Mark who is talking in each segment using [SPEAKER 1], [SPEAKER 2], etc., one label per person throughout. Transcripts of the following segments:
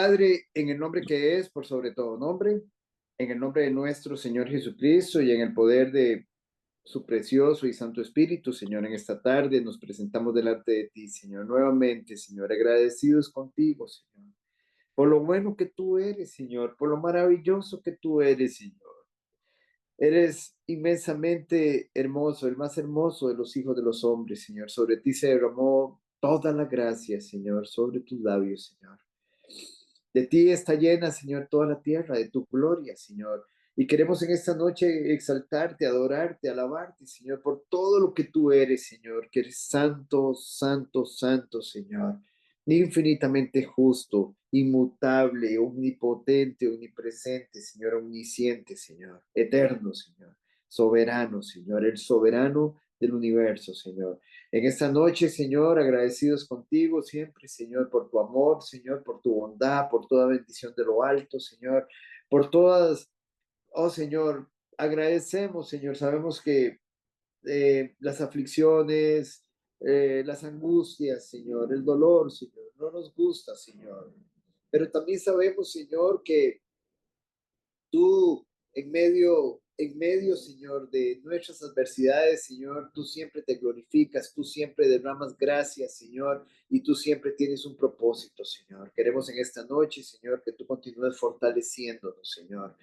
[SPEAKER 1] Padre, en el nombre que es, por sobre todo nombre, en el nombre de nuestro Señor Jesucristo y en el poder de su precioso y santo Espíritu, Señor, en esta tarde nos presentamos delante de ti, Señor, nuevamente, Señor, agradecidos contigo, Señor, por lo bueno que tú eres, Señor, por lo maravilloso que tú eres, Señor. Eres inmensamente hermoso, el más hermoso de los hijos de los hombres, Señor. Sobre ti se derramó toda la gracia, Señor, sobre tus labios, Señor. De ti está llena, Señor, toda la tierra, de tu gloria, Señor. Y queremos en esta noche exaltarte, adorarte, alabarte, Señor, por todo lo que tú eres, Señor, que eres santo, santo, santo, Señor, infinitamente justo, inmutable, omnipotente, omnipresente, Señor, omnisciente, Señor, eterno, Señor, soberano, Señor, el soberano del universo, Señor. En esta noche, Señor, agradecidos contigo siempre, Señor, por tu amor, Señor, por tu bondad, por toda bendición de lo alto, Señor, por todas, oh Señor, agradecemos, Señor, sabemos que las aflicciones, las angustias, Señor, el dolor, Señor, no nos gusta, Señor, pero también sabemos, Señor, que tú en medio, Señor, de nuestras adversidades, Señor, tú siempre te glorificas, tú siempre derramas gracias, Señor, y tú siempre tienes un propósito, Señor. Queremos en esta noche, Señor, que tú continúes fortaleciéndonos, Señor.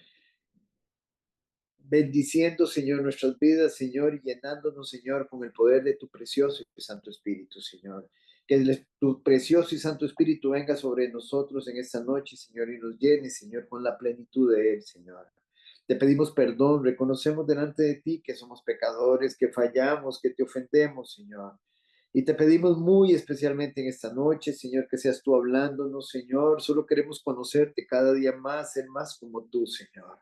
[SPEAKER 1] Bendiciendo, Señor, nuestras vidas, Señor, y llenándonos, Señor, con el poder de tu precioso y santo Espíritu, Señor. Que tu precioso y santo Espíritu venga sobre nosotros en esta noche, Señor, y nos llene, Señor, con la plenitud de Él, Señor. Te pedimos perdón, reconocemos delante de ti que somos pecadores, que fallamos, que te ofendemos, Señor. Y te pedimos muy especialmente en esta noche, Señor, que seas tú hablándonos, Señor. Solo queremos conocerte cada día más, ser más como tú, Señor.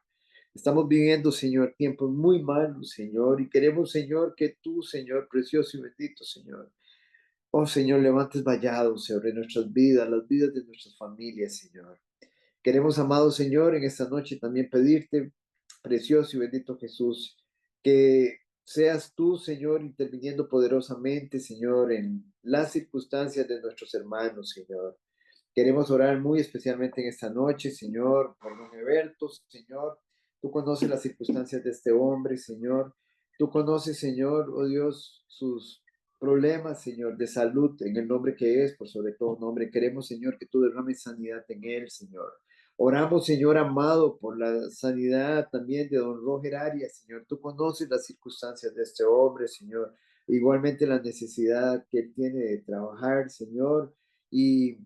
[SPEAKER 1] Estamos viviendo, Señor, tiempos muy malos, Señor, y queremos, Señor, que tú, Señor, precioso y bendito, Señor, oh, Señor, levantes vallados sobre nuestras vidas, las vidas de nuestras familias, Señor. Queremos, amado Señor, en esta noche también pedirte, precioso y bendito Jesús, que seas tú, Señor, interviniendo poderosamente, Señor, en las circunstancias de nuestros hermanos, Señor. Queremos orar muy especialmente en esta noche, Señor, por don Eberto, Señor. Tú conoces las circunstancias de este hombre, Señor. Tú conoces, Señor, oh Dios, sus problemas, Señor, de salud, en el nombre que es, por sobre todo nombre. Queremos, Señor, que tú derrames sanidad en él, Señor. Oramos, Señor amado, por la sanidad también de don Roger Arias, Señor. Tú conoces las circunstancias de este hombre, Señor. Igualmente la necesidad que él tiene de trabajar, Señor. Y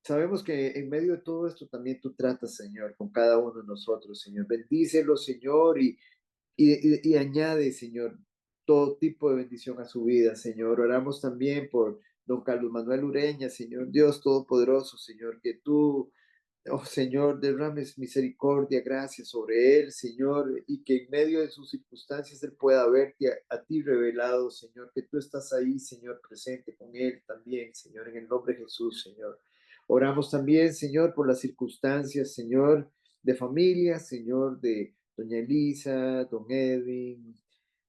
[SPEAKER 1] sabemos que en medio de todo esto también tú tratas, Señor, con cada uno de nosotros, Señor. Bendícelo, Señor, y añade, Señor, todo tipo de bendición a su vida, Señor. Oramos también por don Carlos Manuel Ureña, Señor Dios Todopoderoso, Señor, que tú, oh Señor, derrames misericordia, gracia sobre él, Señor, y que en medio de sus circunstancias él pueda verte a ti revelado, Señor, que tú estás ahí, Señor, presente con él también, Señor, en el nombre de Jesús, Señor. Oramos también, Señor, por las circunstancias, Señor, de familia, Señor, de doña Elisa, don Edwin,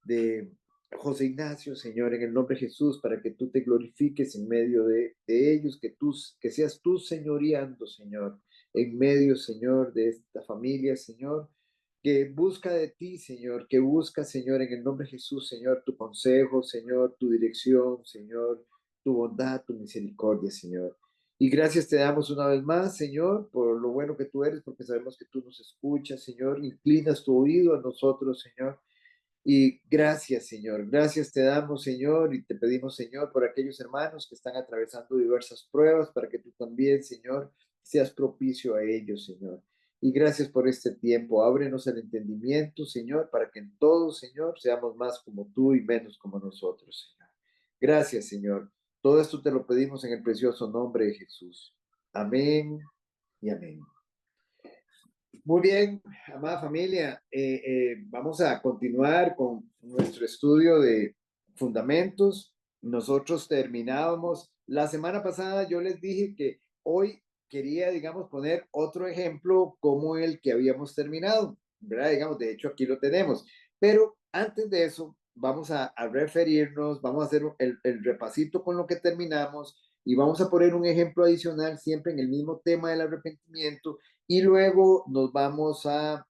[SPEAKER 1] de José Ignacio, Señor, en el nombre de Jesús, para que tú te glorifiques en medio de ellos, que seas tú señoreando, Señor, en medio, Señor, de esta familia, Señor, que busca de ti, Señor, que busca, Señor, en el nombre de Jesús, Señor, tu consejo, Señor, tu dirección, Señor, tu bondad, tu misericordia, Señor. Y gracias te damos una vez más, Señor, por lo bueno que tú eres, porque sabemos que tú nos escuchas, Señor, inclinas tu oído a nosotros, Señor. Y gracias, Señor. Gracias te damos, Señor, y te pedimos, Señor, por aquellos hermanos que están atravesando diversas pruebas, para que tú también, Señor, seas propicio a ellos, Señor. Y gracias por este tiempo. Ábrenos el entendimiento, Señor, para que en todo, Señor, seamos más como tú y menos como nosotros, Señor. Gracias, Señor. Todo esto te lo pedimos en el precioso nombre de Jesús. Amén y amén. Muy bien, amada familia, vamos a continuar con nuestro estudio de fundamentos. Nosotros terminábamos, la semana pasada yo les dije que hoy quería, digamos, poner otro ejemplo como el que habíamos terminado, ¿verdad? Digamos, de hecho aquí lo tenemos, pero antes de eso vamos a referirnos, vamos a hacer el repasito con lo que terminamos Y vamos a poner un ejemplo adicional siempre en el mismo tema del arrepentimiento y luego nos vamos a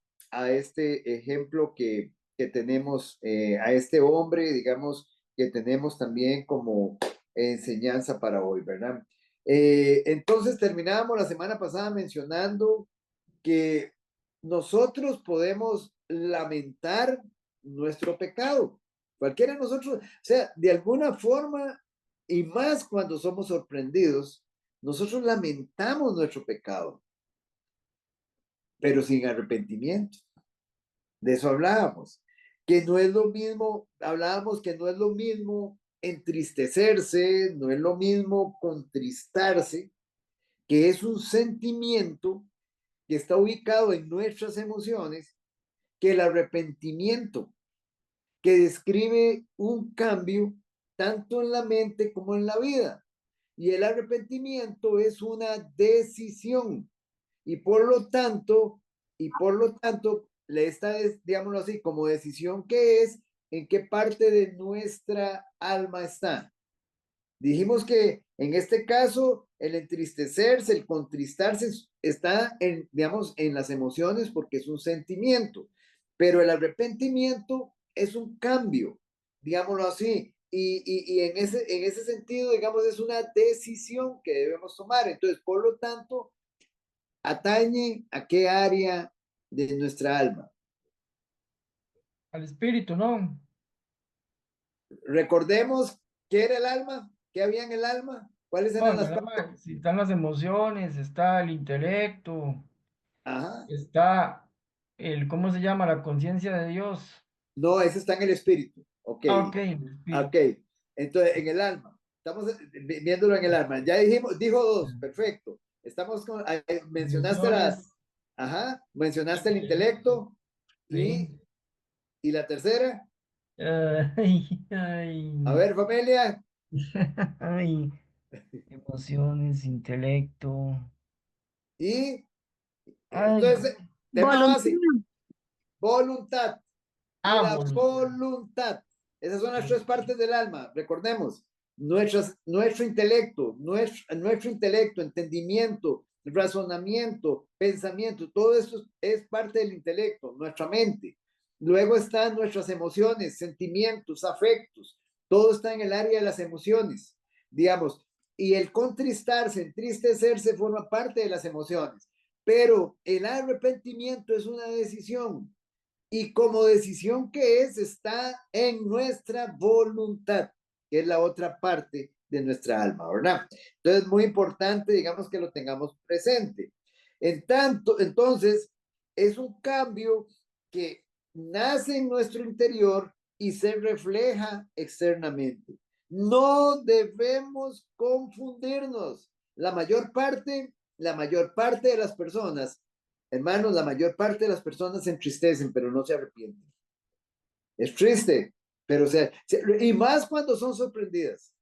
[SPEAKER 1] este ejemplo que tenemos, a este hombre, digamos, que tenemos también como enseñanza para hoy, ¿verdad? Entonces terminábamos la semana pasada mencionando que nosotros podemos lamentar nuestro pecado. Cualquiera de nosotros, o sea, de alguna forma, y más cuando somos sorprendidos, nosotros lamentamos nuestro pecado, pero sin arrepentimiento. De eso hablábamos, que no es lo mismo, hablábamos que no es lo mismo entristecerse, no es lo mismo contristarse, que es un sentimiento que está ubicado en nuestras emociones, que el arrepentimiento, que describe un cambio tanto en la mente como en la vida. Y el arrepentimiento es una decisión y por lo tanto, esta es, digámoslo así, como decisión que es, en qué parte de nuestra alma está. Dijimos que en este caso el entristecerse, el contristarse está en, digamos, en las emociones porque es un sentimiento, pero el arrepentimiento es un cambio, digámoslo así, y en ese sentido, digamos, es una decisión que debemos tomar. Entonces, por lo tanto, atañe a qué área de nuestra alma.
[SPEAKER 2] Al espíritu, ¿no?
[SPEAKER 1] Recordemos qué era el alma, qué había en el alma, cuáles
[SPEAKER 2] No,
[SPEAKER 1] eran
[SPEAKER 2] en
[SPEAKER 1] las
[SPEAKER 2] el
[SPEAKER 1] partes.
[SPEAKER 2] alma sí están las emociones, está el intelecto,
[SPEAKER 1] Ajá.
[SPEAKER 2] está el, ¿cómo se llama? La conciencia de Dios.
[SPEAKER 1] No, ese está en el espíritu. Ok,
[SPEAKER 2] Ah, ok, el
[SPEAKER 1] ok.
[SPEAKER 2] espíritu.
[SPEAKER 1] Entonces, en el alma. Estamos viéndolo en el alma. Ya dijimos, dijo dos, perfecto. Estamos con, mencionaste
[SPEAKER 2] Emociones,
[SPEAKER 1] ajá, mencionaste el
[SPEAKER 2] intelecto,
[SPEAKER 1] intelecto
[SPEAKER 2] sí.
[SPEAKER 1] y la tercera.
[SPEAKER 2] Ay, ay,
[SPEAKER 1] A ver, familia.
[SPEAKER 2] ay, emociones, intelecto.
[SPEAKER 1] Y
[SPEAKER 2] Ay,
[SPEAKER 1] entonces, tema
[SPEAKER 3] Voluntad.
[SPEAKER 1] básico, voluntad. Y la
[SPEAKER 2] voluntad.
[SPEAKER 1] voluntad. Esas son las
[SPEAKER 2] Sí,
[SPEAKER 1] tres partes del alma. Recordemos, nuestro intelecto, nuestro intelecto, entendimiento, razonamiento, pensamiento, todo eso es parte del intelecto, nuestra mente. Luego están nuestras emociones, sentimientos, afectos. Todo está en el área de las emociones, digamos. Y el contristarse, entristecerse, forma parte de las emociones. Pero el arrepentimiento es una decisión y como decisión que es, está en nuestra voluntad, que es la otra parte de nuestra alma, ¿verdad? Entonces, muy importante, digamos, que lo tengamos presente. Entonces, es un cambio que nace en nuestro interior y se refleja externamente. No debemos confundirnos. La mayor parte de las personas, hermanos, la mayor parte de las personas se entristecen, pero no se arrepienten. Es triste, pero y más cuando son sorprendidas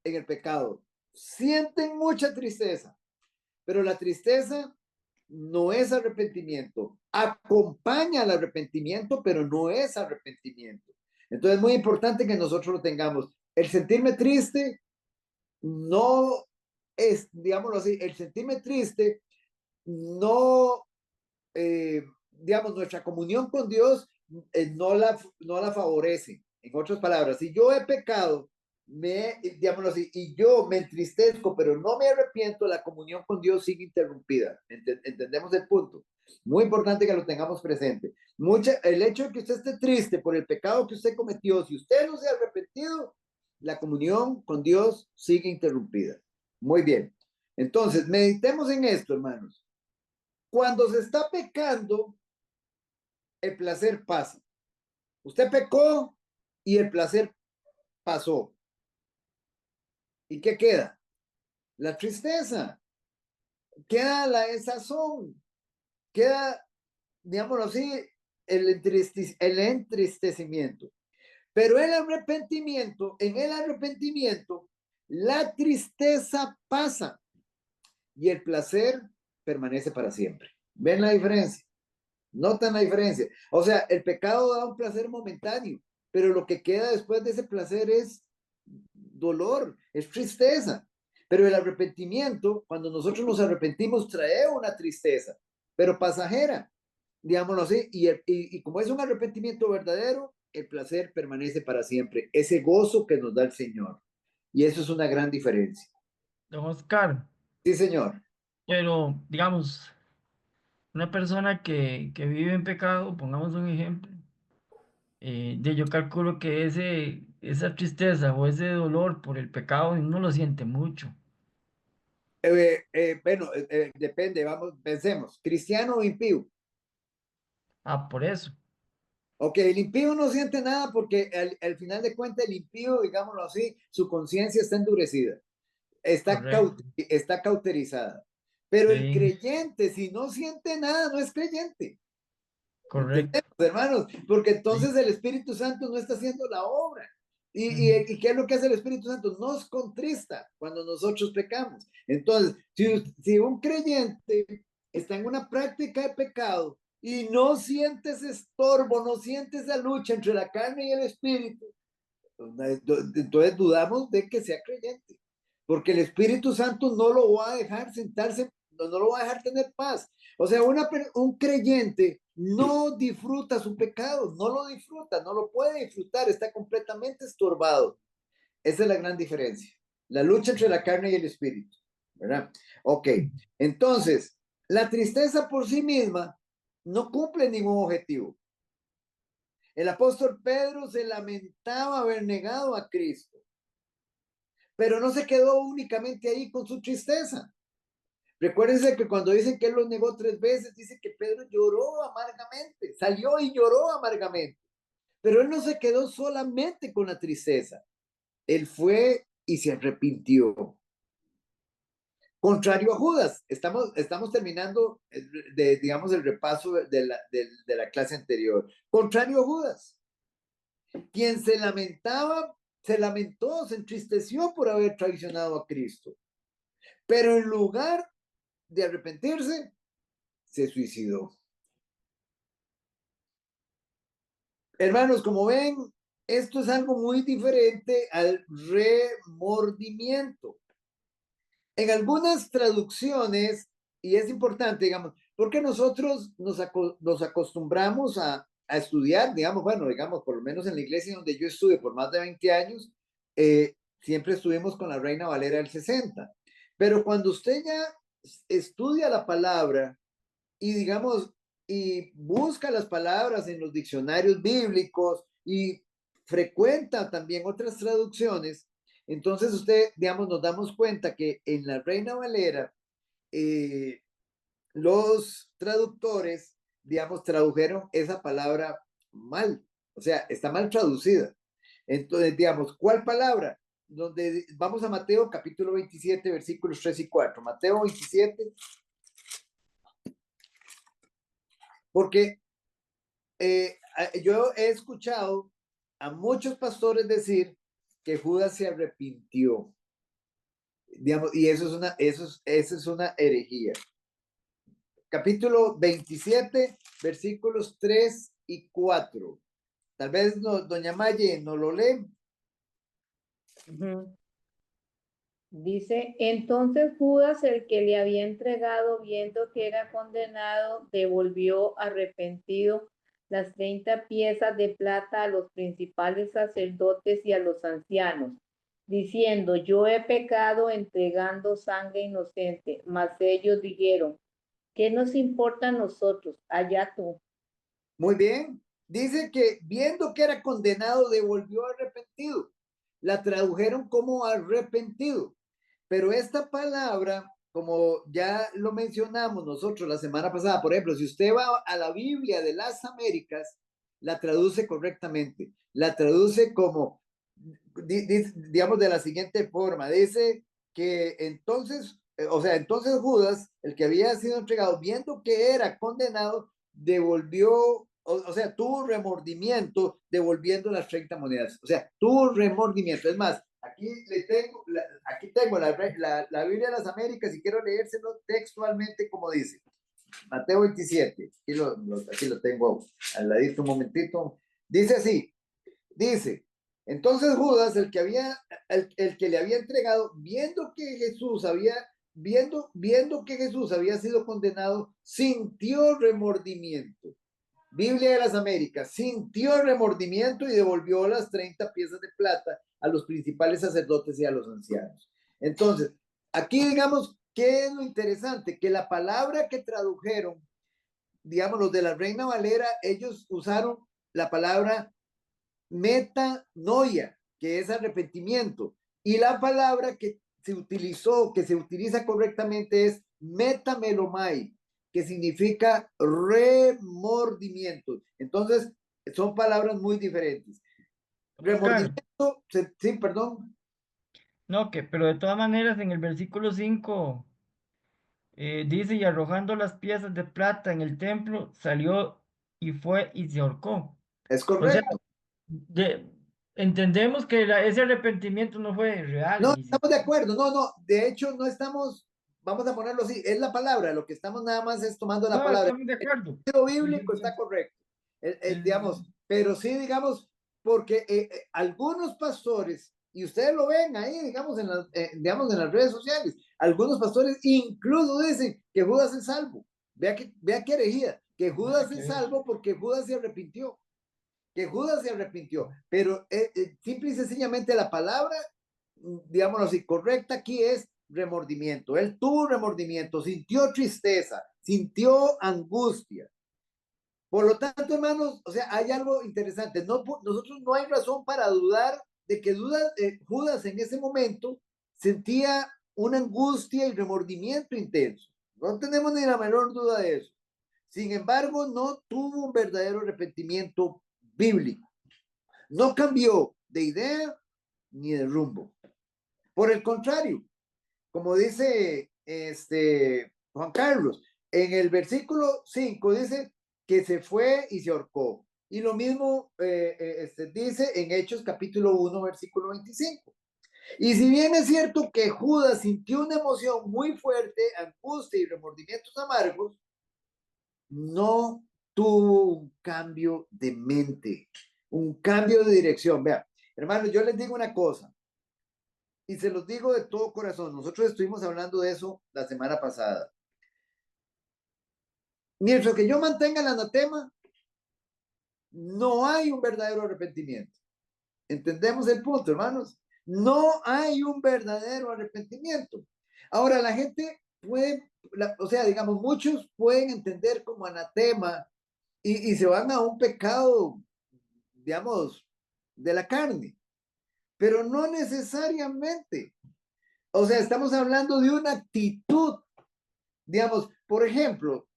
[SPEAKER 1] en el pecado. Sienten mucha tristeza, pero la tristeza no es arrepentimiento. Acompaña al arrepentimiento, pero no es arrepentimiento. Entonces es muy importante que nosotros lo tengamos. El sentirme triste no es, digámoslo así, el sentirme triste no digamos, nuestra comunión con Dios no la favorece. En otras palabras, si yo he pecado, digámoslo así, y yo me entristezco, pero no me arrepiento, la comunión con Dios sigue interrumpida. ¿Entendemos el punto? Muy importante que lo tengamos presente. El hecho de que usted esté triste por el pecado que usted cometió, si usted no se ha arrepentido, la comunión con Dios sigue interrumpida. Muy bien. Entonces, meditemos en esto, hermanos. Cuando se está pecando, el placer pasa. Usted pecó y el placer pasó. ¿Y qué queda? La tristeza, queda la desazón, queda, digámoslo así, el entristecimiento. Pero en el arrepentimiento, la tristeza pasa y el placer permanece para siempre. ¿Ven la diferencia? Notan la diferencia. O sea, el pecado da un placer momentáneo, pero lo que queda después de ese placer es dolor, es tristeza. Pero el arrepentimiento, cuando nosotros nos arrepentimos, trae una tristeza, pero pasajera, digámoslo así, y como es un arrepentimiento verdadero, el placer permanece para siempre, ese gozo que nos da el Señor. Y eso es una gran diferencia.
[SPEAKER 2] Don Oscar,
[SPEAKER 1] Sí, Señor.
[SPEAKER 2] pero digamos, una persona que vive en pecado, pongamos un ejemplo, yo calculo que esa tristeza o ese dolor por el pecado no lo siente mucho.
[SPEAKER 1] Bueno, depende, vamos, pensemos, cristiano o impío.
[SPEAKER 2] Ah, por eso,
[SPEAKER 1] Ok, el impío no siente nada porque al final de cuentas el impío, digámoslo así, su conciencia está endurecida,
[SPEAKER 2] correcto.
[SPEAKER 1] está cauterizada. Pero el
[SPEAKER 2] Sí,
[SPEAKER 1] creyente, si no siente nada, no es creyente.
[SPEAKER 2] correcto.
[SPEAKER 1] ¿Entendemos, hermanos? Porque
[SPEAKER 2] Sí.
[SPEAKER 1] entonces el Espíritu Santo no está haciendo la obra.
[SPEAKER 2] Ujú.
[SPEAKER 1] ¿Y qué es lo que hace el Espíritu Santo? Nos contrista cuando nosotros pecamos. Entonces, si un creyente está en una práctica de pecado y no siente ese estorbo, no siente esa lucha entre la carne y el Espíritu, entonces dudamos de que sea creyente, porque el Espíritu Santo no lo va a dejar sentarse, no lo va a dejar tener paz. O sea, un creyente no disfruta su pecado, no lo disfruta, no lo puede disfrutar, está completamente estorbado. Esa es la gran diferencia. La lucha entre la carne y el espíritu, ¿verdad? Ok, entonces, la tristeza por sí misma no cumple ningún objetivo. El apóstol Pedro se lamentaba haber negado a Cristo, pero no se quedó únicamente ahí con su tristeza. Recuérdense que cuando dicen que él los negó 3 veces, dice que Pedro lloró amargamente, salió y lloró amargamente. Pero él no se quedó solamente con la tristeza, él fue y se arrepintió. Contrario a Judas, estamos terminando, digamos, el repaso de la clase anterior. Contrario a Judas, quien se lamentaba, se lamentó, se entristeció por haber traicionado a Cristo. Pero en lugar de arrepentirse, se suicidó. Hermanos, como ven, esto es algo muy diferente al remordimiento. En algunas traducciones, y es importante, digamos, porque nosotros nos acostumbramos a estudiar, digamos, bueno, digamos, por lo menos en la iglesia donde yo estuve por más de 20 años, siempre estuvimos con la Reina Valera del 60. Pero cuando usted ya estudia la palabra y digamos, y busca las palabras en los diccionarios bíblicos y frecuenta también otras traducciones, entonces usted, digamos, nos damos cuenta que en la Reina Valera, eh, los traductores, digamos, tradujeron esa palabra mal, o sea, está mal traducida. Entonces, digamos, ¿cuál palabra? Donde vamos a Mateo capítulo 27, versículos 3 y 4. Mateo 27, porque yo he escuchado a muchos pastores decir que Judas se arrepintió, digamos, y eso es una herejía. Capítulo 27, versículos 3 y 4. Tal vez doña Maye no lo lee.
[SPEAKER 3] Ujú. Dice, entonces Judas, el que le había entregado, viendo que era condenado, devolvió arrepentido las 30 piezas de plata a los principales sacerdotes y a los ancianos, diciendo, yo he pecado entregando sangre inocente. Mas ellos dijeron, ¿qué nos importa a nosotros? Allá tú.
[SPEAKER 1] Muy bien. Dice que viendo que era condenado, devolvió arrepentido. La tradujeron como arrepentido. Pero esta palabra, como ya lo mencionamos nosotros la semana pasada, por ejemplo, si usted va a la Biblia de las Américas, la traduce correctamente. La traduce como, digamos, de la siguiente forma. Dice que entonces, o sea, entonces Judas, el que había sido entregado, viendo que era condenado, devolvió, o sea, tuvo remordimiento devolviendo las 30 monedas. O sea, tuvo remordimiento. Es más, aquí tengo la Biblia de las Américas y quiero leérselo textualmente como dice. Mateo 27. Aquí lo tengo al ladito un momentito. Dice así, dice, Entonces Judas, el que le había entregado, viendo que Jesús había sido condenado, sintió remordimiento. Biblia de las Américas, sintió remordimiento y devolvió las 30 piezas de plata a los principales sacerdotes y a los ancianos. Entonces, aquí digamos, ¿qué es lo interesante? Que la palabra que tradujeron, digamos, los de la Reina Valera, ellos usaron la palabra metanoia, que es arrepentimiento, y la palabra que se utiliza correctamente es metamelomai, que significa remordimiento. Entonces, son palabras muy diferentes. Remordimiento, sí, perdón.
[SPEAKER 2] No, pero de todas maneras en el versículo 5 dice, y arrojando las piezas de plata en el templo, salió y fue y se ahorcó.
[SPEAKER 1] Es
[SPEAKER 2] O sea,
[SPEAKER 1] correcto.
[SPEAKER 2] entendemos que ese arrepentimiento no fue real.
[SPEAKER 1] No, estamos de acuerdo. No, de hecho, no estamos, vamos a ponerlo así, es la palabra, lo que estamos nada más es tomando la
[SPEAKER 2] No,
[SPEAKER 1] palabra.
[SPEAKER 2] estamos de acuerdo.
[SPEAKER 1] El sentido bíblico está correcto. Digamos, pero sí, digamos, porque algunos pastores, y ustedes lo ven ahí, digamos, digamos, en las redes sociales, algunos pastores incluso dicen que Judas es salvo. Vea qué herejía, que Judas es salvo porque Judas se arrepintió. Que Judas se arrepintió, pero simple y sencillamente la palabra, digámoslo así, correcta aquí es remordimiento. Él tuvo remordimiento, sintió tristeza, sintió angustia. Por lo tanto, hermanos, o sea, hay algo interesante. Nosotros no hay razón para dudar de que Judas en ese momento sentía una angustia y remordimiento intenso. No tenemos ni la menor duda de eso. Sin embargo, no tuvo un verdadero arrepentimiento bíblico. No cambió de idea ni de rumbo. Por el contrario, como dice Juan Carlos, en el versículo 5 dice que se fue y se ahorcó. Y lo mismo dice en Hechos capítulo 1, versículo 25. Y si bien es cierto que Judas sintió una emoción muy fuerte, angustia y remordimientos amargos, no tuvo un cambio de mente, un cambio de dirección. Vea, hermanos, yo les digo una cosa, y se los digo de todo corazón. Nosotros estuvimos hablando de eso la semana pasada. Mientras que yo mantenga el anatema, no hay un verdadero arrepentimiento. ¿Entendemos el punto, hermanos? No hay un verdadero arrepentimiento. Ahora, la gente puede, o sea, digamos, muchos pueden entender como anatema y se van a un pecado, digamos, de la carne, pero no necesariamente. O sea, estamos hablando de una actitud, digamos, por ejemplo,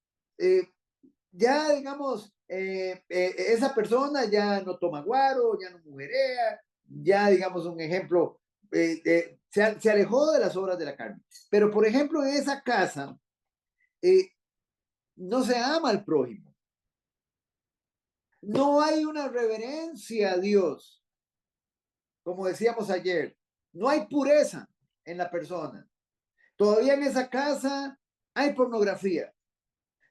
[SPEAKER 1] ya, digamos, esa persona ya no toma guaro, ya no mujerea, ya, digamos, un ejemplo, se alejó de las obras de la carne. Pero, por ejemplo, en esa casa no se ama al prójimo. No hay una reverencia a Dios, como decíamos ayer. No hay pureza en la persona. Todavía en esa casa hay pornografía.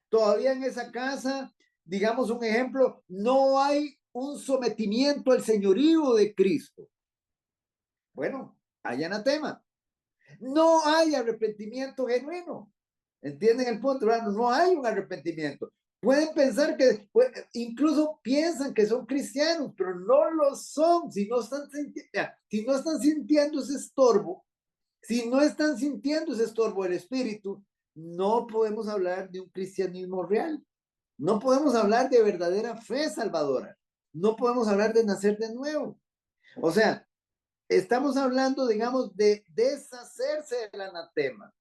[SPEAKER 1] Todavía en esa casa, digamos un ejemplo, no hay un sometimiento al señorío de Cristo. Bueno, hay anatema. No hay arrepentimiento genuino. ¿Entienden el punto, hermano? No hay un arrepentimiento. Pueden pensar que, incluso piensan que son cristianos, pero no lo son. Si no están sintiendo ese estorbo, si no están sintiendo ese estorbo del espíritu, no podemos hablar de un cristianismo real. No podemos hablar de verdadera fe salvadora. No podemos hablar de nacer de nuevo. O sea, estamos hablando, digamos, de deshacerse del anatema,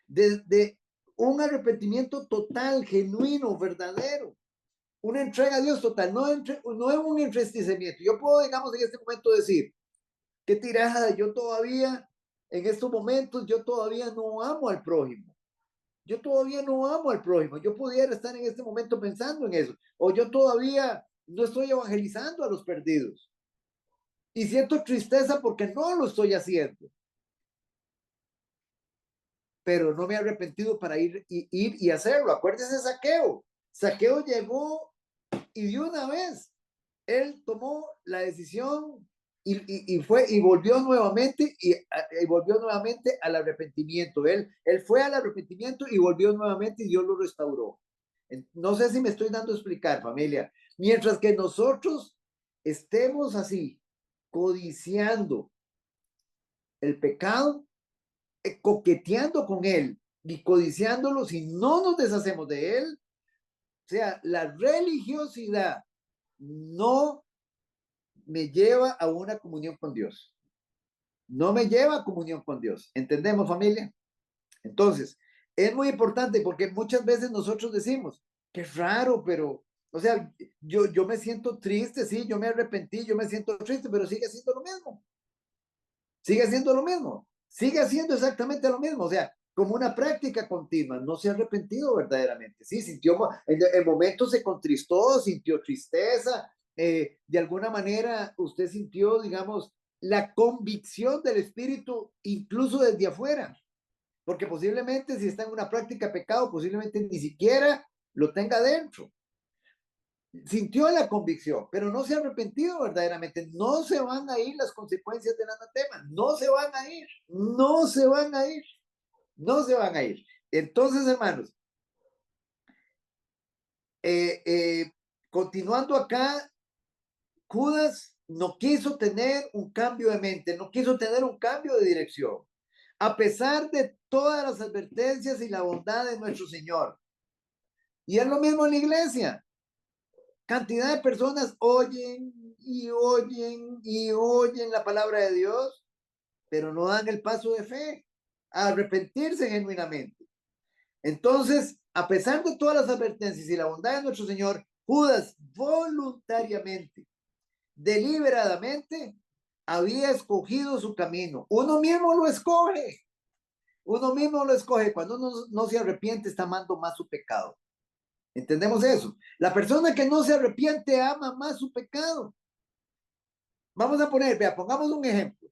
[SPEAKER 1] de un arrepentimiento total, genuino, verdadero, una entrega a Dios total, no es un entristecimiento. Yo puedo, digamos, en este momento decir, qué tirada, yo todavía, en estos momentos, yo todavía no amo al prójimo. Yo todavía no amo al prójimo. Yo pudiera estar en este momento pensando en eso. O yo todavía no estoy evangelizando a los perdidos. Y siento tristeza porque no lo estoy haciendo. Pero no me he arrepentido para ir y hacerlo. Acuérdese de Zaqueo. Zaqueo llegó y de una vez él tomó la decisión y volvió nuevamente y volvió nuevamente al arrepentimiento. Él fue al arrepentimiento y volvió nuevamente y Dios lo restauró. No sé si me estoy dando a explicar, familia. Mientras que nosotros estemos así, codiciando el pecado, coqueteando con él y codiciándolo, si no nos deshacemos de él, o sea, la religiosidad no me lleva a una comunión con Dios. No me lleva a comunión con Dios. ¿Entendemos, familia? Entonces, es muy importante porque muchas veces nosotros decimos, qué raro, pero, o sea, yo me siento triste, sí, yo me arrepentí, yo me siento triste, pero sigue siendo lo mismo. Sigue siendo lo mismo. Sigue haciendo exactamente lo mismo. O sea, como una práctica continua. No se ha arrepentido verdaderamente. Sí, sintió, en momentos se contristó, sintió tristeza. De alguna manera usted sintió, digamos, la convicción del Espíritu incluso desde afuera. Porque posiblemente si está en una práctica de pecado, posiblemente ni siquiera lo tenga dentro. Sintió la convicción, pero no se ha arrepentido verdaderamente. No se van a ir las consecuencias del anatema. No se van a ir. No se van a ir. No se van a ir. Entonces, hermanos, continuando acá, Judas no quiso tener un cambio de mente, no quiso tener un cambio de dirección, a pesar de todas las advertencias y la bondad de nuestro Señor. Y es lo mismo en la iglesia. Cantidad de personas oyen y oyen y oyen la palabra de Dios, pero no dan el paso de fe a arrepentirse genuinamente. Entonces, a pesar de todas las advertencias y la bondad de nuestro Señor, Judas voluntariamente, deliberadamente, había escogido su camino. Uno mismo lo escoge. Uno mismo lo escoge. Cuando uno no se arrepiente, está amando más su pecado. ¿Entendemos eso? La persona que no se arrepiente ama más su pecado. Vamos a poner, vea, pongamos un ejemplo.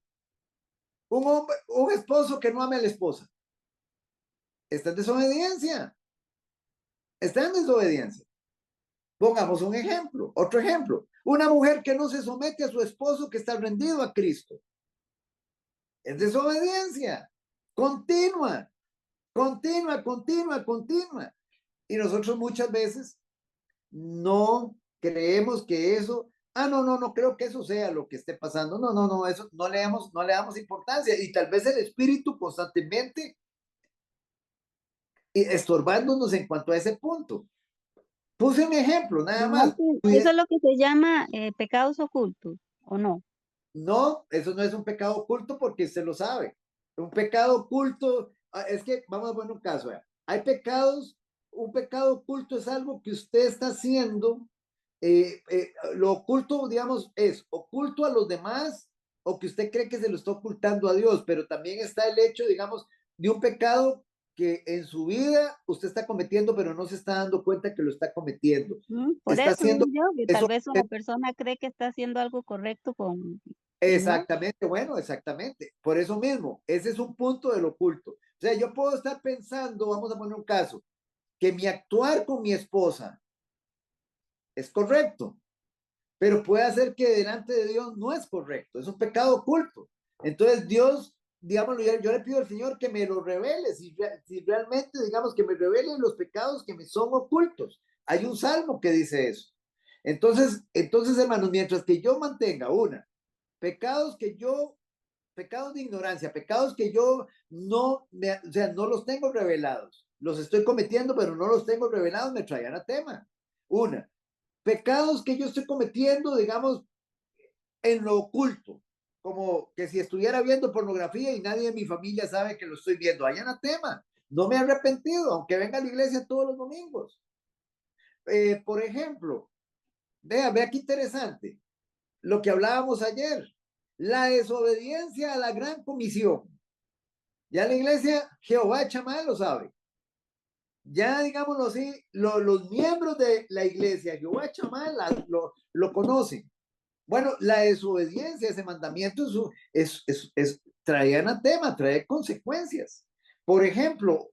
[SPEAKER 1] Un esposo que no ama a la esposa. Está en desobediencia. Está en desobediencia. Pongamos un ejemplo, otro ejemplo. Una mujer que no se somete a su esposo que está rendido a Cristo. Es desobediencia. Continua, continua, continua, continua. Y nosotros muchas veces no creemos que eso, no creo que eso sea lo que esté pasando. No, eso no le damos importancia. Y tal vez el espíritu constantemente estorbándonos en cuanto a ese punto. Puse un ejemplo, nada más.
[SPEAKER 4] Eso es lo que se llama pecados ocultos, ¿o no?
[SPEAKER 1] No, eso no es un pecado oculto porque usted lo sabe. Un pecado oculto, es que vamos a poner un caso. Hay pecados, un pecado oculto es algo que usted está haciendo. Lo oculto, digamos, es oculto a los demás o que usted cree que se lo está ocultando a Dios, pero también está el hecho, digamos, de un pecado que en su vida usted está cometiendo, pero no se está dando cuenta que lo está cometiendo.
[SPEAKER 4] Por
[SPEAKER 1] Está
[SPEAKER 4] eso digo
[SPEAKER 1] haciendo
[SPEAKER 4] yo, que
[SPEAKER 1] eso.
[SPEAKER 4] tal vez una persona cree que está haciendo algo correcto con...
[SPEAKER 1] Exactamente, bueno, exactamente. Por eso mismo, ese es un punto del oculto. O sea, yo puedo estar pensando, vamos a poner un caso, que mi actuar con mi esposa es correcto, pero puede hacer que delante de Dios no es correcto, es un pecado oculto. Entonces Dios, digámoslo, yo le pido al Señor que me lo revele, si realmente, digamos, que me revele los pecados que me son ocultos. Hay un salmo que dice eso. Entonces, hermanos, mientras que yo mantenga pecados de ignorancia, pecados que yo no los tengo revelados, los estoy cometiendo, pero no los tengo revelados, me trae anatema. Pecados que yo estoy cometiendo, digamos, en lo oculto, como que si estuviera viendo pornografía y nadie de mi familia sabe que lo estoy viendo, hay anatema. No me he arrepentido, aunque venga a la iglesia todos los domingos. Por ejemplo, vea qué interesante, lo que hablábamos ayer, la desobediencia a la gran comisión. Ya la iglesia, Jehová Chamá lo sabe. Ya, digámoslo así, los miembros de la iglesia, Jehová Chamá, lo conocen. Bueno, la desobediencia a ese mandamiento trae anatema, trae consecuencias. Por ejemplo,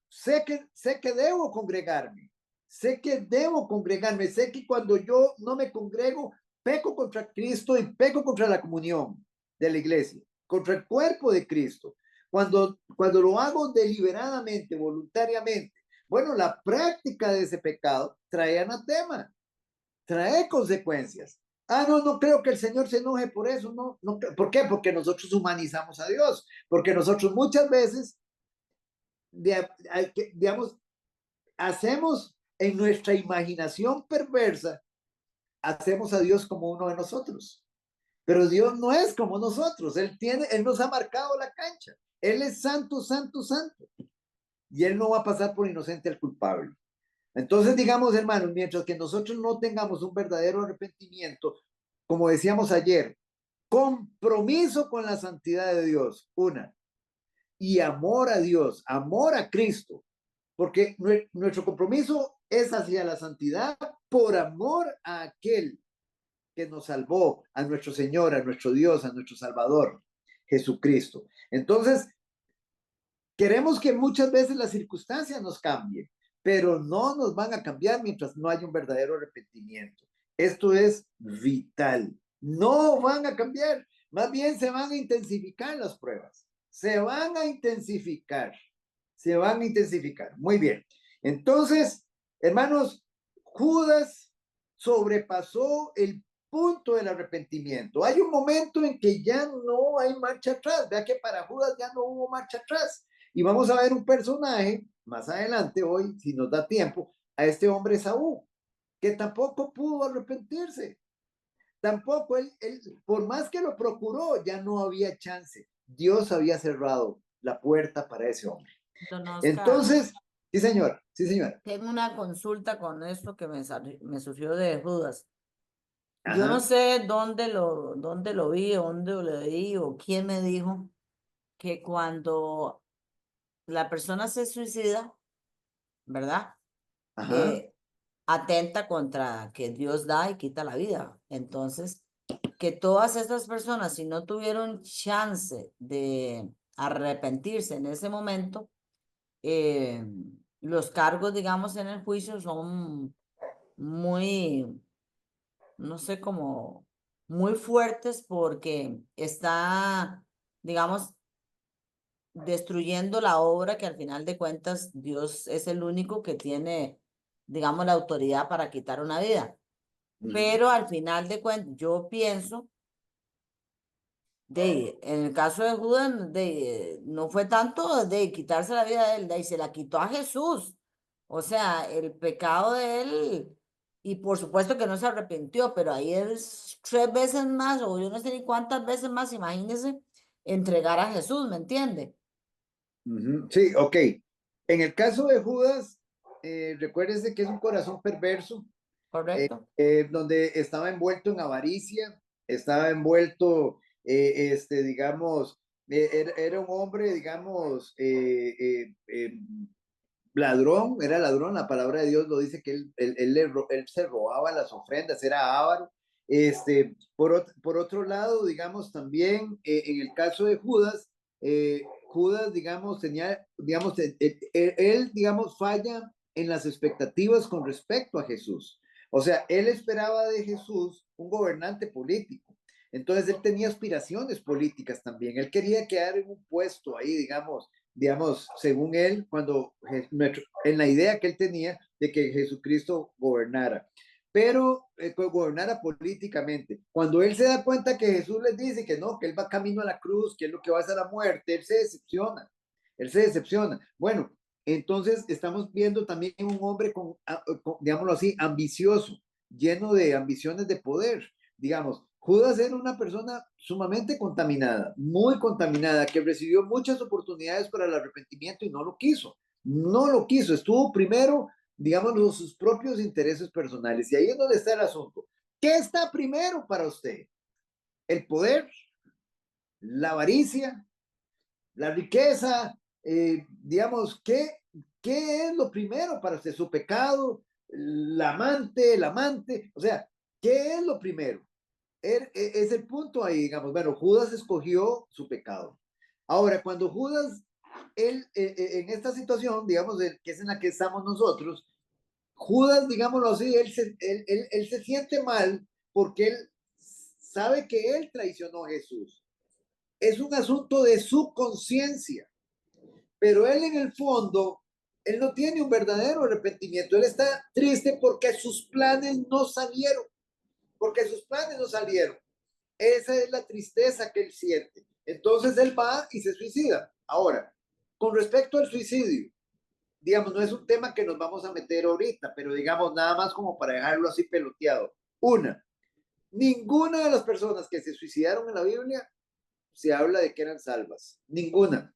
[SPEAKER 1] sé que debo congregarme, sé que cuando yo no me congrego, peco contra Cristo y peco contra la comunión de la iglesia, contra el cuerpo de Cristo. Cuando lo hago deliberadamente, voluntariamente, bueno, la práctica de ese pecado trae anatema, trae consecuencias. No creo que el Señor se enoje por eso, no. ¿Por qué? Porque nosotros humanizamos a Dios, porque nosotros muchas veces, digamos, hacemos en nuestra imaginación perversa, hacemos a Dios como uno de nosotros. Pero Dios no es como nosotros, Él nos ha marcado la cancha. Él es santo, santo, santo. Y Él no va a pasar por inocente al culpable. Entonces, digamos, hermanos, mientras que nosotros no tengamos un verdadero arrepentimiento, como decíamos ayer, compromiso con la santidad de Dios, una, y amor a Dios, amor a Cristo, porque nuestro compromiso es hacia la santidad por amor a aquel que nos salvó, a nuestro Señor, a nuestro Dios, a nuestro Salvador, Jesucristo. Entonces, queremos que muchas veces las circunstancias nos cambien, pero no nos van a cambiar mientras no haya un verdadero arrepentimiento. Esto es vital. No van a cambiar, más bien se van a intensificar las pruebas. Se van a intensificar. Se van a intensificar. Muy bien. Entonces, hermanos, Judas sobrepasó el punto del arrepentimiento. Hay un momento en que ya no hay marcha atrás. Vea que para Judas ya no hubo marcha atrás. Y vamos a ver un personaje más adelante, hoy, si nos da tiempo, a este hombre Saúl, que tampoco pudo arrepentirse. Tampoco él, por más que lo procuró, ya no había chance. Dios había cerrado la puerta para ese hombre.
[SPEAKER 5] Don Oscar,
[SPEAKER 1] Entonces, sí, señor, sí, señora.
[SPEAKER 5] tengo una consulta con esto que me surgió de Judas. Yo
[SPEAKER 1] Ajá.
[SPEAKER 5] no sé dónde lo vi, dónde lo leí o quién me dijo que cuando la persona se suicida, ¿verdad?
[SPEAKER 1] Ajá.
[SPEAKER 5] Atenta contra que Dios da y quita la vida. Entonces, que todas estas personas, si no tuvieron chance de arrepentirse en ese momento, los cargos, digamos, en el juicio son muy, no sé, como muy fuertes porque está, digamos, destruyendo la obra que al final de cuentas Dios es el único que tiene, digamos, la autoridad para quitar una vida. Pero al final de cuentas, yo pienso, en el caso de Judas, no fue tanto de quitarse la vida de él, y se la quitó a Jesús. O sea, el pecado de él, y por supuesto que no se arrepintió, pero ahí es 3 veces más, o yo no sé ni cuántas veces más, imagínese, entregar a Jesús, ¿me entiende?
[SPEAKER 1] Sí, ok. En el caso de Judas, recuérdese que es un corazón perverso,
[SPEAKER 5] ¿Correcto?
[SPEAKER 1] donde estaba envuelto en avaricia, estaba envuelto, digamos, era un hombre, digamos, ladrón, era ladrón, la palabra de Dios lo dice que él se robaba las ofrendas, era avaro. Por otro lado, digamos, también en el caso de Judas, Judas, digamos, tenía, digamos, él, digamos, falla en las expectativas con respecto a Jesús. O sea, él esperaba de Jesús un gobernante político. Entonces él tenía aspiraciones políticas también. Él quería quedar en un puesto ahí, digamos, según él, en la idea que él tenía de que Jesucristo gobernara, pero gobernara políticamente. Cuando él se da cuenta que Jesús les dice que no, que él va camino a la cruz, que es lo que va a ser la muerte, él se decepciona. Bueno, entonces estamos viendo también un hombre digámoslo así, ambicioso, lleno de ambiciones de poder, digamos. Judas era una persona sumamente contaminada, muy contaminada, que recibió muchas oportunidades para el arrepentimiento y no lo quiso. No lo quiso, estuvo primero, digamos, sus propios intereses personales. Y ahí es donde está el asunto. ¿Qué está primero para usted? ¿El poder? ¿La avaricia? ¿La riqueza? Digamos, ¿qué es lo primero para usted? ¿Su pecado? ¿El amante? O sea, ¿qué es lo primero? Es el punto ahí, digamos. Bueno, Judas escogió su pecado. Ahora, cuando Judas, en esta situación, digamos, que es en la que estamos nosotros, Judas, digámoslo así, él se siente mal porque él sabe que él traicionó a Jesús. Es un asunto de su conciencia, pero él en el fondo, él no tiene un verdadero arrepentimiento. Él está triste porque sus planes no salieron, porque sus planes no salieron. Esa es la tristeza que él siente. Entonces él va y se suicida. Ahora, con respecto al suicidio, digamos, no es un tema que nos vamos a meter ahorita, pero digamos nada más como para dejarlo así peloteado. Ninguna de las personas que se suicidaron en la Biblia se habla de que eran salvas. Ninguna.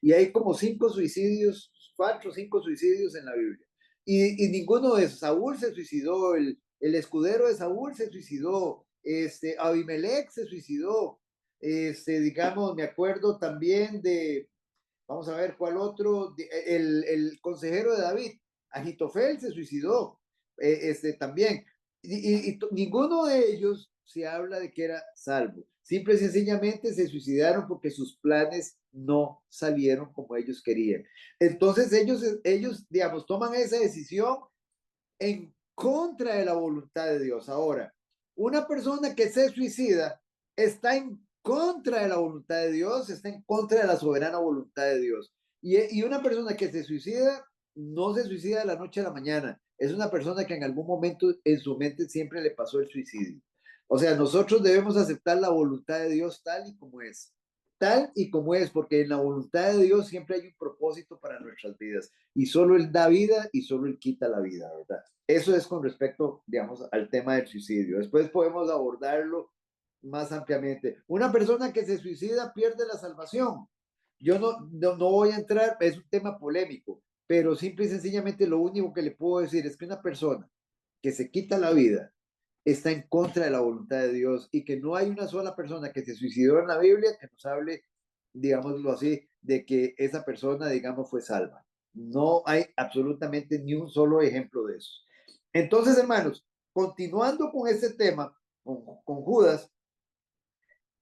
[SPEAKER 1] Y hay como 5 suicidios, 4 o 5 suicidios en la Biblia. Y ninguno de esos. Saúl se suicidó, el escudero de Saúl se suicidó, Abimelech se suicidó, digamos, me acuerdo también de, vamos a ver cuál otro, el consejero de David, Ahitofel se suicidó, también. Ninguno de ellos se habla de que era salvo. Simple y sencillamente se suicidaron porque sus planes no salieron como ellos querían. Entonces ellos, digamos, toman esa decisión en contra de la voluntad de Dios. Ahora, una persona que se suicida está en contra de la voluntad de Dios, está en contra de la soberana voluntad de Dios. Y una persona que se suicida no se suicida de la noche a la mañana. Es una persona que en algún momento en su mente siempre le pasó el suicidio. O sea, nosotros debemos aceptar la voluntad de Dios tal y como es. Tal y como es, porque en la voluntad de Dios siempre hay un propósito para nuestras vidas. Y solo Él da vida y solo Él quita la vida, ¿verdad? Eso es con respecto, digamos, al tema del suicidio. Después podemos abordarlo más ampliamente. Una persona que se suicida pierde la salvación. Yo no voy a entrar, es un tema polémico, pero simple y sencillamente lo único que le puedo decir es que una persona que se quita la vida está en contra de la voluntad de Dios y que no hay una sola persona que se suicidó en la Biblia que nos hable, digámoslo así, de que esa persona, digamos, fue salva. No hay absolutamente ni un solo ejemplo de eso. Entonces, hermanos, continuando con este tema, con Judas,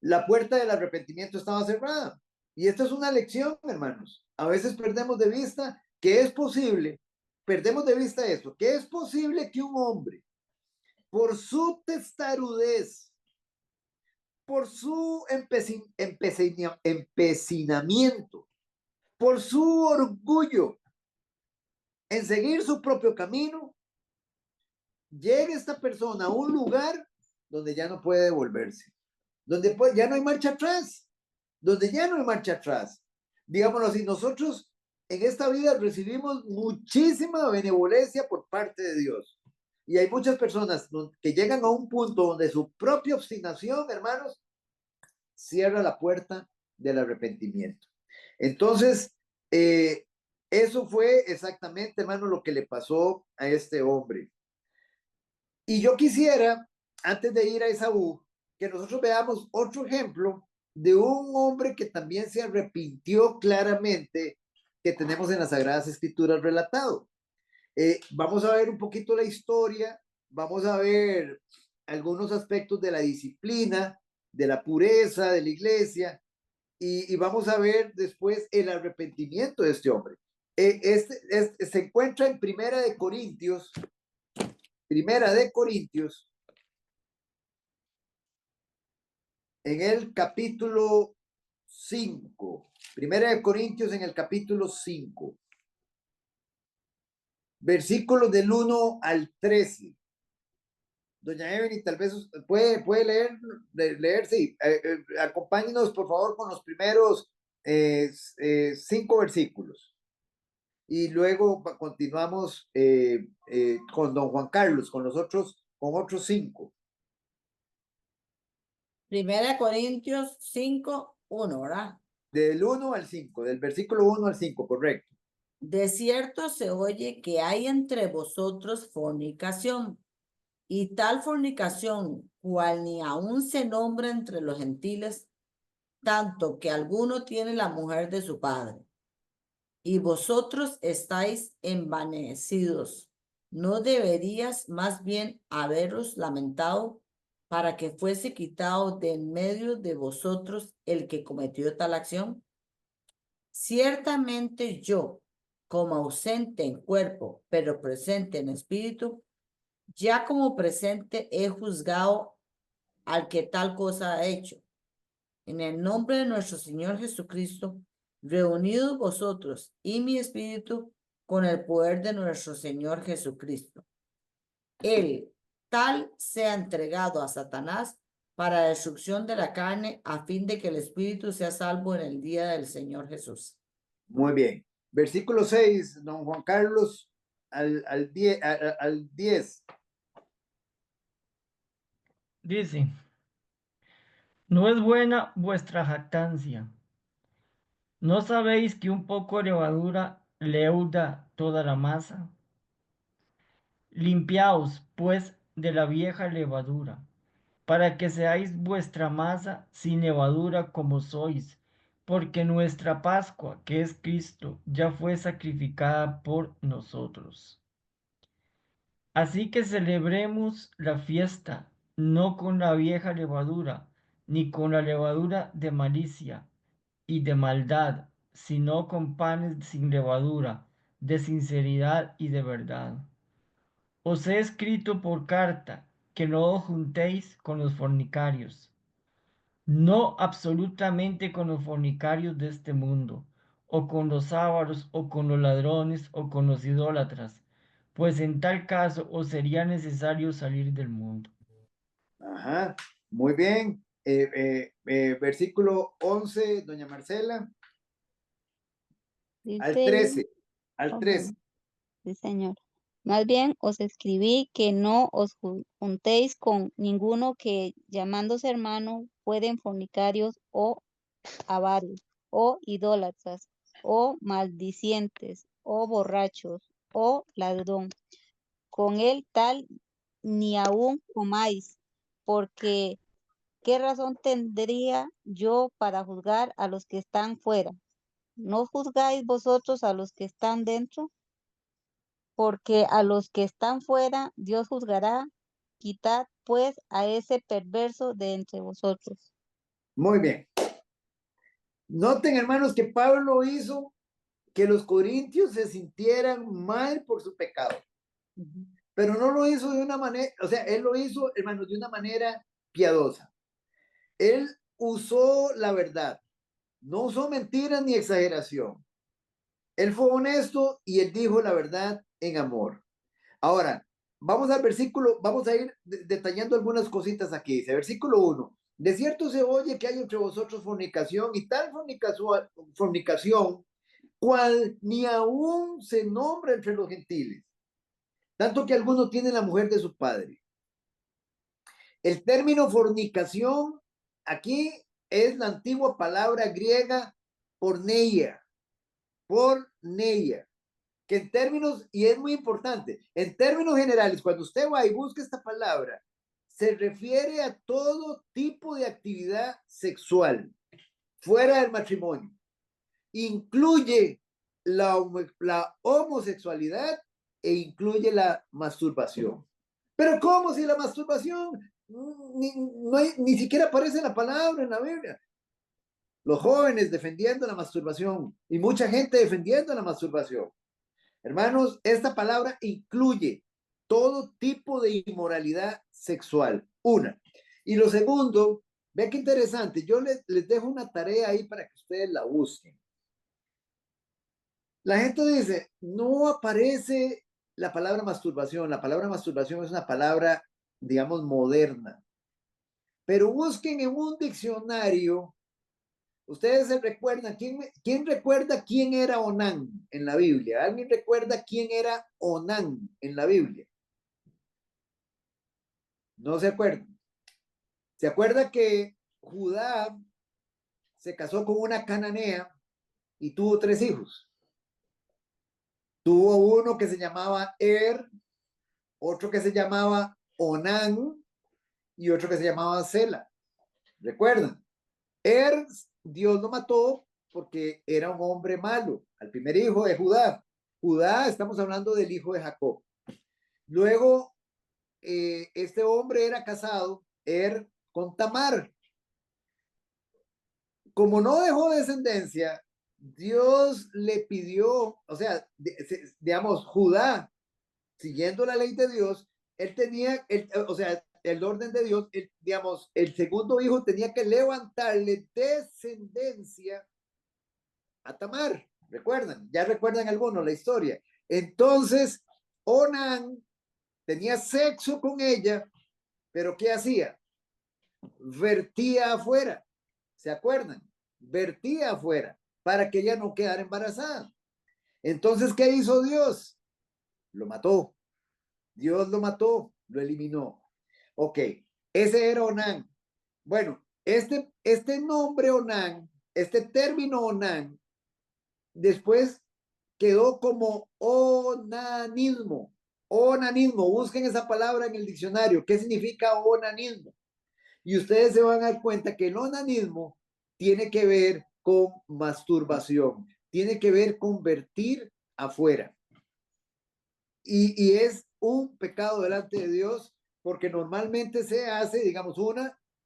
[SPEAKER 1] la puerta del arrepentimiento estaba cerrada. Y esta es una lección, hermanos. A veces perdemos de vista que es posible, perdemos de vista esto, que es posible que un hombre, por su testarudez, por su empecinamiento, por su orgullo en seguir su propio camino, llegue esta persona a un lugar donde ya no puede devolverse, donde ya no hay marcha atrás, Digámoslo así, nosotros en esta vida recibimos muchísima benevolencia por parte de Dios. Y hay muchas personas que llegan a un punto donde su propia obstinación, hermanos, cierra la puerta del arrepentimiento. Entonces, eso fue exactamente, hermano, lo que le pasó a este hombre. Y yo quisiera, antes de ir a Esaú, que nosotros veamos otro ejemplo de un hombre que también se arrepintió claramente, que tenemos en las Sagradas Escrituras relatado. Vamos a ver un poquito la historia, vamos a ver algunos aspectos de la disciplina, de la pureza de la iglesia, y vamos a ver después el arrepentimiento de este hombre. Se encuentra en Primera de Corintios, en el capítulo 5. Primera de Corintios en el capítulo 5. Versículos del 1 al 13. Doña Evelyn, tal vez puede leer, sí. Acompáñenos, por favor, con los primeros 5 versículos. Y luego continuamos con don Juan Carlos, con otros 5.
[SPEAKER 5] Primera Corintios 5, 1, ¿verdad?
[SPEAKER 1] Del 1 al 5, del versículo 1 al 5, correcto.
[SPEAKER 5] De cierto se oye que hay entre vosotros fornicación, y tal fornicación, cual ni aún se nombra entre los gentiles, tanto que alguno tiene la mujer de su padre. Y vosotros estáis envanecidos. ¿No deberías más bien haberos lamentado para que fuese quitado de en medio de vosotros el que cometió tal acción? Ciertamente yo, como ausente en cuerpo, pero presente en espíritu, ya como presente he juzgado al que tal cosa ha hecho. En el nombre de nuestro Señor Jesucristo, reunidos vosotros y mi espíritu con el poder de nuestro Señor Jesucristo. Él tal sea entregado a Satanás para destrucción de la carne, a fin de que el espíritu sea salvo en el día del Señor Jesús.
[SPEAKER 1] Muy bien. Versículo 6, don Juan Carlos, al 10.
[SPEAKER 2] Dice, no es buena vuestra jactancia. ¿No sabéis que un poco de levadura leuda toda la masa? Limpiaos, pues, de la vieja levadura, para que seáis vuestra masa sin levadura como sois, porque nuestra Pascua, que es Cristo, ya fue sacrificada por nosotros. Así que celebremos la fiesta, no con la vieja levadura, ni con la levadura de malicia y de maldad, sino con panes sin levadura, de sinceridad y de verdad. Os he escrito por carta que no os juntéis con los fornicarios, no absolutamente con los fornicarios de este mundo, o con los ávaros, o con los ladrones, o con los idólatras, pues en tal caso os sería necesario salir del mundo.
[SPEAKER 1] Ajá, muy bien. Versículo 11, doña Marcela, al
[SPEAKER 4] Dice,
[SPEAKER 1] 13, al
[SPEAKER 4] oh,
[SPEAKER 1] 13.
[SPEAKER 4] bueno, sí, señor. Más bien os escribí que no os juntéis con ninguno que llamándose hermano fueren fornicarios o avaros, o idólatras, o maldicientes, o borrachos, o ladrón. Con él tal ni aun comáis, porque ¿qué razón tendría yo para juzgar a los que están fuera? ¿No juzgáis vosotros a los que están dentro? Porque a los que están fuera Dios juzgará. Quitad pues a ese perverso de entre vosotros.
[SPEAKER 1] Muy bien. Noten, hermanos, que Pablo hizo que los corintios se sintieran mal por su pecado, pero no lo hizo de una manera, o sea, él lo hizo, hermanos, de una manera piadosa. Él usó la verdad, no usó mentiras ni exageración. Él fue honesto y él dijo la verdad en amor. Ahora, vamos al versículo, vamos a ir detallando algunas cositas aquí. Dice, versículo 1. De cierto se oye que hay entre vosotros fornicación y tal fornicación cual ni aún se nombra entre los gentiles, tanto que alguno tiene la mujer de su padre. El término fornicación aquí es la antigua palabra griega porneia, que en términos, y es muy importante, en términos generales, cuando usted va y busca esta palabra, se refiere a todo tipo de actividad sexual fuera del matrimonio. Incluye la homosexualidad e incluye la masturbación. Pero ¿cómo si la masturbación ni siquiera aparece la palabra en la Biblia? Los jóvenes defendiendo la masturbación y mucha gente defendiendo la masturbación. Hermanos, esta palabra incluye todo tipo de inmoralidad sexual. Una. Y lo segundo, vean qué interesante, yo les dejo una tarea ahí para que ustedes la busquen. La gente dice, no aparece la palabra masturbación. La palabra masturbación es una palabra, digamos, moderna. Pero busquen en un diccionario. Ustedes se recuerdan, ¿quién recuerda quién era Onán en la Biblia? ¿Alguien recuerda quién era Onán en la Biblia? No se acuerdan. ¿Se acuerda que Judá se casó con una cananea y tuvo 3 hijos? Tuvo uno que se llamaba otro que se llamaba Onán y otro que se llamaba Sela. ¿Recuerdan? Dios lo mató porque era un hombre malo, al primer hijo de Judá. Judá, estamos hablando del hijo de Jacob. Luego, este hombre era casado, con Tamar. Como no dejó descendencia, Dios le pidió, o sea, digamos, Judá, siguiendo la ley de Dios, él tenía, o sea, el orden de Dios, digamos, el segundo hijo tenía que levantarle descendencia a Tamar. ¿Recuerdan? Ya recuerdan algunos la historia. Entonces, Onán tenía sexo con ella, pero ¿qué hacía? Vertía afuera. ¿Se acuerdan? Vertía afuera para que ella no quedara embarazada. Entonces, ¿qué hizo Dios? Lo mató. Dios lo mató, lo eliminó. Ok, ese era Onán. Bueno, este nombre Onán, este término Onán, después quedó como onanismo. Onanismo, busquen esa palabra en el diccionario. ¿Qué significa onanismo? Y ustedes se van a dar cuenta que el onanismo tiene que ver con masturbación, tiene que ver con vertir afuera. Y es un pecado delante de Dios porque normalmente se hace, digamos,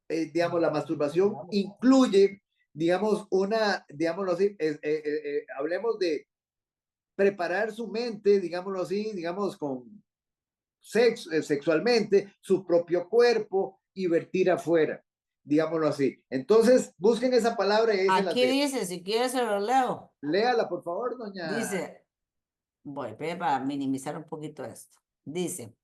[SPEAKER 1] digamos, la masturbación incluye, digamos, digámoslo así, hablemos de preparar su mente, digámoslo así, digamos, con sexualmente, su propio cuerpo y vertir afuera, digámoslo así. Entonces, busquen esa palabra y ahí se las
[SPEAKER 5] Aquí
[SPEAKER 1] dejo.
[SPEAKER 5] dice, si quieres se lo leo.
[SPEAKER 1] Léala, por favor, doña.
[SPEAKER 5] Dice, voy para minimizar un poquito esto. Dice,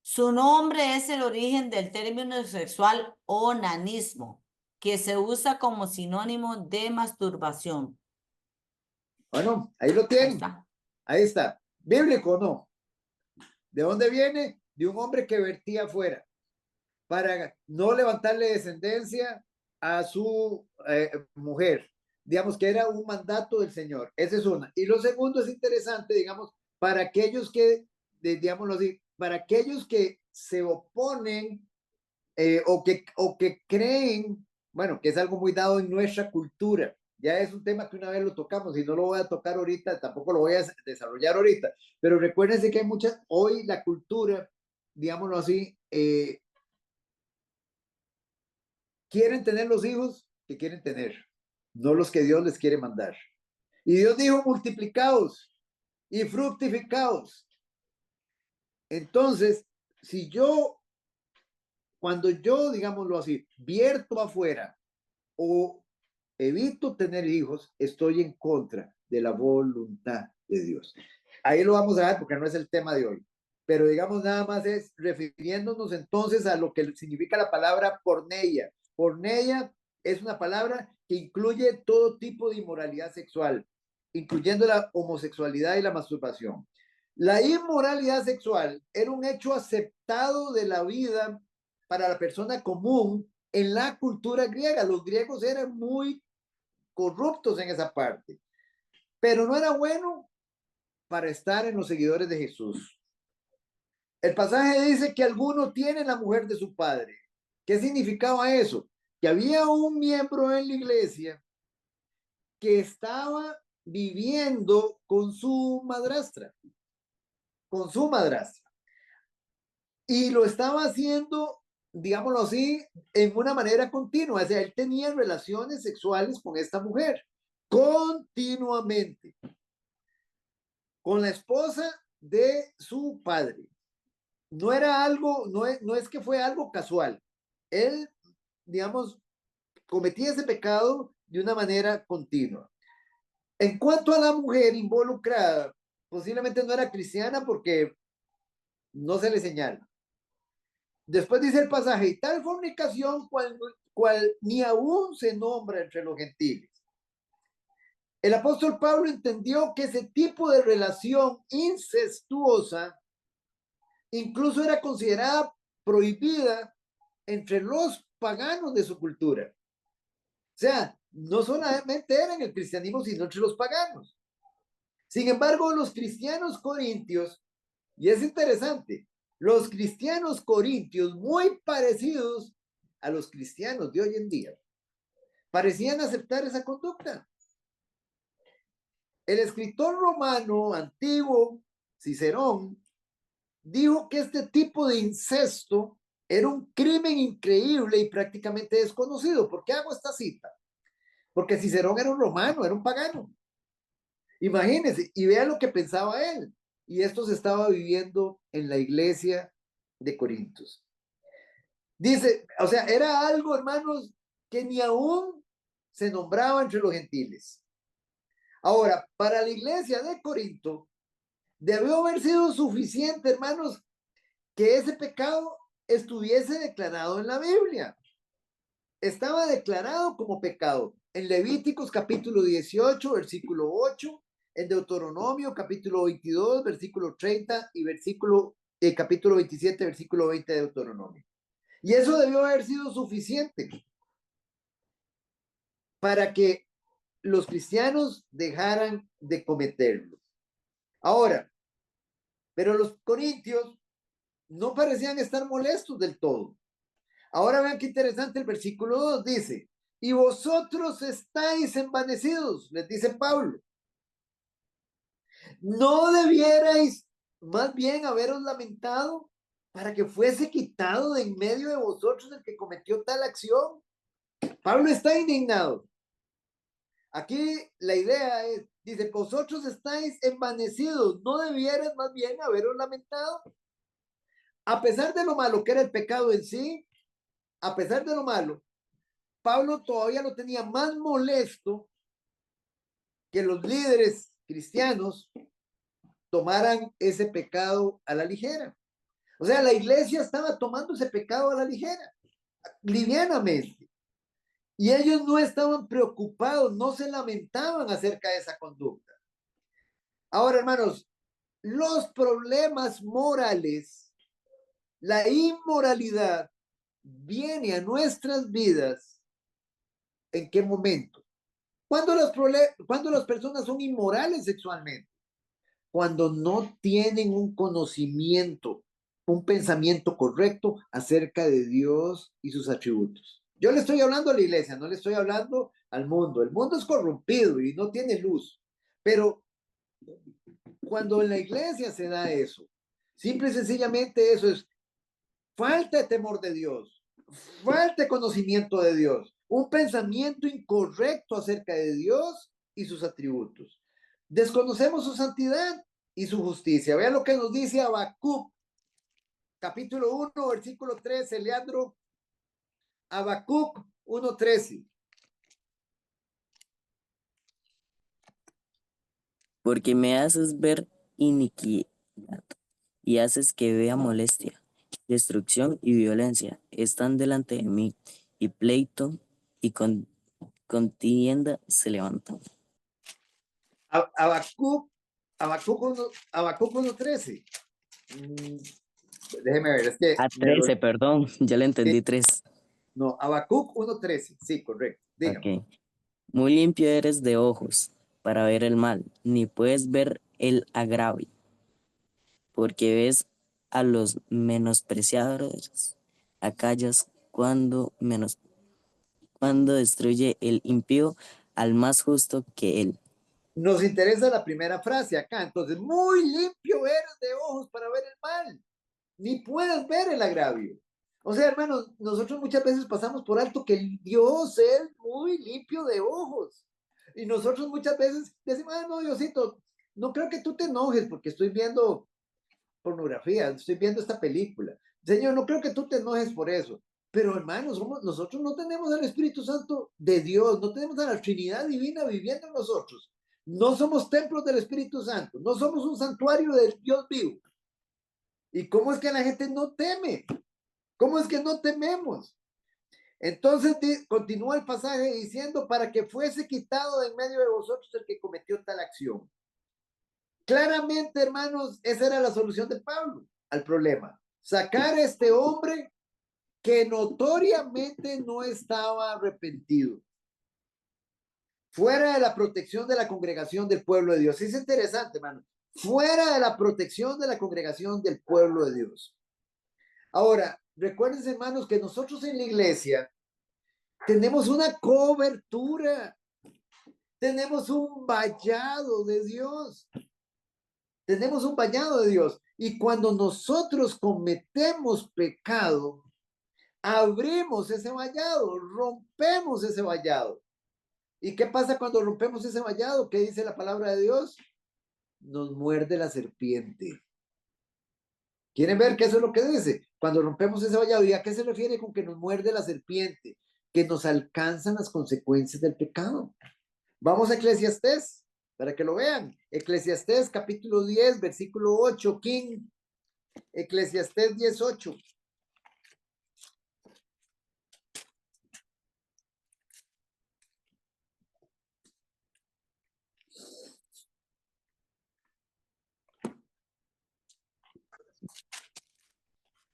[SPEAKER 5] su nombre es el origen del término sexual onanismo, que se usa como sinónimo de masturbación.
[SPEAKER 1] Bueno, ahí lo
[SPEAKER 5] Ahí
[SPEAKER 1] tienen.
[SPEAKER 5] está.
[SPEAKER 1] Ahí está. ¿Bíblico o no? ¿De dónde viene? De un hombre que vertía afuera para no levantarle descendencia a su mujer. Digamos que era un mandato del Señor. Esa es una. Y lo segundo es interesante, digamos, para aquellos que, digámoslo así, para aquellos que se oponen o que creen, bueno, que es algo muy dado en nuestra cultura. Ya es un tema que una vez lo tocamos y no lo voy a tocar ahorita, tampoco lo voy a desarrollar ahorita, pero recuérdense que hay muchas, hoy la cultura, digámoslo así, quieren tener los hijos que quieren tener, no los que Dios les quiere mandar. Y Dios dijo, multiplicaos y fructificaos. Entonces, si yo, cuando yo, digámoslo así, vierto afuera o evito tener hijos, estoy en contra de la voluntad de Dios. Ahí lo vamos a ver porque no es el tema de hoy. Pero digamos nada más es refiriéndonos entonces a lo que significa la palabra porneia. Porneia es una palabra que incluye todo tipo de inmoralidad sexual, incluyendo la homosexualidad y la masturbación. La inmoralidad sexual era un hecho aceptado de la vida para la persona común en la cultura griega. Los griegos eran muy corruptos en esa parte, pero no era bueno para estar en los seguidores de Jesús. El pasaje dice que alguno tiene la mujer de su padre. ¿Qué significaba eso? Que había un miembro en la iglesia que estaba viviendo con su madrastra, y lo estaba haciendo, digámoslo así, en una manera continua. O sea, él tenía relaciones sexuales con esta mujer continuamente, con la esposa de su padre. No era algo, no es que fue algo casual. Él, digamos, cometía ese pecado de una manera continua. En cuanto a la mujer involucrada, posiblemente no era cristiana porque no se le señala. Después dice el pasaje, y tal fornicación cual ni aún se nombra entre los gentiles. El apóstol Pablo entendió que ese tipo de relación incestuosa incluso era considerada prohibida entre los paganos de su cultura. O sea, no solamente era en el cristianismo, sino entre los paganos. Sin embargo, los cristianos corintios, y es interesante, los cristianos corintios, muy parecidos a los cristianos de hoy en día, parecían aceptar esa conducta. El escritor romano antiguo, Cicerón, dijo que este tipo de incesto era un crimen increíble y prácticamente desconocido. ¿Por qué hago esta cita? Porque Cicerón era un romano, era un pagano. Imagínense, y vean lo que pensaba él. Y esto se estaba viviendo en la iglesia de Corintios. Dice, o sea, era algo, hermanos, que ni aún se nombraba entre los gentiles. Ahora, para la iglesia de Corinto, debió haber sido suficiente, hermanos, que ese pecado estuviese declarado en la Biblia. Estaba declarado como pecado en Levíticos capítulo 18, versículo 8, en Deuteronomio capítulo 22, versículo 30 y capítulo 27, versículo 20 de Deuteronomio. Y eso debió haber sido suficiente para que los cristianos dejaran de cometerlo. Ahora, pero los corintios no parecían estar molestos del todo. Ahora vean qué interesante el versículo 2 dice, y vosotros estáis envanecidos, les dice Pablo. ¿No debierais más bien haberos lamentado para que fuese quitado de en medio de vosotros el que cometió tal acción? Pablo está indignado. Aquí la idea es, dice, vosotros estáis envanecidos, ¿no debierais más bien haberos lamentado? A pesar de lo malo que era el pecado en sí, a pesar de lo malo, Pablo todavía lo tenía más molesto que los líderes cristianos tomaran ese pecado a la ligera. O sea, la iglesia estaba tomando ese pecado a la ligera, livianamente. Y ellos no estaban preocupados, no se lamentaban acerca de esa conducta. Ahora, hermanos, los problemas morales, la inmoralidad viene a nuestras vidas. ¿En qué momento? Cuando las personas son inmorales sexualmente, cuando no tienen un conocimiento, un pensamiento correcto acerca de Dios y sus atributos. Yo le estoy hablando a la iglesia, no le estoy hablando al mundo. El mundo es corrompido y no tiene luz, pero cuando en la iglesia se da eso, simple y sencillamente eso es falta de temor de Dios, falta de conocimiento de Dios, un pensamiento incorrecto acerca de Dios y sus atributos. Desconocemos su santidad y su justicia. Vean lo que nos dice Habacuc, capítulo 1, versículo 13, Leandro. Habacuc 1:13.
[SPEAKER 6] Porque me haces ver iniquidad y haces que vea molestia, destrucción y violencia están delante de mí, y pleito y contienda se levantan.
[SPEAKER 1] Habacuc 1:13. Déjeme ver, es que...
[SPEAKER 6] A 13, perdón, ya le entendí 3.
[SPEAKER 1] No, Habacuc 1:13, sí, correcto. Dígame.
[SPEAKER 6] Ok. Muy limpio eres de ojos para ver el mal, ni puedes ver el agravio, porque ves a los menospreciadores, acallas cuando destruye el impío al más justo que él.
[SPEAKER 1] Nos interesa la primera frase acá. Entonces, muy limpio eres de ojos para ver el mal, ni puedes ver el agravio. O sea, hermanos, nosotros muchas veces pasamos por alto que Dios es muy limpio de ojos. Y nosotros muchas veces decimos, no, Diosito, no creo que tú te enojes porque estoy viendo pornografía, estoy viendo esta película. Señor, no creo que tú te enojes por eso. Pero hermanos, nosotros no tenemos al Espíritu Santo de Dios, no tenemos a la Trinidad Divina viviendo en nosotros. No somos templos del Espíritu Santo, no somos un santuario del Dios vivo. ¿Y cómo es que la gente no teme? ¿Cómo es que no tememos? Entonces continúa el pasaje diciendo, para que fuese quitado de en medio de vosotros el que cometió tal acción. Claramente, hermanos, esa era la solución de Pablo al problema. Sacar a este hombre que notoriamente no estaba arrepentido, fuera de la protección de la congregación del pueblo de Dios. Es interesante, hermano. Fuera de la protección de la congregación del pueblo de Dios. Ahora, recuerden, hermanos, que nosotros en la iglesia tenemos una cobertura, tenemos un vallado de Dios. Tenemos un vallado de Dios. Y cuando nosotros cometemos pecado, abrimos ese vallado, rompemos ese vallado. ¿Y qué pasa cuando rompemos ese vallado? ¿Qué dice la palabra de Dios? Nos muerde la serpiente. ¿Quieren ver que eso es lo que dice? Cuando rompemos ese vallado, ¿y a qué se refiere con que nos muerde la serpiente? Que nos alcanzan las consecuencias del pecado. Vamos a Eclesiastés, para que lo vean. Eclesiastés capítulo 10, versículo 8, King. Eclesiastés 10:8.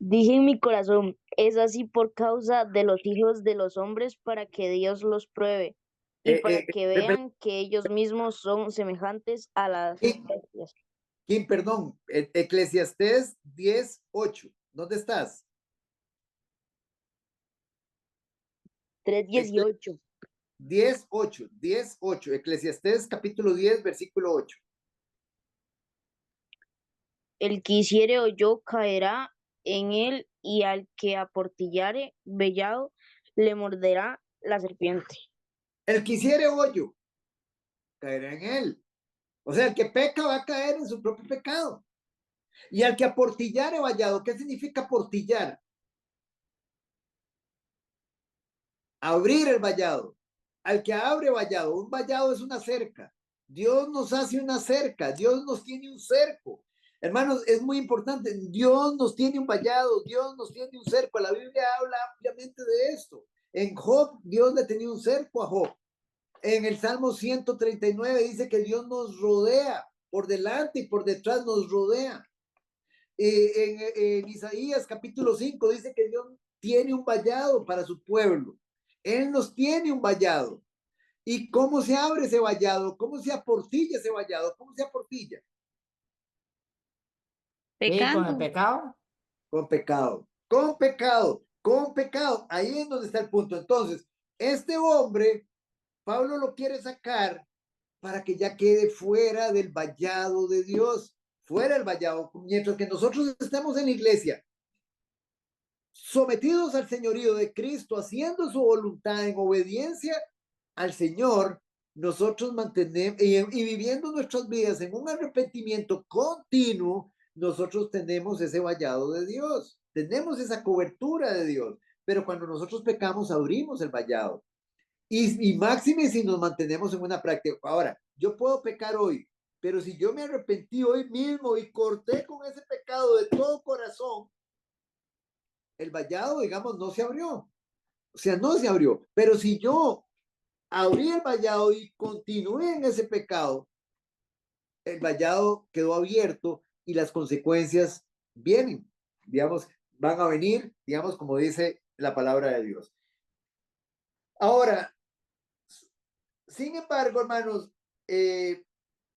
[SPEAKER 7] Dije en mi corazón, es así por causa de los hijos de los hombres para que Dios los pruebe y para que vean que ellos mismos son semejantes a las bestias.
[SPEAKER 1] Kim, perdón, Eclesiastés 10:8. ¿Dónde estás?
[SPEAKER 7] 3:18.
[SPEAKER 1] 10:8. Eclesiastés capítulo 10, versículo 8.
[SPEAKER 7] El que hiciere hoyo caerá en él, y al que aportillare vellado le morderá la serpiente.
[SPEAKER 1] El que hiciere hoyo, caerá en él. O sea, el que peca va a caer en su propio pecado. Y al que aportillare vallado, ¿qué significa aportillar? Abrir el vallado. Al que abre vallado, un vallado es una cerca. Dios nos hace una cerca, Dios nos tiene un cerco. Hermanos, es muy importante, Dios nos tiene un vallado, Dios nos tiene un cerco. La Biblia habla ampliamente de esto. En Job, Dios le tenía un cerco a Job. En el Salmo 139 dice que Dios nos rodea, por delante y por detrás nos rodea. En Isaías capítulo 5 dice que Dios tiene un vallado para su pueblo. Él nos tiene un vallado. ¿Y cómo se abre ese vallado? ¿Cómo se aportilla ese vallado? ¿Cómo se aportilla?
[SPEAKER 5] Sí, con el
[SPEAKER 4] Pecando.
[SPEAKER 5] pecado.
[SPEAKER 1] Con pecado. Con pecado. Con pecado. Ahí es donde está el punto. Entonces, este hombre, Pablo lo quiere sacar para que ya quede fuera del vallado de Dios. Fuera del vallado. Mientras que nosotros estemos en la iglesia, sometidos al señorío de Cristo, haciendo su voluntad en obediencia al Señor, nosotros mantenemos y viviendo nuestras vidas en un arrepentimiento continuo, nosotros tenemos ese vallado de Dios, tenemos esa cobertura de Dios, pero cuando nosotros pecamos abrimos el vallado y máxime si nos mantenemos en una práctica. Ahora, yo puedo pecar hoy, pero si yo me arrepentí hoy mismo y corté con ese pecado de todo corazón, el vallado, digamos, no se abrió. O sea, no se abrió. Pero si yo abrí el vallado y continué en ese pecado, el vallado quedó abierto y las consecuencias vienen, digamos, van a venir, digamos, como dice la palabra de Dios. Ahora, sin embargo, hermanos,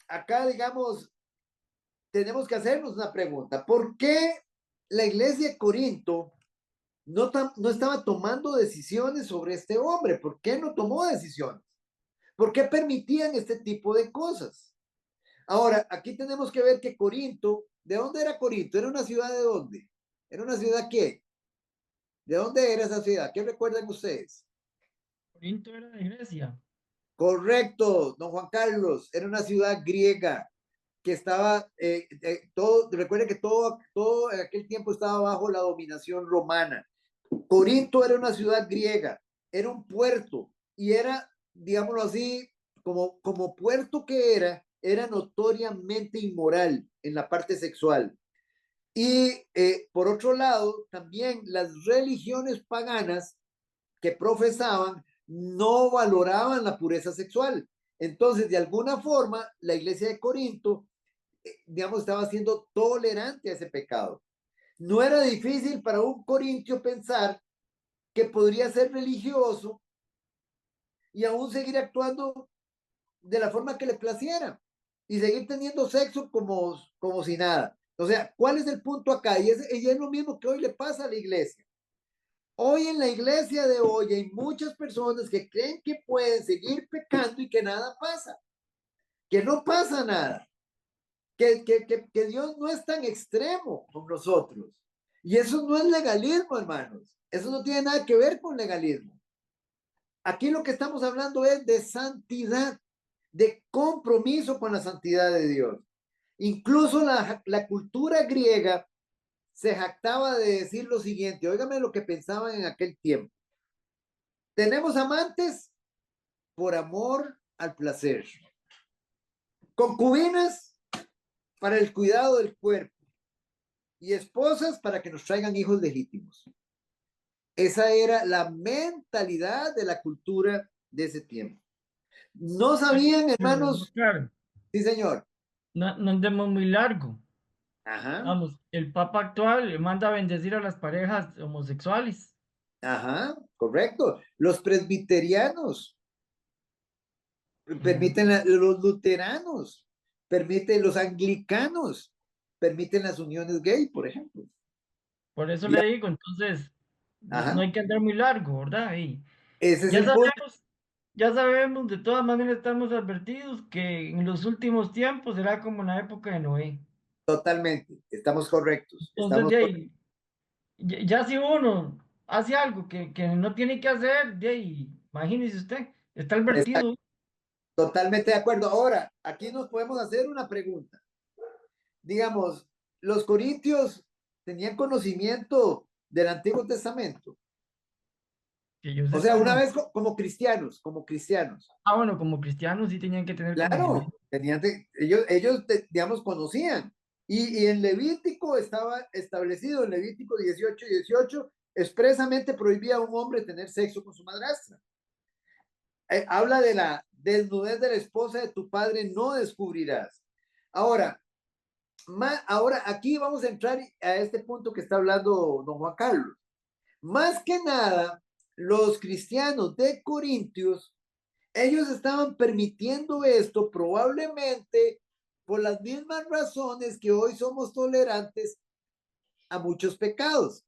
[SPEAKER 1] acá, digamos, tenemos que hacernos una pregunta. ¿Por qué la iglesia de Corinto no estaba tomando decisiones sobre este hombre? ¿Por qué no tomó decisiones? ¿Por qué permitían este tipo de cosas? Ahora, aquí tenemos que ver que Corinto, ¿de dónde era Corinto? ¿Era una ciudad de dónde? ¿Era una ciudad qué? ¿De dónde era esa ciudad? ¿Qué recuerdan ustedes?
[SPEAKER 2] Corinto era de Grecia.
[SPEAKER 1] Correcto, don Juan Carlos, era una ciudad griega que estaba, recuerden que todo en aquel tiempo estaba bajo la dominación romana. Corinto era una ciudad griega, era un puerto y era, digámoslo así, como puerto que era notoriamente inmoral en la parte sexual. Y por otro lado, también las religiones paganas que profesaban no valoraban la pureza sexual. Entonces, de alguna forma, la iglesia de Corinto, digamos, estaba siendo tolerante a ese pecado. No era difícil para un corintio pensar que podría ser religioso y aún seguir actuando de la forma que le placiera y seguir teniendo sexo como si nada. O sea, ¿cuál es el punto acá? Y es lo mismo que hoy le pasa a la iglesia. Hoy en la iglesia de hoy hay muchas personas que creen que pueden seguir pecando y que nada pasa, que no pasa nada, que Dios no es tan extremo con nosotros. Y eso no es legalismo, hermanos. Eso no tiene nada que ver con legalismo. Aquí lo que estamos hablando es de santidad, de compromiso con la santidad de Dios. Incluso la cultura griega se jactaba de decir lo siguiente, óigame lo que pensaban en aquel tiempo. Tenemos amantes por amor al placer, concubinas para el cuidado del cuerpo y esposas para que nos traigan hijos legítimos. Esa era la mentalidad de la cultura de ese tiempo. No sabían, hermanos.
[SPEAKER 2] Claro,
[SPEAKER 1] Sí, señor.
[SPEAKER 2] no andemos muy largo.
[SPEAKER 1] Ajá,
[SPEAKER 2] Vamos, el Papa actual le manda a bendecir a las parejas homosexuales.
[SPEAKER 1] ajá, correcto. Los presbiterianos permiten, los luteranos permiten, los anglicanos permiten las uniones gay, por ejemplo.
[SPEAKER 2] Por eso
[SPEAKER 1] Ya,
[SPEAKER 2] le digo, entonces, no
[SPEAKER 1] ajá,
[SPEAKER 2] hay que andar muy largo, ¿verdad? Y
[SPEAKER 1] ese es
[SPEAKER 2] ya
[SPEAKER 1] el punto.
[SPEAKER 2] sabemos, de todas maneras estamos advertidos que en los últimos tiempos será como en la época de Noé.
[SPEAKER 1] Totalmente. Estamos correctos.
[SPEAKER 2] Entonces,
[SPEAKER 1] Estamos
[SPEAKER 2] de ahí, ya si uno hace algo que no tiene que hacer, de ahí, imagínese usted, está advertido.
[SPEAKER 1] totalmente de acuerdo. Ahora, aquí nos podemos hacer una pregunta. Digamos, los corintios tenían conocimiento del Antiguo Testamento.
[SPEAKER 2] Que yo
[SPEAKER 1] O sea,
[SPEAKER 2] sepa,
[SPEAKER 1] una
[SPEAKER 2] no.
[SPEAKER 1] vez como cristianos.
[SPEAKER 2] Bueno, como cristianos sí tenían que tener
[SPEAKER 1] Claro,
[SPEAKER 2] conocimiento.
[SPEAKER 1] ellos digamos, conocían. Y en Levítico estaba establecido, en Levítico 18, expresamente prohibía a un hombre tener sexo con su madrastra. Habla de la desnudez de la esposa de tu padre, no descubrirás. Ahora, ahora aquí vamos a entrar a este punto que está hablando don Juan Carlos. Más que nada, los cristianos de Corintios, ellos estaban permitiendo esto probablemente por las mismas razones que hoy somos tolerantes a muchos pecados.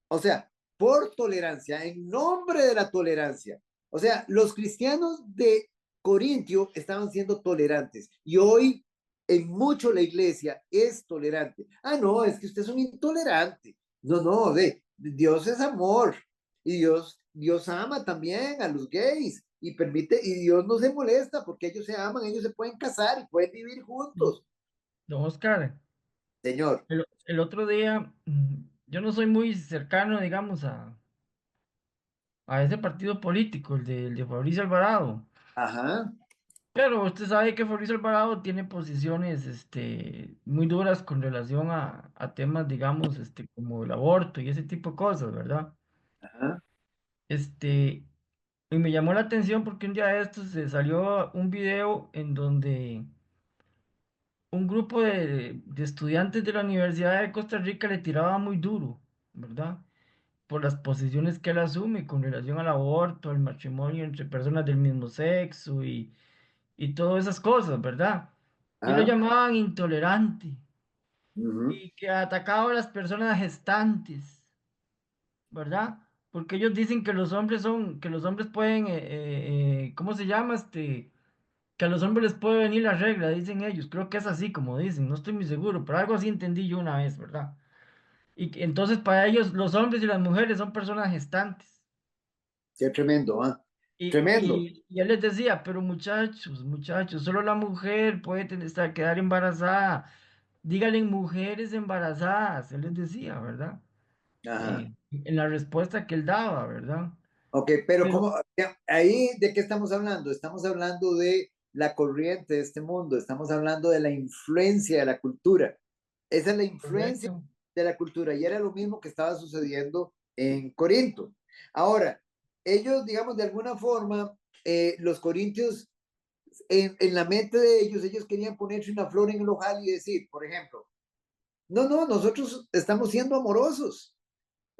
[SPEAKER 1] O sea, por tolerancia, en nombre de la tolerancia. O sea, los cristianos de Corintio estaban siendo tolerantes y hoy en mucho la iglesia es tolerante. Ah, no, es que usted es un intolerante. No, no, Dios es amor y Dios ama también a los gays y permite, y Dios no se molesta porque ellos se aman, ellos se pueden casar y pueden vivir juntos.
[SPEAKER 2] Don Oscar,
[SPEAKER 1] Señor,
[SPEAKER 2] el otro día, yo no soy muy cercano, digamos, a ese partido político, el de Fabricio Alvarado.
[SPEAKER 1] ajá,
[SPEAKER 2] Pero usted sabe que Fabricio Alvarado tiene posiciones muy duras con relación a temas, digamos, como el aborto y ese tipo de cosas, ¿verdad?
[SPEAKER 1] ajá,
[SPEAKER 2] Este, y me llamó la atención porque un día de estos se salió un video en donde un grupo de estudiantes de la Universidad de Costa Rica le tiraba muy duro, ¿verdad? Por las posiciones que él asume con relación al aborto, al matrimonio entre personas del mismo sexo y todas esas cosas, ¿verdad? Y lo
[SPEAKER 1] ajá,
[SPEAKER 2] llamaban intolerante
[SPEAKER 1] ujú,
[SPEAKER 2] y que atacaba a las personas gestantes, ¿verdad? Porque ellos dicen que los hombres pueden, ¿cómo se llama? Que a los hombres les puede venir la regla, dicen ellos. Creo que es así como dicen, no estoy muy seguro, pero algo así entendí yo una vez, ¿verdad? Y que entonces para ellos los hombres y las mujeres son personas gestantes.
[SPEAKER 1] qué tremendo, ¿ah? Tremendo.
[SPEAKER 2] Y él les decía, pero muchachos, solo la mujer puede quedar embarazada. Díganle mujeres embarazadas, él les decía, ¿verdad?
[SPEAKER 1] Ajá.
[SPEAKER 2] En la respuesta que él daba, ¿verdad?
[SPEAKER 1] Ok, pero
[SPEAKER 2] Pero,
[SPEAKER 1] ¿cómo? Ahí, ¿de qué estamos hablando? Estamos hablando de la corriente de este mundo, estamos hablando de la influencia de la cultura. Esa es la influencia
[SPEAKER 2] correcto,
[SPEAKER 1] de la cultura y era lo mismo que estaba sucediendo en Corinto. Ahora, ellos, digamos, de alguna forma, los corintios, en la mente de ellos querían ponerse una flor en el ojal y decir, por ejemplo, no, no, nosotros estamos siendo amorosos.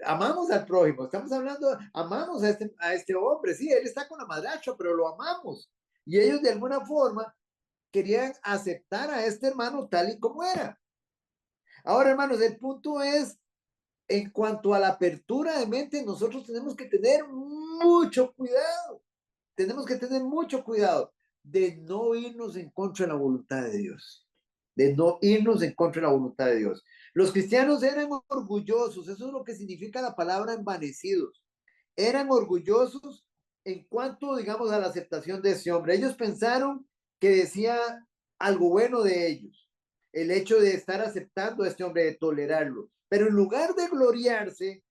[SPEAKER 1] Amamos al prójimo, estamos hablando, amamos a este hombre, sí, él está con la madrastra, pero lo amamos. Y ellos de alguna forma querían aceptar a este hermano tal y como era. Ahora, hermanos, el punto es, en cuanto a la apertura de mente, nosotros tenemos que tener mucho cuidado, tenemos que tener mucho cuidado de no irnos en contra de la voluntad de Dios, de no irnos en contra de la voluntad de Dios. Los cristianos eran orgullosos, eso es lo que significa la palabra envanecidos. Eran orgullosos en cuanto, digamos, a la aceptación de ese hombre. Ellos pensaron que decía algo bueno de ellos, el hecho de estar aceptando a este hombre, de tolerarlo. Pero en lugar de gloriarse,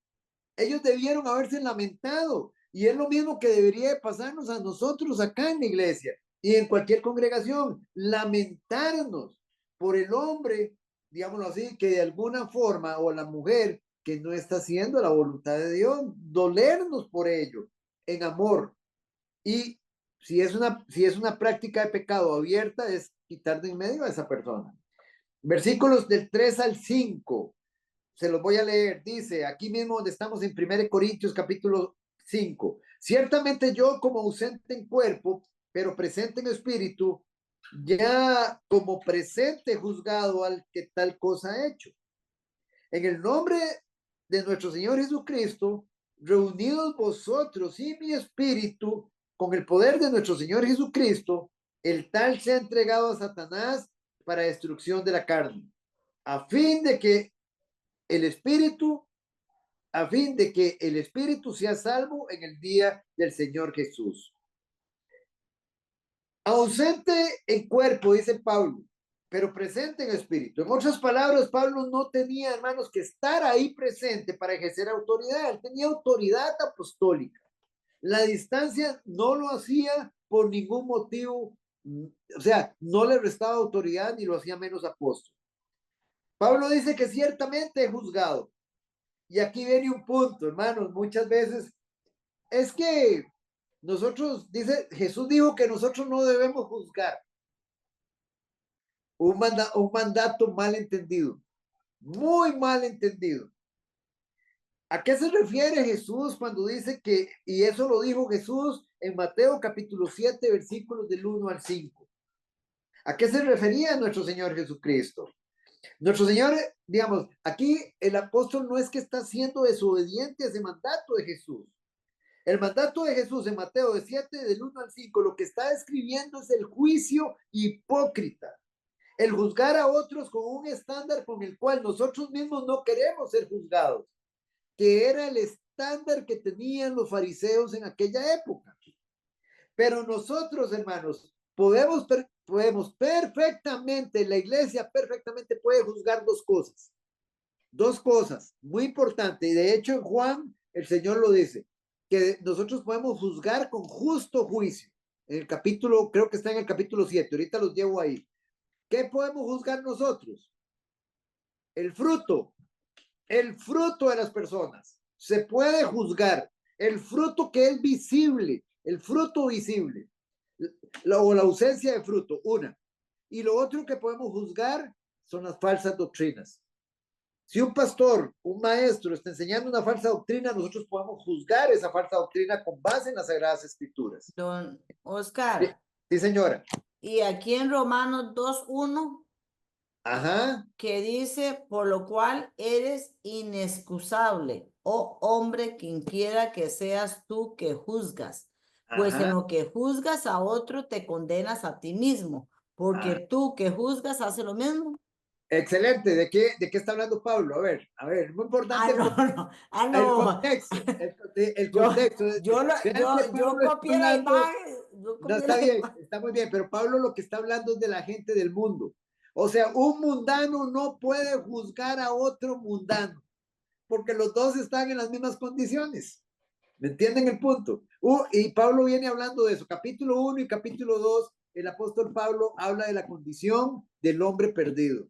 [SPEAKER 1] ellos debieron haberse lamentado. Y es lo mismo que debería pasarnos a nosotros acá en la iglesia y en cualquier congregación. Lamentarnos por el hombre, digámoslo así, que de alguna forma, o la mujer que no está haciendo la voluntad de Dios, dolernos por ello en amor. Y si es una práctica de pecado abierta, es quitar de en medio a esa persona. Versículos del 3 al 5. Se los voy a leer. Dice, aquí mismo donde estamos en 1 Corintios capítulo 5. Ciertamente yo, como ausente en cuerpo, pero presente en espíritu, ya como presente juzgado al que tal cosa ha hecho. En el nombre de nuestro Señor Jesucristo, reunidos vosotros y mi espíritu, con el poder de nuestro Señor Jesucristo, el tal se ha entregado a Satanás para destrucción de la carne, a fin de que el espíritu sea salvo en el día del Señor Jesús. Ausente en cuerpo, dice Pablo, pero presente en espíritu. En otras palabras, Pablo no tenía, hermanos, que estar ahí presente para ejercer autoridad. Él tenía autoridad apostólica. La distancia no lo hacía por ningún motivo, o sea, no le restaba autoridad ni lo hacía menos apóstol. Pablo dice que ciertamente he juzgado. Y aquí viene un punto, hermanos, muchas veces es que nosotros, Jesús dijo que nosotros no debemos juzgar. Un mandato mal entendido, muy mal entendido. ¿A qué se refiere Jesús cuando dice que, y eso lo dijo Jesús en Mateo capítulo 7, versículos del 1 al 5? ¿A qué se refería nuestro Señor Jesucristo? Nuestro Señor, digamos, aquí el apóstol no es que está siendo desobediente a ese mandato de Jesús. El mandato de Jesús en Mateo 7, del 1 al 5, lo que está describiendo es el juicio hipócrita. El juzgar a otros con un estándar con el cual nosotros mismos no queremos ser juzgados, que era el estándar que tenían los fariseos en aquella época. Pero nosotros, hermanos, podemos perfectamente, la iglesia perfectamente puede juzgar dos cosas muy importantes. Y de hecho en Juan el Señor lo dice, que nosotros podemos juzgar con justo juicio. En el capítulo, creo que está en el capítulo 7, ahorita los llevo ahí. ¿Qué podemos juzgar nosotros? El fruto de las personas. Se puede juzgar el fruto que es visible, el fruto visible, o la ausencia de fruto, una. Y lo otro que podemos juzgar son las falsas doctrinas. Si un pastor, un maestro está enseñando una falsa doctrina, nosotros podemos juzgar esa falsa doctrina con base en las Sagradas Escrituras.
[SPEAKER 5] Don Oscar.
[SPEAKER 1] Sí, señora.
[SPEAKER 5] Y aquí en Romanos 2:1,
[SPEAKER 1] ajá,
[SPEAKER 5] que dice, por lo cual eres inexcusable, oh hombre, quien quiera que seas tú que juzgas. Pues
[SPEAKER 1] ajá.
[SPEAKER 5] en lo que juzgas a otro te condenas a ti mismo, porque tú que juzgas haces lo mismo.
[SPEAKER 1] Excelente. ¿De qué está hablando Pablo? A ver, muy importante. El contexto. El contexto.
[SPEAKER 5] Yo copié la imagen.
[SPEAKER 1] No, está bien, está muy bien, pero Pablo lo que está hablando es de la gente del mundo. O sea, un mundano no puede juzgar a otro mundano, porque los dos están en las mismas condiciones. ¿Me entienden el punto? Y Pablo viene hablando de eso. Capítulo 1 y capítulo 2, el apóstol Pablo habla de la condición del hombre perdido.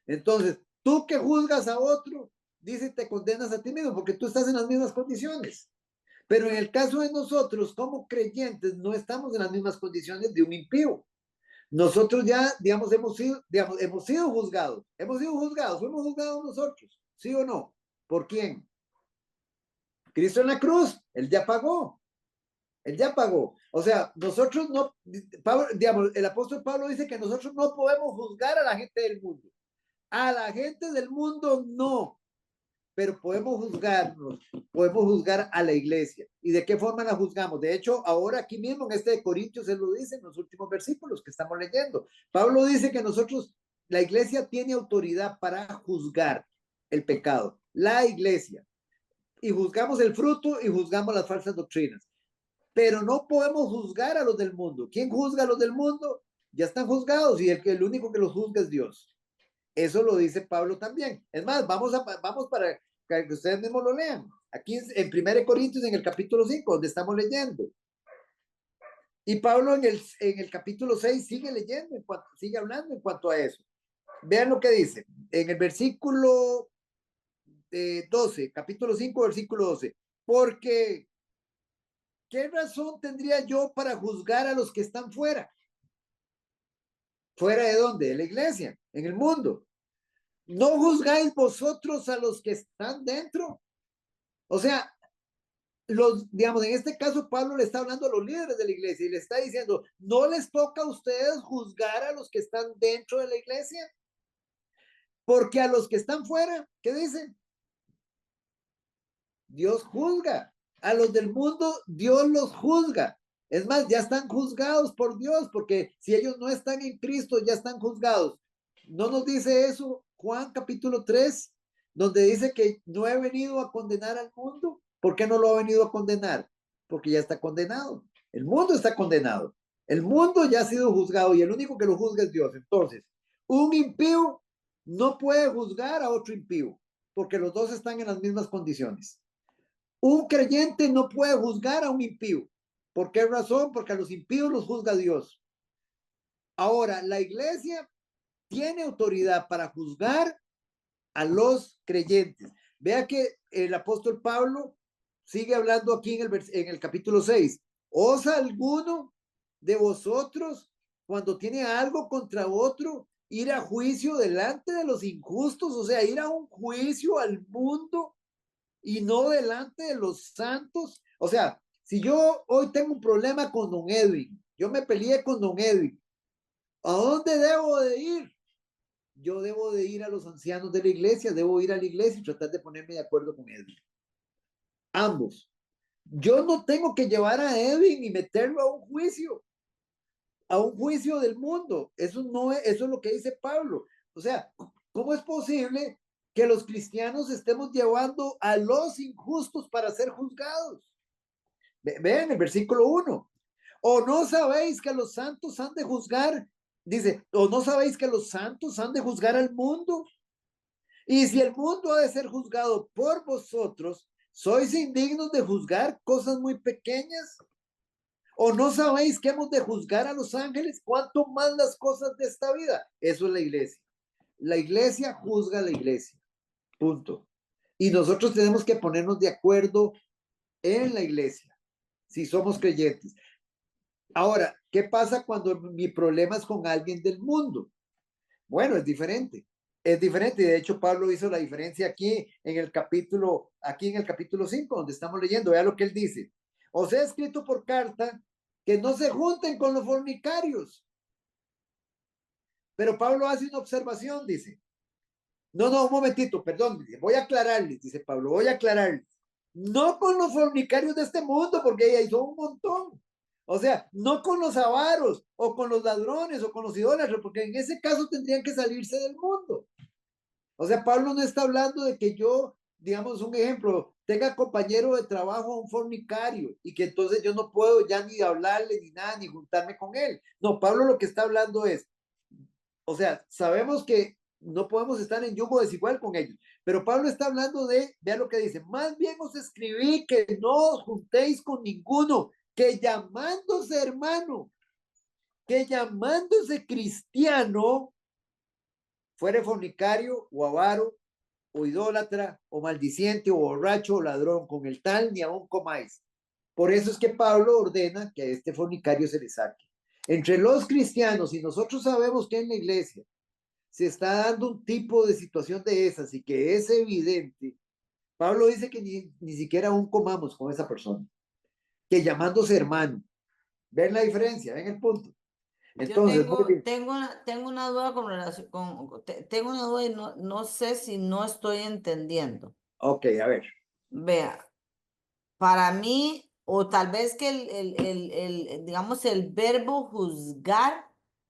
[SPEAKER 1] Entonces, tú que juzgas a otro, dice, te condenas a ti mismo, porque tú estás en las mismas condiciones. Pero en el caso de nosotros, como creyentes, no estamos en las mismas condiciones de un impío. Nosotros ya, digamos, hemos sido juzgados. Fuimos juzgados nosotros, ¿sí o no? ¿Por quién? Cristo en la cruz, Él ya pagó. O sea, nosotros no, Pablo, digamos, el apóstol Pablo dice que nosotros no podemos juzgar a la gente del mundo. A la gente del mundo no, pero podemos juzgar a la iglesia. ¿Y de qué forma la juzgamos? De hecho, ahora aquí mismo en este de Corintios, él lo dice en los últimos versículos que estamos leyendo. Pablo dice que nosotros, la iglesia tiene autoridad para juzgar el pecado, la iglesia. Y juzgamos el fruto y juzgamos las falsas doctrinas. Pero no podemos juzgar a los del mundo. ¿Quién juzga a los del mundo? Ya están juzgados y el único que los juzga es Dios. Eso lo dice Pablo también. Es más, vamos para que ustedes mismos lo lean. Aquí en 1 Corintios, en el capítulo 5, donde estamos leyendo. Y Pablo en el capítulo 6 sigue leyendo, sigue hablando en cuanto a eso. Vean lo que dice. En el versículo 12, capítulo 5, versículo 12. Porque, ¿qué razón tendría yo para juzgar a los que están fuera? ¿Fuera de dónde? De la iglesia, en el mundo. ¿No juzgáis vosotros a los que están dentro? O sea, digamos, en este caso Pablo le está hablando a los líderes de la iglesia y le está diciendo, ¿no les toca a ustedes juzgar a los que están dentro de la iglesia? Porque a los que están fuera, ¿qué dicen? Dios juzga. A los del mundo, Dios los juzga. Es más, ya están juzgados por Dios, porque si ellos no están en Cristo, ya están juzgados. ¿No nos dice eso Juan capítulo 3, donde dice que no he venido a condenar al mundo? ¿Por qué no lo ha venido a condenar? Porque ya está condenado. El mundo está condenado. El mundo ya ha sido juzgado y el único que lo juzga es Dios. Entonces, un impío no puede juzgar a otro impío, porque los dos están en las mismas condiciones. Un creyente no puede juzgar a un impío. ¿Por qué razón? Porque a los impíos los juzga Dios. Ahora, la iglesia tiene autoridad para juzgar a los creyentes. Vea que el apóstol Pablo sigue hablando aquí en el capítulo 6. ¿Osa alguno de vosotros, cuando tiene algo contra otro, ir a juicio delante de los injustos? O sea, ir a un juicio al mundo y no delante de los santos. O sea, si yo hoy tengo un problema con don Edwin, yo me peleé con don Edwin, ¿a dónde debo de ir? Yo debo de ir a los ancianos de la iglesia, debo ir a la iglesia y tratar de ponerme de acuerdo con Edwin. Ambos. Yo no tengo que llevar a Edwin y meterlo a un juicio del mundo. Eso no es, eso es lo que dice Pablo. O sea, ¿cómo es posible que los cristianos estemos llevando a los injustos para ser juzgados? Vean el versículo 1. ¿O no sabéis que los santos han de juzgar? Dice, ¿o no sabéis que los santos han de juzgar al mundo? Y si el mundo ha de ser juzgado por vosotros, ¿sois indignos de juzgar cosas muy pequeñas? ¿O no sabéis que hemos de juzgar a los ángeles? ¿Cuánto más las cosas de esta vida? Eso es la iglesia. La iglesia juzga a la iglesia. Punto. Y nosotros tenemos que ponernos de acuerdo en la iglesia, si somos creyentes. Ahora, ¿qué pasa cuando mi problema es con alguien del mundo? Bueno, es diferente. Es diferente. De hecho, Pablo hizo la diferencia aquí en el capítulo 5, donde estamos leyendo. Vea lo que él dice. Os he escrito por carta que no se junten con los fornicarios. Pero Pablo hace una observación, dice. No, un momentito, perdón. Voy a aclararles, dice Pablo, voy a aclararles. No con los fornicarios de este mundo, porque ahí son un montón. O sea, no con los avaros, o con los ladrones, o con los idólatras, porque en ese caso tendrían que salirse del mundo. O sea, Pablo no está hablando de que yo, digamos un ejemplo, tenga compañero de trabajo un fornicario y que entonces yo no puedo ya ni hablarle ni nada, ni juntarme con él. No, Pablo lo que está hablando es, o sea, sabemos que no podemos estar en yugo desigual con ellos, pero Pablo está hablando vea lo que dice, más bien os escribí que no os juntéis con ninguno, que llamándose hermano, que llamándose cristiano, fuere fornicario o avaro, o idólatra, o maldiciente, o borracho, o ladrón, con el tal ni aún comáis. Por eso es que Pablo ordena que a este fornicario se le saque. Entre los cristianos, y nosotros sabemos que en la iglesia se está dando un tipo de situación de esas y que es evidente, Pablo dice que ni siquiera aún comamos con esa persona, que llamándose hermano. ¿Ven la diferencia? ¿Ven el punto? Entonces,
[SPEAKER 5] tengo una duda con relación tengo una duda y no sé si no estoy entendiendo.
[SPEAKER 1] Ok, a ver.
[SPEAKER 5] Vea, para mí, o tal vez que digamos, el verbo juzgar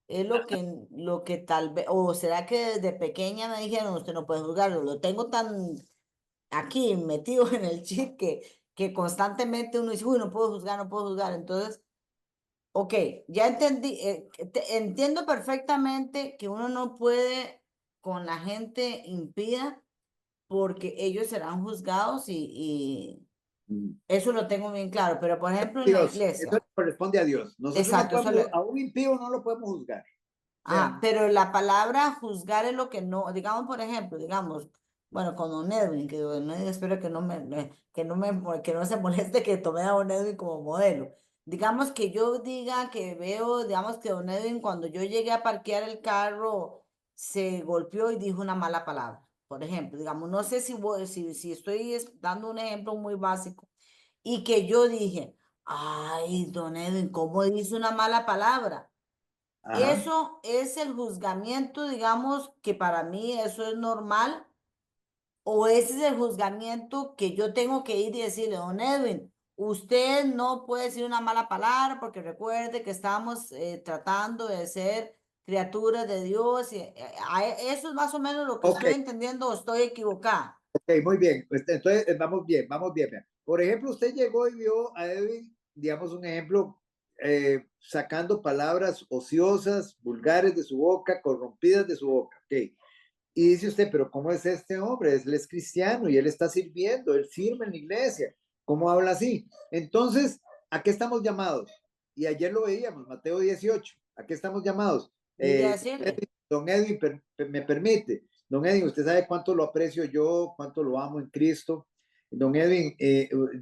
[SPEAKER 5] es lo que tal vez, o será que desde pequeña me dijeron, usted no puede juzgarlo, lo tengo tan aquí metido en el chip que constantemente uno dice, uy, no puedo juzgar, entonces, ok, ya entendí, entiendo perfectamente que uno no puede con la gente impía, porque ellos serán juzgados y eso lo tengo bien claro. Pero, por ejemplo, en la
[SPEAKER 1] Dios,
[SPEAKER 5] iglesia.
[SPEAKER 1] eso corresponde a Dios. Nosotros
[SPEAKER 5] Exacto,
[SPEAKER 1] no
[SPEAKER 5] eso
[SPEAKER 1] podemos,
[SPEAKER 5] le-
[SPEAKER 1] a un impío no lo podemos juzgar.
[SPEAKER 5] Ah, pero la palabra juzgar es lo que no, digamos, por ejemplo, digamos, bueno, con Don Edwin, que Don Edwin espero que que no se moleste que tome a Don Edwin como modelo. Digamos que yo diga que veo, digamos que Don Edwin cuando yo llegué a parquear el carro se golpeó y dijo una mala palabra. Por ejemplo, digamos, no sé si estoy dando un ejemplo muy básico y que yo dije, ay, Don Edwin, ¿cómo dice una mala palabra?
[SPEAKER 1] Ajá.
[SPEAKER 5] Eso es el juzgamiento, digamos, que para mí eso es normal, o ese es el juzgamiento que yo tengo que ir y decirle, don Edwin, usted no puede decir una mala palabra porque recuerde que estamos tratando de ser criaturas de Dios. Eso es más o menos lo que
[SPEAKER 1] Ok.
[SPEAKER 5] estoy entendiendo o estoy equivocada.
[SPEAKER 1] Ok, muy bien. Entonces, vamos bien, vamos bien. Vea. Por ejemplo, usted llegó y vio a Edwin, digamos un ejemplo, sacando palabras ociosas, vulgares de su boca, corrompidas de su boca. Ok. Y dice usted, pero ¿cómo es este hombre? Él es cristiano y él está sirviendo, él sirve en la iglesia. ¿Cómo habla así? Entonces, ¿a qué estamos llamados? Y ayer lo veíamos, Mateo 18. ¿A qué estamos llamados?
[SPEAKER 5] Y decirle,
[SPEAKER 1] Don Edwin, me permite. Don Edwin, usted sabe cuánto lo aprecio yo, cuánto lo amo en Cristo. Don Edwin,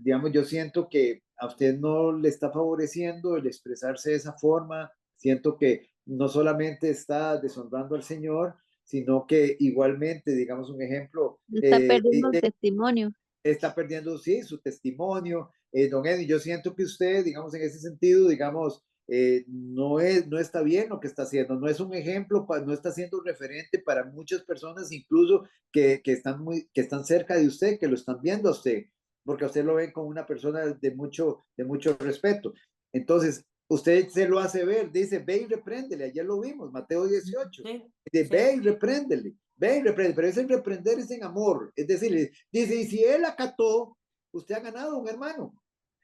[SPEAKER 1] digamos, yo siento que a usted no le está favoreciendo el expresarse de esa forma. Siento que no solamente está deshonrando al Señor, sino que igualmente, digamos un ejemplo,
[SPEAKER 4] Está perdiendo el testimonio.
[SPEAKER 1] está perdiendo, sí, su testimonio. Don Edwin, yo siento que usted, digamos, en ese sentido, digamos, no está bien lo que está haciendo, no es un ejemplo, no está siendo un referente para muchas personas, incluso que están cerca de usted, que lo están viendo a usted, porque a usted lo ven como una persona de mucho respeto. Entonces, usted se lo hace ver, dice, ve y repréndele, ayer lo vimos, Mateo 18,
[SPEAKER 5] sí,
[SPEAKER 1] de
[SPEAKER 5] sí.
[SPEAKER 1] ve y repréndele, pero ese reprender es en amor, es decir, dice, y si él acató, usted ha ganado un hermano,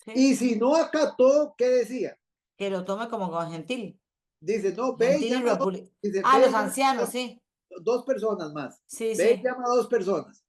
[SPEAKER 5] Sí.
[SPEAKER 1] y si no acató, ¿qué decía?
[SPEAKER 5] Que lo tome como con gentil.
[SPEAKER 1] Dice, no, ve y
[SPEAKER 5] Gentil y
[SPEAKER 1] llama a dos,
[SPEAKER 5] repuli-
[SPEAKER 1] dice,
[SPEAKER 5] Ah,
[SPEAKER 1] ve
[SPEAKER 5] los
[SPEAKER 1] y llama
[SPEAKER 5] ancianos, sí.
[SPEAKER 1] dos personas más,
[SPEAKER 5] Sí,
[SPEAKER 1] ve y
[SPEAKER 5] sí.
[SPEAKER 1] llama a dos personas,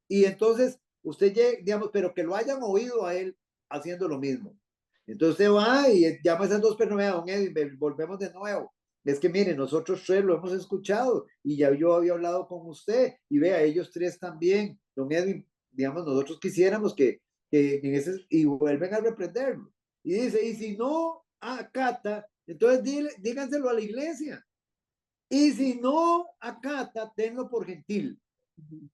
[SPEAKER 1] y entonces usted llega, digamos, pero que lo hayan oído a él haciendo lo mismo. Entonces usted va y llama a esas dos personas, don Edwin, volvemos de nuevo. Es que mire, nosotros tres lo hemos escuchado y ya yo había hablado con usted y vea, ellos tres también, don Edwin, digamos, nosotros quisiéramos que en ese, y vuelven a reprenderlo. Y dice, y si no acata, entonces díganselo a la iglesia. Y si no acata, tenlo por gentil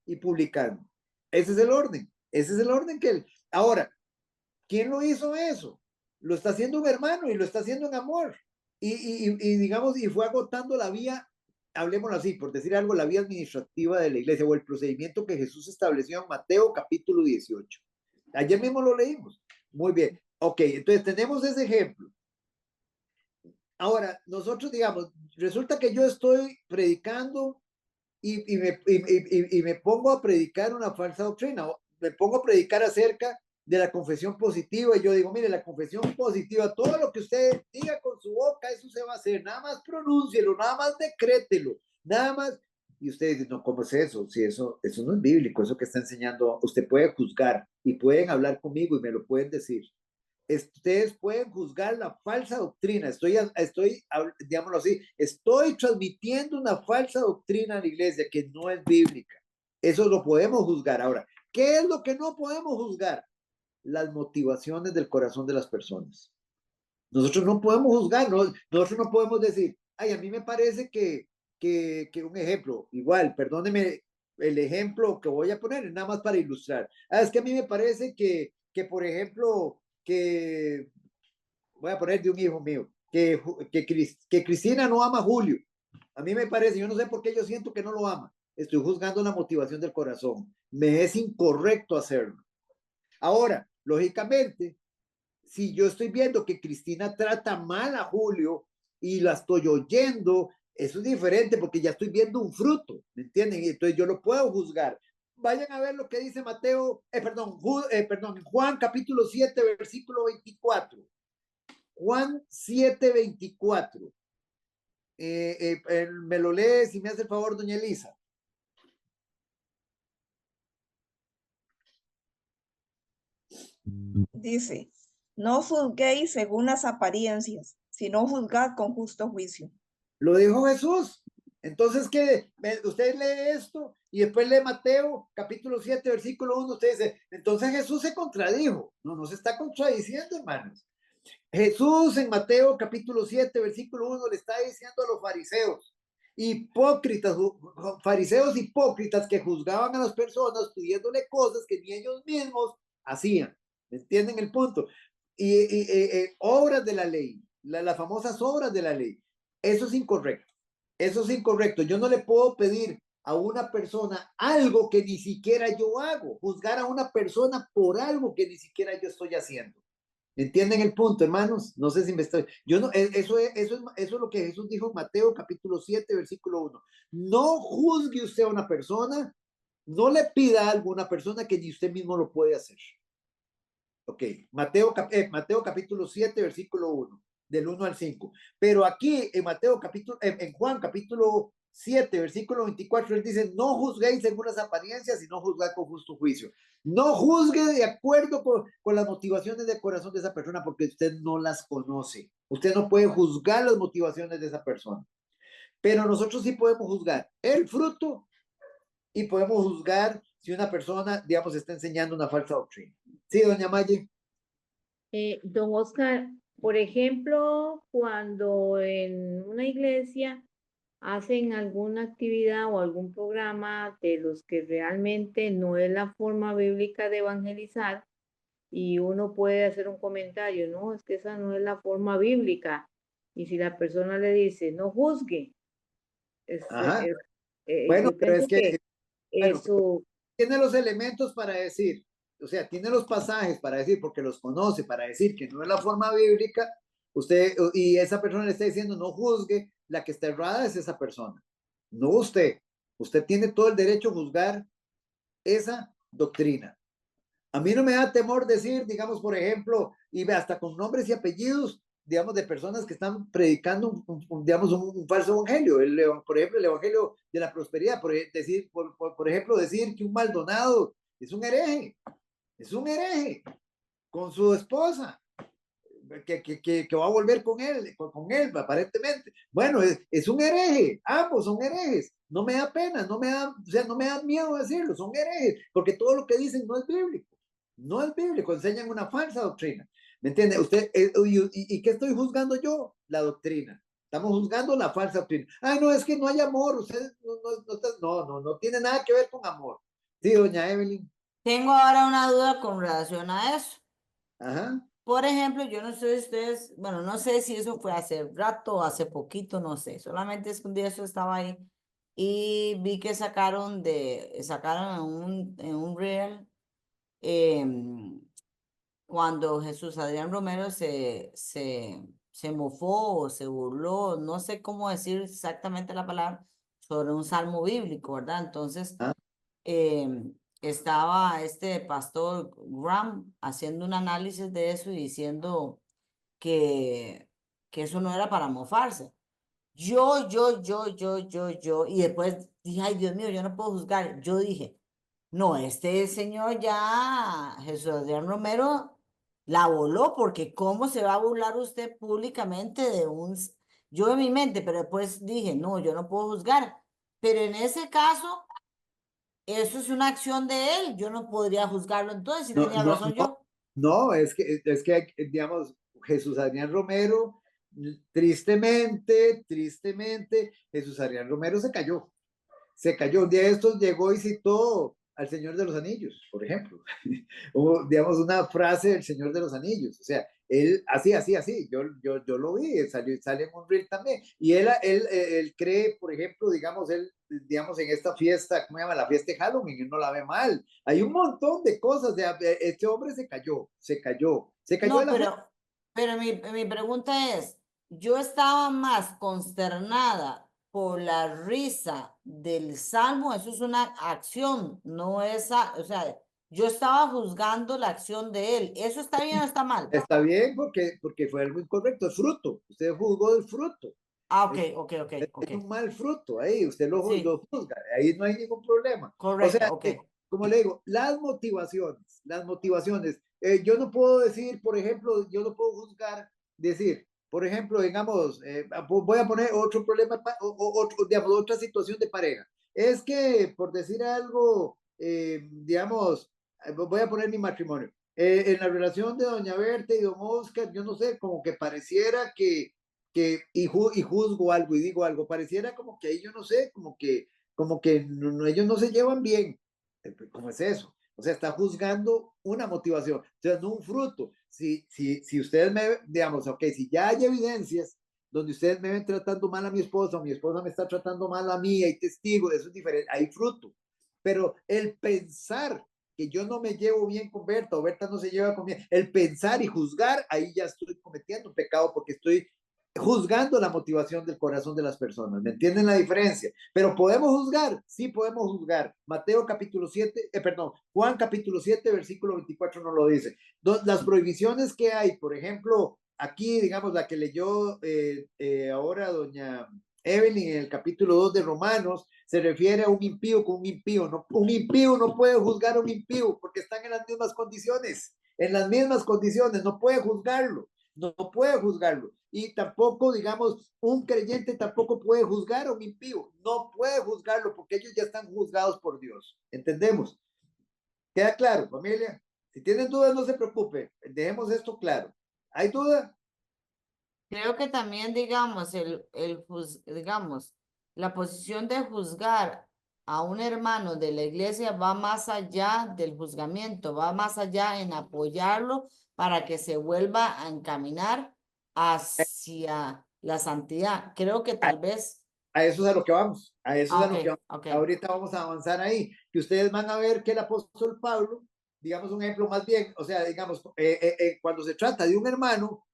[SPEAKER 1] y publicano. Ese es el orden. Ese es el orden que él. Ahora, ¿quién lo hizo eso? Lo está haciendo un hermano y lo está haciendo en amor. Y digamos, y fue agotando la vía, hablemoslo así, por decir algo, la vía administrativa de la iglesia o el procedimiento que Jesús estableció en Mateo capítulo 18. Ayer mismo lo leímos. Muy bien. Ok, entonces tenemos ese ejemplo. Ahora, nosotros, digamos, resulta que yo estoy predicando y me pongo a predicar una falsa doctrina, me pongo a predicar acerca de la confesión positiva y yo digo, mire, la confesión positiva, todo lo que usted diga con su boca, eso se va a hacer, nada más pronúncielo, nada más decrételo, nada más. Y usted dice, no, ¿cómo es eso? Si eso no es bíblico, eso que está enseñando, usted puede juzgar y pueden hablar conmigo y me lo pueden decir. Ustedes pueden juzgar la falsa doctrina. Estoy, digámoslo así, estoy transmitiendo una falsa doctrina a la iglesia que no es bíblica. Eso lo podemos juzgar. Ahora, ¿qué es lo que no podemos juzgar? Las motivaciones del corazón de las personas. Nosotros no podemos juzgar, nosotros no podemos decir, ay, a mí me parece que un ejemplo, igual, perdóneme el ejemplo que voy a poner, nada más para ilustrar. Es que a mí me parece por ejemplo, que voy a poner de un hijo mío, que Cristina no ama a Julio. A mí me parece, yo no sé por qué yo siento que no lo ama. Estoy juzgando la motivación del corazón. Me es incorrecto hacerlo. Ahora, lógicamente, si yo estoy viendo que Cristina trata mal a Julio y la estoy oyendo, eso es diferente porque ya estoy viendo un fruto, ¿me entienden? Y entonces yo lo puedo juzgar. Vayan a ver lo que dice Mateo, Juan capítulo 7, versículo 24. Juan 7, 24. Me lo lee si me hace el favor, doña Elisa.
[SPEAKER 8] Dice, no juzguéis según las apariencias, sino juzgad con justo juicio.
[SPEAKER 1] Lo dijo Jesús. Entonces, ¿qué? Usted lee esto y después lee Mateo, capítulo 7, versículo 1. Usted dice, entonces Jesús se contradijo. No, no se está contradiciendo, hermanos. Jesús en Mateo, capítulo 7, versículo 1, le está diciendo a los fariseos, hipócritas, fariseos hipócritas que juzgaban a las personas pidiéndole cosas que ni ellos mismos hacían. ¿Entienden el punto? Obras de la ley, las famosas obras de la ley. Eso es incorrecto. Eso es incorrecto. Yo no le puedo pedir a una persona algo que ni siquiera yo hago, juzgar a una persona por algo que ni siquiera yo estoy haciendo. ¿Entienden el punto, hermanos? No sé si me estoy... Yo no, eso es lo que Jesús dijo en Mateo capítulo 7, versículo 1. No juzgue usted a una persona, no le pida algo a una persona que ni usted mismo lo puede hacer. Ok, Mateo capítulo 7, versículo 1, del 1 al 5. Pero aquí en Juan capítulo 7, versículo 24, él dice, no juzguéis según las apariencias, sino juzgad con justo juicio. No juzgue de acuerdo con las motivaciones del corazón de esa persona, porque usted no las conoce. Usted no puede juzgar las motivaciones de esa persona. Pero nosotros sí podemos juzgar el fruto y podemos juzgar si una persona, digamos, está enseñando una falsa doctrina. Sí, doña Maye.
[SPEAKER 3] Don Oscar, por ejemplo, cuando en una iglesia hacen alguna actividad o algún programa de los que realmente no es la forma bíblica de evangelizar, y uno puede hacer un comentario, no, es que esa no es la forma bíblica. Y si la persona le dice, no juzgue,
[SPEAKER 1] bueno,
[SPEAKER 3] yo
[SPEAKER 1] pero
[SPEAKER 3] pienso
[SPEAKER 1] es que bueno,
[SPEAKER 3] eso...
[SPEAKER 1] tiene los elementos para decir, o sea, tiene los pasajes para decir, porque los conoce, para decir que no es la forma bíblica, usted, y esa persona le está diciendo, no juzgue, la que está errada es esa persona, no usted. Usted tiene todo el derecho a juzgar esa doctrina. A mí no me da temor decir, digamos, por ejemplo, y hasta con nombres y apellidos, digamos, de personas que están predicando digamos, un falso evangelio. Por ejemplo, el evangelio de la prosperidad. Por ejemplo, decir que un Maldonado es un hereje con su esposa, que va a volver con él, aparentemente. Bueno, es un hereje, ambos son herejes. No me da pena, no me da miedo decirlo, son herejes, porque todo lo que dicen no es bíblico. No es bíblico, enseñan una falsa doctrina. ¿Me entiende? Usted, ¿y qué estoy juzgando yo? La doctrina. Estamos juzgando la falsa doctrina. Ay, no, es que no hay amor. Usted no tiene nada que ver con amor. Sí, doña Evelyn.
[SPEAKER 5] Tengo ahora una duda con relación a eso.
[SPEAKER 1] Ajá.
[SPEAKER 5] Por ejemplo, yo no sé si ustedes, bueno, no sé si eso fue hace rato o hace poquito, no sé. Solamente es que un día yo estaba ahí y vi que sacaron en un reel cuando Jesús Adrián Romero se mofó o se burló, no sé cómo decir exactamente la palabra, sobre un salmo bíblico, ¿verdad? Entonces,
[SPEAKER 1] Ah.
[SPEAKER 5] estaba este pastor Graham haciendo un análisis de eso y diciendo que eso no era para mofarse. Y después dije, ay, Dios mío, yo no puedo juzgar. Yo dije, no, este señor ya, Jesús Adrián Romero, la voló, porque ¿cómo se va a burlar usted públicamente de un... Yo en mi mente, pero después dije, no, yo no puedo juzgar. Pero en ese caso, eso es una acción de él, yo no podría juzgarlo entonces, si tenía razón yo.
[SPEAKER 1] No, es que, digamos, Jesús Adrián Romero, tristemente, Jesús Adrián Romero se cayó. Un día de estos llegó y citó al Señor de los Anillos, por ejemplo. O, digamos, una frase del Señor de los Anillos. O sea, él, así. Yo lo vi, sale en un reel también. Y él cree, por ejemplo, digamos, digamos, en esta fiesta, ¿cómo se llama? La fiesta de Halloween, él no la ve mal. Hay un montón de cosas. Este hombre se cayó
[SPEAKER 5] No,
[SPEAKER 1] de la fe.
[SPEAKER 5] pero mi pregunta es, yo estaba más consternada por la risa del salmo, eso es una acción, no es, o sea, yo estaba juzgando la acción de él, ¿eso está bien o está mal?
[SPEAKER 1] Está bien porque fue algo incorrecto, es fruto. Usted juzgó el fruto.
[SPEAKER 5] Ah, ok.
[SPEAKER 1] Es un mal fruto ahí, usted lo juzga, ahí no hay ningún problema.
[SPEAKER 5] Correcto,
[SPEAKER 1] O sea, como le digo, las motivaciones yo no puedo decir, por ejemplo, yo no puedo juzgar, decir, por ejemplo, digamos, voy a poner otro problema, digamos, otra situación de pareja. Es que, por decir algo, digamos, voy a poner mi matrimonio. En la relación de doña Berta y don Oscar, yo no sé, como que pareciera y juzgo algo y digo algo, pareciera como que ahí yo no sé, como que ellos no se llevan bien. ¿Cómo es eso? O sea, está juzgando una motivación, o sea, no un fruto. Si ustedes me, digamos, ok, si ya hay evidencias donde ustedes me ven tratando mal a mi esposa o mi esposa me está tratando mal a mí, hay testigos, eso es diferente, hay fruto. Pero el pensar que yo no me llevo bien con Berta o Berta no se lleva conmigo, el pensar y juzgar, ahí ya estoy cometiendo un pecado porque estoy juzgando la motivación del corazón de las personas. ¿Me entienden la diferencia? Pero podemos juzgar, sí podemos juzgar. Mateo capítulo 7, perdón, Juan capítulo 7, versículo 24 nos lo dice. Las prohibiciones que hay, por ejemplo, aquí, digamos, la que leyó ahora doña Evelyn en el capítulo 2 de Romanos, se refiere a un impío con un impío. No, un impío no puede juzgar a un impío porque están en las mismas condiciones. En las mismas condiciones, no puede juzgarlo. No puede juzgarlo. Y tampoco, digamos, un creyente tampoco puede juzgar a un impío. No puede juzgarlo porque ellos ya están juzgados por Dios. ¿Entendemos? ¿Queda claro, familia? Si tienen dudas, no se preocupe. Dejemos esto claro. ¿Hay duda?
[SPEAKER 5] Creo que también, digamos, digamos, la posición de juzgar a un hermano de la iglesia va más allá del juzgamiento, va más allá en apoyarlo para que se vuelva a encaminar hacia la santidad. Creo que tal vez...
[SPEAKER 1] A eso es a lo que vamos. A eso es a lo que vamos.
[SPEAKER 5] ok.
[SPEAKER 1] Ahorita vamos a avanzar ahí. Que ustedes van a ver que el apóstol Pablo, digamos un ejemplo más bien, o sea, digamos, cuando se trata de un hermano,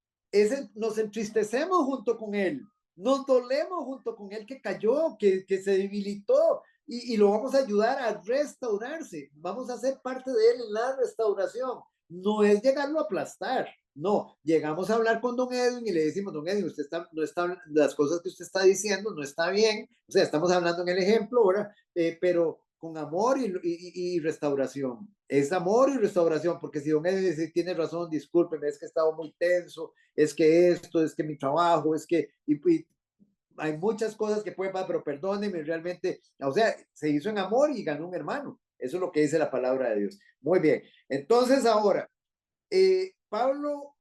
[SPEAKER 1] nos entristecemos junto con él, nos dolemos junto con él que cayó, que se debilitó, y lo vamos a ayudar a restaurarse. Vamos a ser parte de él en la restauración. No es llegarlo a aplastar. No, llegamos a hablar con don Edwin y le decimos, don Edwin, usted no está, las cosas que usted está diciendo no está bien, o sea, estamos hablando en el ejemplo, ahora, pero con amor y restauración. Es amor y restauración, porque si don Edwin dice, tiene razón, discúlpeme, es que he estado muy tenso, es que esto, es que mi trabajo, es que, y hay muchas cosas que pueden pasar, pero perdóneme, realmente, o sea, se hizo en amor y ganó un hermano. Eso es lo que dice la palabra de Dios. Muy bien. Entonces, ahora, Pablo,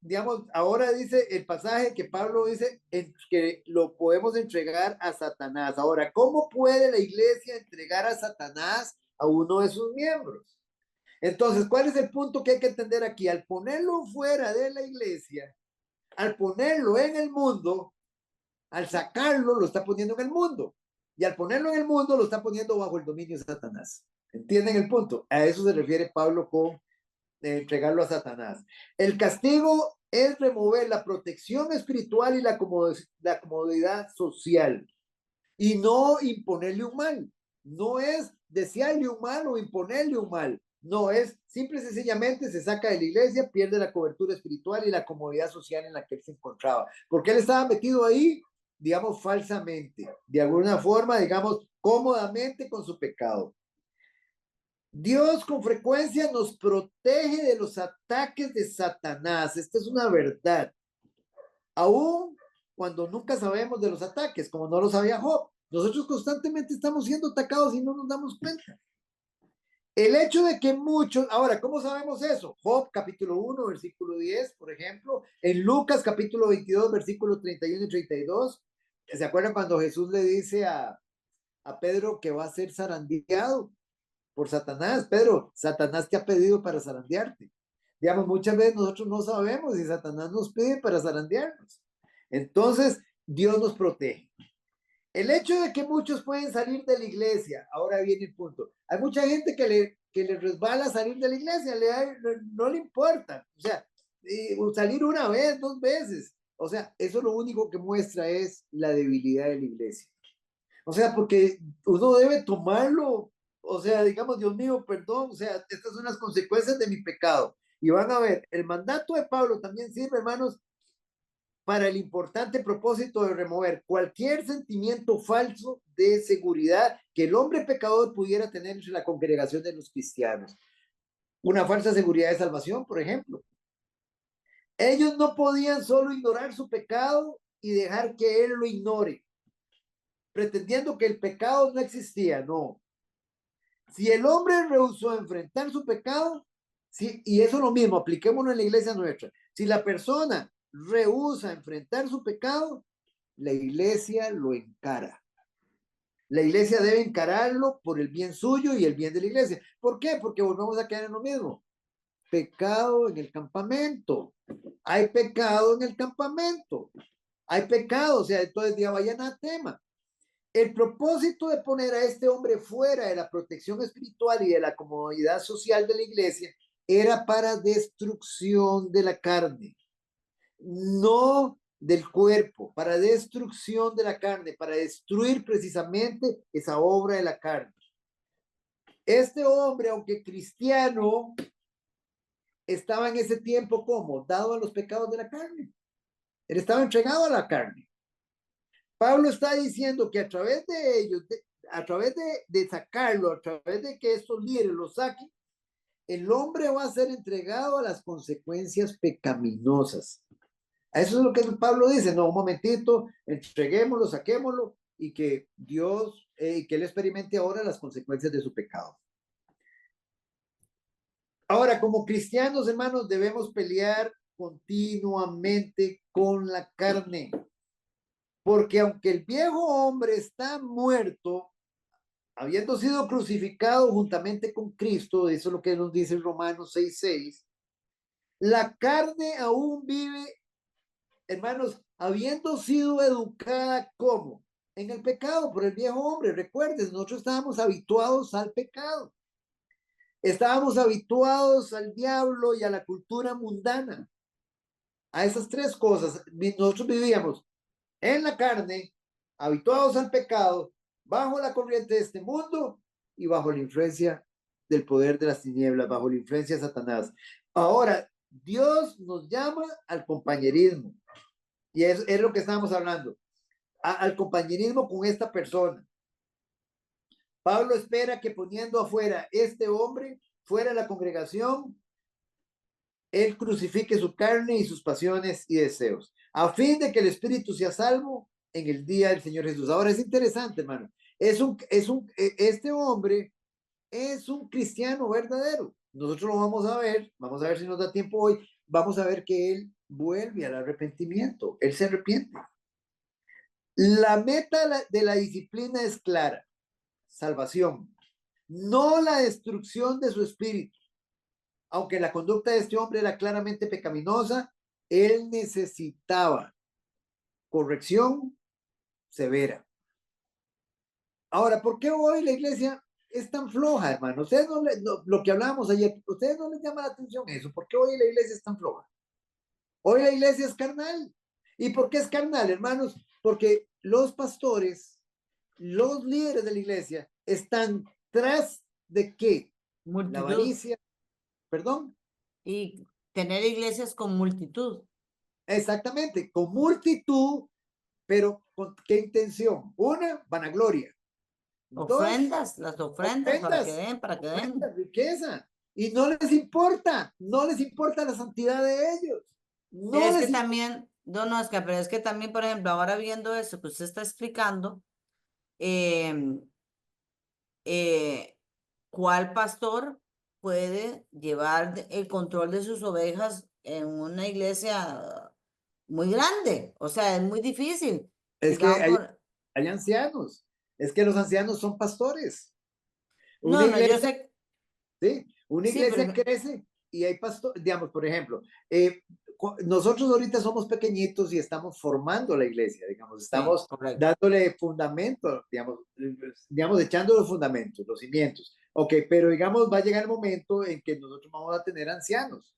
[SPEAKER 1] digamos, ahora dice el pasaje que Pablo dice que lo podemos entregar a Satanás. Ahora, ¿cómo puede la iglesia entregar a Satanás a uno de sus miembros? Entonces, ¿cuál es el punto que hay que entender aquí? Al ponerlo fuera de la iglesia, al ponerlo en el mundo, al sacarlo, lo está poniendo en el mundo. Y al ponerlo en el mundo, lo está poniendo bajo el dominio de Satanás. ¿Entienden el punto? A eso se refiere Pablo con entregarlo a Satanás. El castigo es remover la protección espiritual y la comodidad social y no imponerle un mal. No es desearle un mal o imponerle un mal. No es simple y sencillamente se saca de la iglesia, pierde la cobertura espiritual y la comodidad social en la que él se encontraba. Porque él estaba metido ahí, digamos, falsamente, de alguna forma, digamos, cómodamente con su pecado. Dios con frecuencia nos protege de los ataques de Satanás. Esta es una verdad. Aún cuando nunca sabemos de los ataques, como no lo sabía Job. Nosotros constantemente estamos siendo atacados y no nos damos cuenta. El hecho de que muchos, ahora, ¿cómo sabemos eso? Job capítulo 1, versículo 10, por ejemplo, en Lucas capítulo 22, versículo 31 y 32, ¿se acuerdan cuando Jesús le dice a Pedro que va a ser zarandeado por Satanás? Pedro, Satanás te ha pedido para zarandearte. Digamos, muchas veces nosotros no sabemos si Satanás nos pide para zarandearnos. Entonces, Dios nos protege. El hecho de que muchos pueden salir de la iglesia, ahora viene el punto. Hay mucha gente que le resbala salir de la iglesia, no le importa. O sea, salir una vez, 2 veces. O sea, eso lo único que muestra es la debilidad de la iglesia. O sea, porque uno debe tomarlo, o sea, digamos, Dios mío, perdón, o sea, estas son las consecuencias de mi pecado. Y van a ver, el mandato de Pablo también sirve, hermanos, para el importante propósito de remover cualquier sentimiento falso de seguridad que el hombre pecador pudiera tener entre la congregación de los cristianos. una falsa seguridad de salvación, por ejemplo. Ellos no podían solo ignorar su pecado y dejar que él lo ignore, pretendiendo que el pecado no existía. No. Si el hombre rehusó enfrentar su pecado, sí, y eso es lo mismo, apliquémoslo en la iglesia nuestra. Si la persona rehúsa enfrentar su pecado, la iglesia lo encara. La iglesia debe encararlo por el bien suyo y el bien de la iglesia. ¿Por qué? Porque volvemos a quedar en lo mismo. Pecado en el campamento. Hay pecado en el campamento. Hay pecado, o sea, entonces ya vayan a tema. El propósito de poner a este hombre fuera de la protección espiritual y de la comodidad social de la iglesia era para destrucción de la carne, no del cuerpo, para destrucción de la carne, para destruir precisamente esa obra de la carne. Este hombre, aunque cristiano, estaba en ese tiempo como dado a los pecados de la carne. Él estaba entregado a la carne. Pablo está diciendo que a través de ellos, a través de sacarlo, a través de que estos líderes lo saquen, el hombre va a ser entregado a las consecuencias pecaminosas. Eso es lo que Pablo dice. No, un momentito, entreguémoslo, saquémoslo y que Dios, que él experimente ahora las consecuencias de su pecado. Ahora, como cristianos, hermanos, debemos pelear continuamente con la carne. Porque aunque el viejo hombre está muerto, habiendo sido crucificado juntamente con Cristo, eso es lo que nos dice Romanos 6:6, la carne aún vive, hermanos, habiendo sido educada como en el pecado por el viejo hombre. Recuerden, nosotros estábamos habituados al pecado. Estábamos habituados al diablo y a la cultura mundana. A esas tres cosas. Nosotros vivíamos en la carne, habituados al pecado, bajo la corriente de este mundo y bajo la influencia del poder de las tinieblas, bajo la influencia de Satanás. Ahora, Dios nos llama al compañerismo. Y es lo que estábamos hablando. Al compañerismo con esta persona. Pablo espera que poniendo afuera este hombre, fuera de la congregación, él crucifique su carne y sus pasiones y deseos, a fin de que el espíritu sea salvo en el día del Señor Jesús. Ahora es interesante, hermano. Este hombre es un cristiano verdadero. Nosotros lo vamos a ver si nos da tiempo hoy. Vamos a ver que él vuelve al arrepentimiento. Él se arrepiente. La meta de la disciplina es clara: salvación, no la destrucción de su espíritu. Aunque la conducta de este hombre era claramente pecaminosa, él necesitaba corrección severa. Ahora, ¿por qué hoy la iglesia es tan floja, hermano? Ustedes lo que hablábamos ayer, ¿ustedes no les llama la atención eso? ¿Por qué hoy la iglesia es tan floja? Hoy la iglesia es carnal. ¿Y por qué es carnal, hermanos? Porque los pastores, los líderes de la iglesia, están tras de ¿qué?
[SPEAKER 5] Multitud.
[SPEAKER 1] La avaricia. ¿Perdón?
[SPEAKER 5] Y tener iglesias con multitud.
[SPEAKER 1] Exactamente, con multitud, pero ¿con qué intención? Una, vanagloria.
[SPEAKER 5] Ofrendas, las ofrendas, para que den.
[SPEAKER 1] Ofrendas, riqueza. Y no les importa la santidad de ellos. No
[SPEAKER 5] es
[SPEAKER 1] les
[SPEAKER 5] que también, don Oscar, pero es que también, por ejemplo, ahora viendo eso que usted está explicando, ¿cuál pastor puede llevar el control de sus ovejas en una iglesia muy grande? O sea, es muy difícil.
[SPEAKER 1] Es
[SPEAKER 5] Digamos,
[SPEAKER 1] que hay ancianos. Es que los ancianos son pastores. Una
[SPEAKER 5] no,
[SPEAKER 1] iglesia,
[SPEAKER 5] yo sé.
[SPEAKER 1] ¿sí? Una
[SPEAKER 5] Sí,
[SPEAKER 1] iglesia
[SPEAKER 5] pero
[SPEAKER 1] crece y hay pastores, digamos, por ejemplo, nosotros ahorita somos pequeñitos y estamos formando la iglesia, digamos, estamos
[SPEAKER 5] correcto.
[SPEAKER 1] dándole fundamento, digamos, echando los fundamentos, los cimientos. Ok, pero digamos, va a llegar el momento en que nosotros vamos a tener ancianos.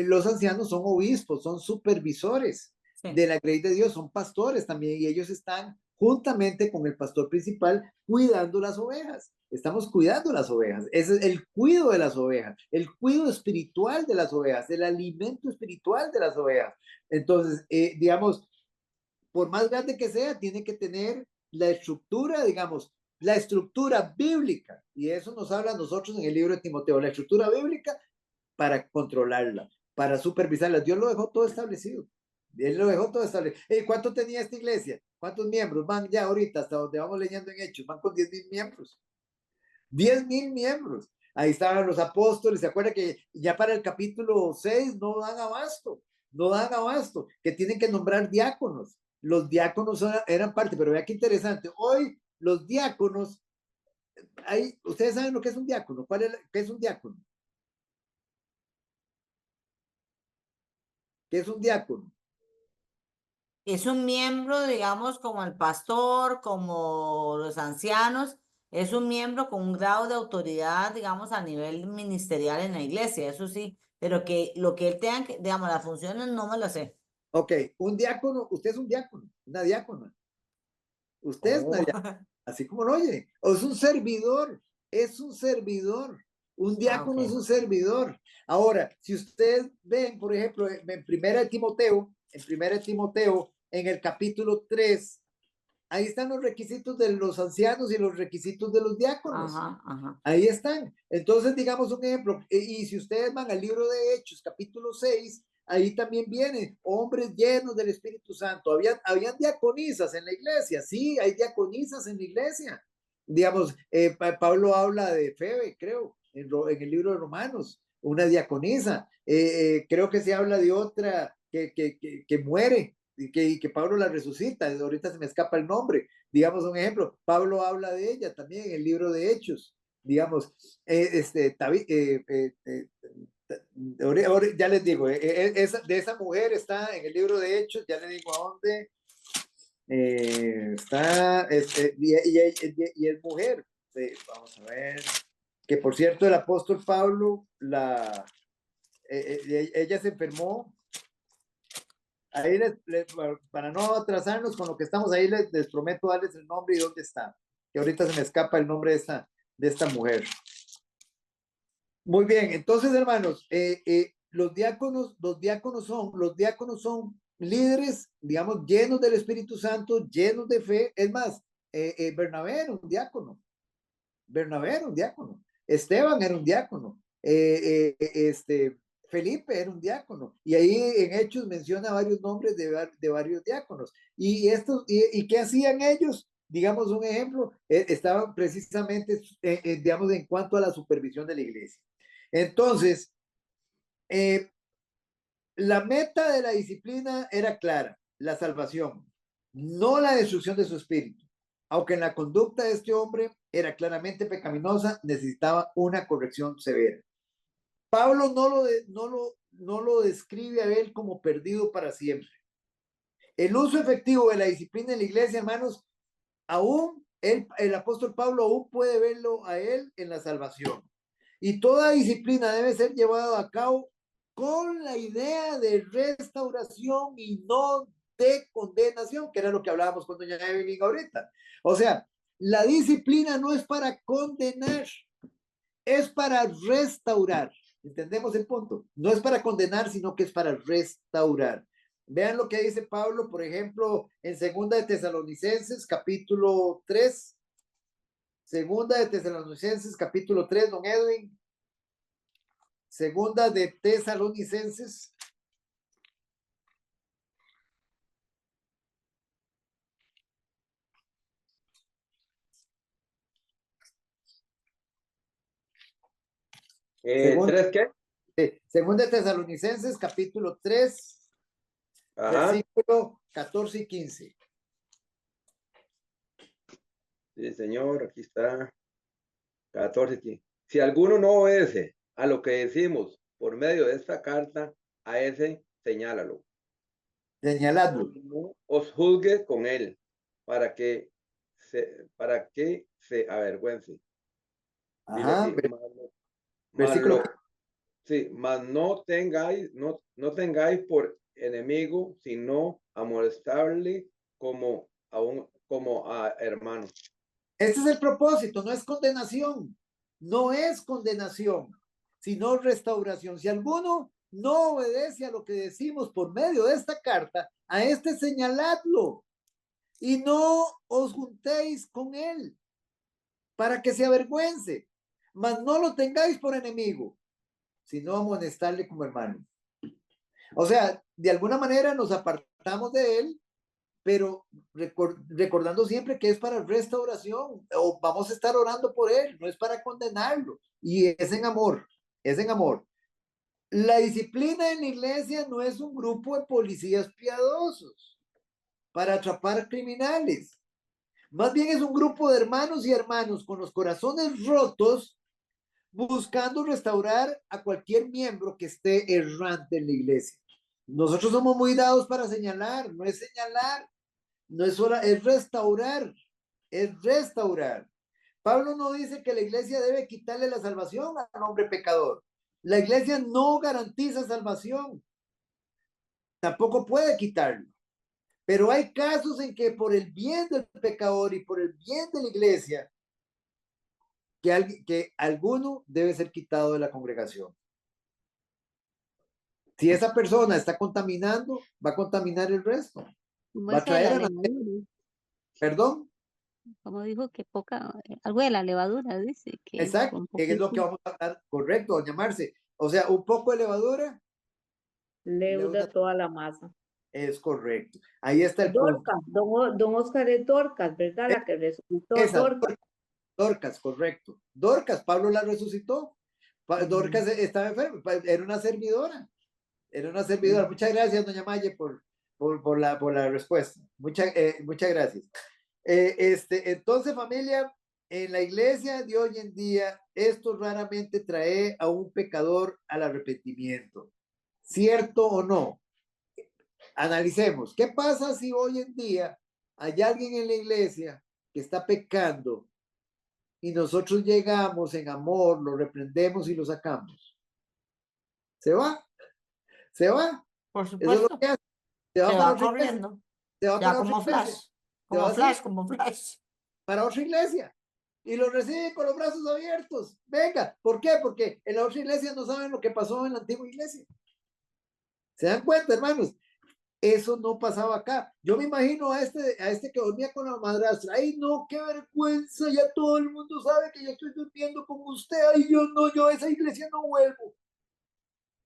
[SPEAKER 1] Los ancianos son obispos, son supervisores
[SPEAKER 5] Sí.
[SPEAKER 1] de la grey de Dios, son pastores también, y ellos están juntamente con el pastor principal cuidando las ovejas. Estamos cuidando las ovejas. Ese es el cuidado de las ovejas, el cuidado espiritual de las ovejas, el alimento espiritual de las ovejas. Entonces, digamos, por más grande que sea, tiene que tener la estructura, digamos, la estructura bíblica, y eso nos habla a nosotros en el libro de Timoteo, la estructura bíblica para controlarla, para supervisarla. Dios lo dejó todo establecido. Él lo dejó todo establecido. ¿Cuánto tenía esta iglesia? ¿Cuántos miembros? Van ya ahorita, hasta donde vamos leyendo en Hechos, van con 10,000 miembros. 10,000 miembros. Ahí estaban los apóstoles. ¿Se acuerda que ya para el capítulo 6 no dan abasto? No dan abasto, que tienen que nombrar diáconos. Los diáconos eran parte, pero vea qué interesante. Hoy los diáconos, ustedes saben lo que es un diácono. ¿Qué es un diácono? ¿Qué es un diácono?
[SPEAKER 5] Es un miembro, digamos, como el pastor, como los ancianos, es un miembro con un grado de autoridad, digamos, a nivel ministerial en la iglesia, eso sí, pero que lo que él tenga, digamos, las funciones no me las sé.
[SPEAKER 1] Ok, un diácono, usted es un diácono, una diácona. Usted es una diácona, así como lo oye. O es un servidor, es un servidor. Un diácono es un servidor. Ahora, si ustedes ven, por ejemplo, en Primera de Timoteo, en el capítulo 3, ahí están los requisitos de los ancianos y los requisitos de los diáconos. Ahí están. Entonces, digamos un ejemplo, y si ustedes van al libro de Hechos, capítulo 6, ahí también vienen hombres llenos del Espíritu Santo. Habían diaconisas en la iglesia, sí, hay diaconisas en la iglesia. Digamos, Pablo habla de Febe, creo, en el libro de Romanos, una diaconisa. Creo que se habla de otra que muere y que Pablo la resucita. Ahorita se me escapa el nombre. Digamos un ejemplo, Pablo habla de ella también en el libro de Hechos. Digamos, ya les digo, de esa mujer está en el libro de Hechos, ya les digo a dónde está, y es mujer. Vamos a ver, que por cierto el apóstol Pablo, ella se enfermó. Ahí para no atrasarnos con lo que estamos ahí, les prometo darles el nombre y dónde está, que ahorita se me escapa el nombre de esta mujer. Muy bien, entonces hermanos, los diáconos son líderes, digamos, llenos del Espíritu Santo, llenos de fe. Es más, Bernabé era un diácono. Esteban era un diácono. Felipe era un diácono. Y ahí en Hechos menciona varios nombres de varios diáconos. ¿Y qué hacían ellos? Digamos un ejemplo, estaban precisamente, digamos, en cuanto a la supervisión de la iglesia. Entonces, la meta de la disciplina era clara, la salvación, no la destrucción de su espíritu. Aunque en la conducta de este hombre era claramente pecaminosa, necesitaba una corrección severa. Pablo no lo describe a él como perdido para siempre. El uso efectivo de la disciplina en la iglesia, hermanos, aún el apóstol Pablo aún puede verlo a él en la salvación. Y toda disciplina debe ser llevada a cabo con la idea de restauración y no de condenación, que era lo que hablábamos con doña Evelyn ahorita. O sea, la disciplina no es para condenar, es para restaurar. ¿Entendemos el punto? No es para condenar, sino que es para restaurar. Vean lo que dice Pablo, por ejemplo, en Segunda de Tesalonicenses, capítulo 3. Segunda de Tesalonicenses, capítulo 3, don Edwin. Segunda de Tesalonicenses.
[SPEAKER 9] ¿Tres qué?
[SPEAKER 1] Segunda de Tesalonicenses, capítulo 3, versículo 14 y 15.
[SPEAKER 9] Sí, señor, aquí está. 14 aquí. Si alguno no obedece a lo que decimos por medio de esta carta, a ese señálalo.
[SPEAKER 1] Señaladlo.
[SPEAKER 9] No os juzgue con él, para que se avergüence.
[SPEAKER 1] Ajá,
[SPEAKER 9] Aquí,
[SPEAKER 1] versículo.
[SPEAKER 9] Sí, mas no tengáis por enemigo, sino amonestarle como a hermano.
[SPEAKER 1] Este es el propósito, no es condenación, sino restauración. Si alguno no obedece a lo que decimos por medio de esta carta, a este señaladlo y no os juntéis con él. para que se avergüence, mas no lo tengáis por enemigo, sino amonestarle como hermano. O sea, de alguna manera nos apartamos de él, pero recordando siempre que es para restauración, o vamos a estar orando por él, no es para condenarlo, y es en amor, es en amor. La disciplina en la iglesia no es un grupo de policías piadosos para atrapar criminales. Más bien es un grupo de hermanos y hermanos con los corazones rotos buscando restaurar a cualquier miembro que esté errante en la iglesia. Nosotros somos muy dados para señalar, no es señalar, no es hora, es restaurar, es restaurar. Pablo no dice que la iglesia debe quitarle la salvación al hombre pecador. La iglesia no garantiza salvación, tampoco puede quitarlo. Pero hay casos en que por el bien del pecador y por el bien de la iglesia, que alguno debe ser quitado de la congregación. Si esa persona está contaminando, va a contaminar el resto.
[SPEAKER 4] Como
[SPEAKER 1] Va a
[SPEAKER 4] esa de la
[SPEAKER 1] traer a la...
[SPEAKER 4] levadura,
[SPEAKER 1] Perdón,
[SPEAKER 4] como dijo que algo de la levadura, dice que
[SPEAKER 1] exacto,
[SPEAKER 4] con
[SPEAKER 1] que es lo
[SPEAKER 4] poquito.
[SPEAKER 1] que vamos a hablar, correcto, doña Marce. O sea, un poco de levadura,
[SPEAKER 3] Leuda toda la masa.
[SPEAKER 1] es correcto. Ahí está el punto.
[SPEAKER 3] Dorcas, don Oscar es Dorcas, ¿verdad? La que resucitó,
[SPEAKER 1] Esa,
[SPEAKER 3] Dorcas.
[SPEAKER 1] Dorcas, correcto. Dorcas, Pablo la resucitó. Dorcas
[SPEAKER 3] Ujú.
[SPEAKER 1] estaba enferma, era una servidora. Era una servidora. Muchas gracias, doña Maye, por la respuesta. Muchas gracias. Entonces, familia, en la iglesia de hoy en día, esto raramente trae a un pecador al arrepentimiento. ¿Cierto o no? Analicemos. ¿Qué pasa si hoy en día hay alguien en la iglesia que está pecando y nosotros llegamos en amor, lo reprendemos y lo sacamos? ¿Se va? ¿Se va?
[SPEAKER 5] Por
[SPEAKER 1] Eso es lo
[SPEAKER 5] supuesto,
[SPEAKER 1] que hace. Se va
[SPEAKER 5] se
[SPEAKER 1] para
[SPEAKER 5] va
[SPEAKER 1] otra iglesia.
[SPEAKER 5] corriendo,
[SPEAKER 1] Se va
[SPEAKER 5] ya
[SPEAKER 1] para otra
[SPEAKER 5] como
[SPEAKER 1] iglesia.
[SPEAKER 5] flash,
[SPEAKER 1] Se va
[SPEAKER 5] como
[SPEAKER 1] así
[SPEAKER 5] flash, como flash.
[SPEAKER 1] para otra iglesia. Y lo recibe con los brazos abiertos. Venga, ¿por qué? Porque en la otra iglesia no saben lo que pasó en la antigua iglesia. ¿Se dan cuenta, hermanos? Eso no pasaba acá. Yo me imagino a este que dormía con la madrastra. Ay, no, qué vergüenza. Ya todo el mundo sabe que yo estoy durmiendo con usted. Ay, yo a esa iglesia no vuelvo.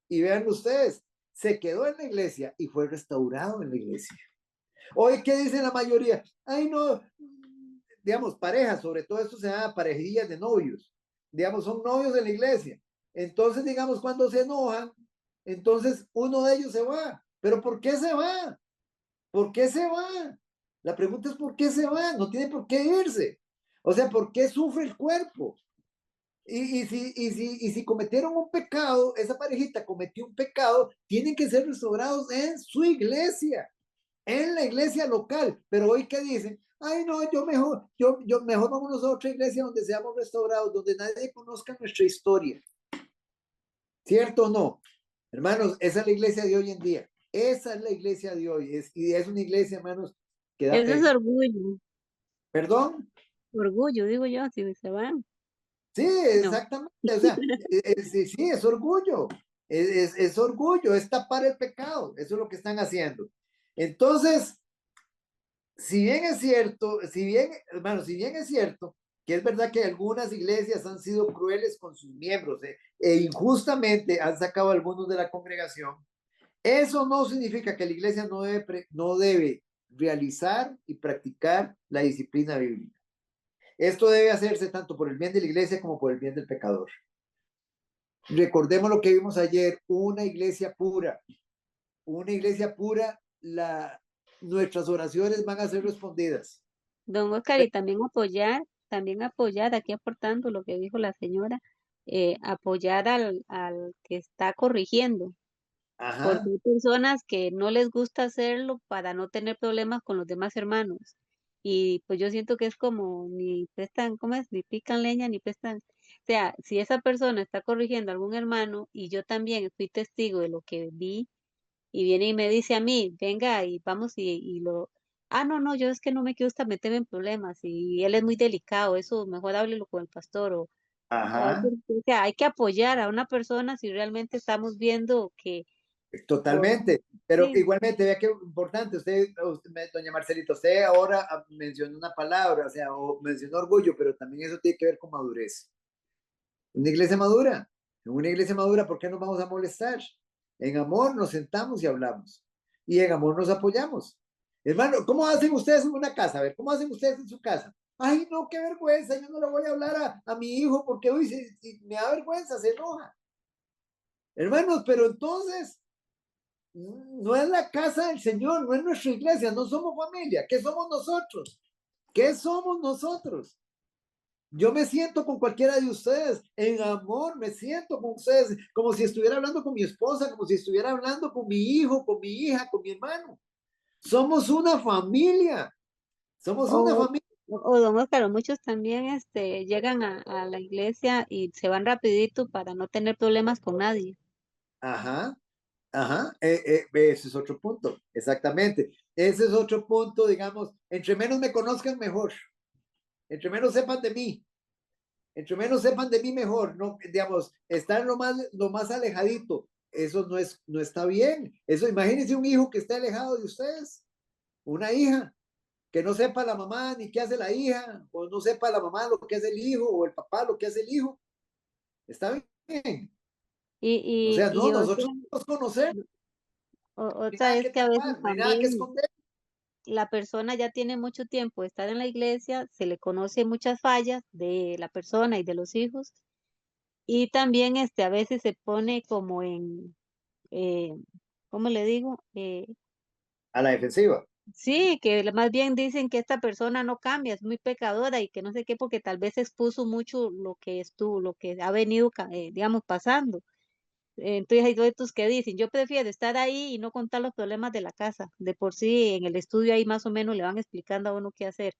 [SPEAKER 1] Y vean ustedes, se quedó en la iglesia y fue restaurado en la iglesia. Hoy, ¿qué dice la mayoría? Ay, no, digamos, parejas, sobre todo esto se llama parejillas de novios. Digamos, son novios en la iglesia. Entonces, digamos, cuando se enojan, entonces uno de ellos se va. ¿Pero por qué se va? ¿Por qué se va? La pregunta es ¿por qué se va? No tiene por qué irse. O sea, ¿por qué sufre el cuerpo? Y si cometieron un pecado, esa parejita cometió un pecado, tienen que ser restaurados en su iglesia, en la iglesia local. Pero hoy, ¿qué dicen? Ay, no, yo mejor vámonos a otra iglesia donde seamos restaurados, donde nadie conozca nuestra historia. ¿Cierto o no? Hermanos, esa es la iglesia de hoy en día. Esa es la iglesia de hoy. Y es una iglesia, hermanos, que da...
[SPEAKER 4] Ese es orgullo,
[SPEAKER 1] ¿Perdón?
[SPEAKER 4] orgullo, digo yo, si se van.
[SPEAKER 1] Sí,
[SPEAKER 4] No.
[SPEAKER 1] exactamente. O sea, sí, es orgullo. Es orgullo, es tapar el pecado. Eso es lo que están haciendo. Entonces, si bien es cierto, hermano, si bien es cierto que es verdad que algunas iglesias han sido crueles con sus miembros e injustamente han sacado a algunos de la congregación, eso no significa que la iglesia no debe realizar y practicar la disciplina bíblica. Esto debe hacerse tanto por el bien de la iglesia como por el bien del pecador. Recordemos lo que vimos ayer, una iglesia pura, nuestras oraciones van a ser respondidas.
[SPEAKER 4] Don Oscar, y también apoyar, aquí aportando lo que dijo la señora, apoyar al que está corrigiendo, porque
[SPEAKER 1] Ajá,
[SPEAKER 4] hay personas que no les gusta hacerlo para no tener problemas con los demás hermanos. Y pues yo siento que es como ni prestan, ¿cómo es? Ni pican leña, ni prestan. O sea, si esa persona está corrigiendo a algún hermano y yo también fui testigo de lo que vi, y viene y me dice a mí, venga y vamos no, yo es que no me gusta meterme en problemas y él es muy delicado, eso mejor háblelo con el pastor o
[SPEAKER 1] ajá,
[SPEAKER 4] sea, hay que apoyar a una persona si realmente estamos viendo que
[SPEAKER 1] Totalmente, pero
[SPEAKER 4] sí.
[SPEAKER 1] igualmente, vea qué importante, doña Marcelita, usted ahora mencionó una palabra, o sea, o mencionó orgullo, pero también eso tiene que ver con madurez. Una iglesia madura, en una iglesia madura, ¿por qué nos vamos a molestar? En amor nos sentamos y hablamos, y en amor nos apoyamos. Hermano, ¿cómo hacen ustedes en una casa? A ver, ¿cómo hacen ustedes en su casa? Ay, no, qué vergüenza, yo no le voy a hablar a mi hijo porque uy, si me da vergüenza, se enoja. Hermanos, pero entonces no es la casa del Señor, no es nuestra iglesia, no somos familia. ¿Qué somos nosotros? ¿Qué somos nosotros? Yo me siento con cualquiera de ustedes, en amor me siento con ustedes, como si estuviera hablando con mi esposa, como si estuviera hablando con mi hijo, con mi hija, con mi hermano. Somos una familia, somos una
[SPEAKER 4] O,
[SPEAKER 1] familia.
[SPEAKER 4] don Óscar, muchos también llegan a la iglesia y se van rapidito para no tener problemas con nadie.
[SPEAKER 1] Ajá, ajá, ese es otro punto, exactamente. Ese es otro punto, digamos, entre menos me conozcan mejor, entre menos sepan de mí, entre menos sepan de mí mejor, no, digamos, estar lo más alejadito, eso no está bien. Eso, imagínense un hijo que esté alejado de ustedes, una hija que no sepa la mamá ni qué hace la hija, o no sepa la mamá lo que hace el hijo, o el papá lo que hace el hijo, está bien. O sea, no,
[SPEAKER 4] O
[SPEAKER 1] nosotros
[SPEAKER 4] sea,
[SPEAKER 1] nos conocemos, no hay
[SPEAKER 4] otra
[SPEAKER 1] nada
[SPEAKER 4] es
[SPEAKER 1] que
[SPEAKER 4] que a veces
[SPEAKER 1] tapar, no hay nada que
[SPEAKER 4] también
[SPEAKER 1] esconder.
[SPEAKER 4] la persona ya tiene mucho tiempo de estar en la iglesia, se le conoce muchas fallas de la persona y de los hijos, y también a veces se pone como eh, ¿cómo le digo?
[SPEAKER 1] A la defensiva.
[SPEAKER 4] Sí, que más bien dicen que esta persona no cambia, es muy pecadora y que no sé qué, porque tal vez expuso mucho lo que estuvo, lo que ha venido, digamos, pasando. Entonces hay otros que dicen, yo prefiero estar ahí y no contar los problemas de la casa. De por sí, en el estudio ahí más o menos le van explicando a uno qué hacer.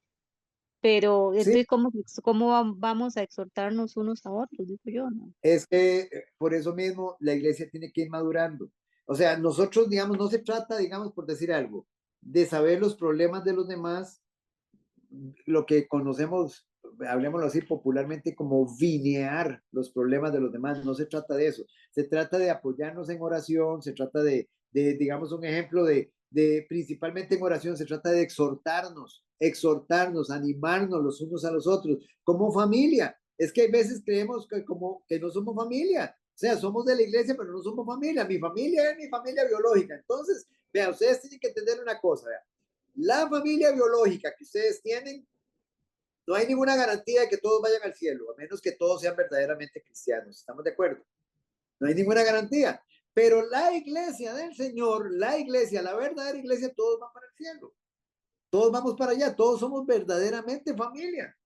[SPEAKER 4] Pero
[SPEAKER 1] Sí,
[SPEAKER 4] entonces, ¿cómo vamos a exhortarnos unos a otros? Digo yo, ¿no?
[SPEAKER 1] es que por eso mismo la iglesia tiene que ir madurando. O sea, nosotros, digamos, no se trata, digamos, por decir algo, de saber los problemas de los demás, lo que conocemos, hablemoslo así popularmente, como vinear los problemas de los demás. No se trata de eso. Se trata de apoyarnos en oración, se trata digamos, un ejemplo principalmente en oración, se trata de exhortarnos, animarnos los unos a los otros, como familia. Es que a veces creemos que no somos familia. O sea, somos de la iglesia, pero no somos familia. Mi familia es mi familia biológica. Entonces, vean, ustedes tienen que entender una cosa, vean. La familia biológica que ustedes tienen, no hay ninguna garantía de que todos vayan al cielo, a menos que todos sean verdaderamente cristianos. ¿Estamos de acuerdo? No hay ninguna garantía. Pero la iglesia del Señor, la iglesia, la verdadera iglesia, todos van para el cielo. Todos vamos para allá, todos somos verdaderamente familia.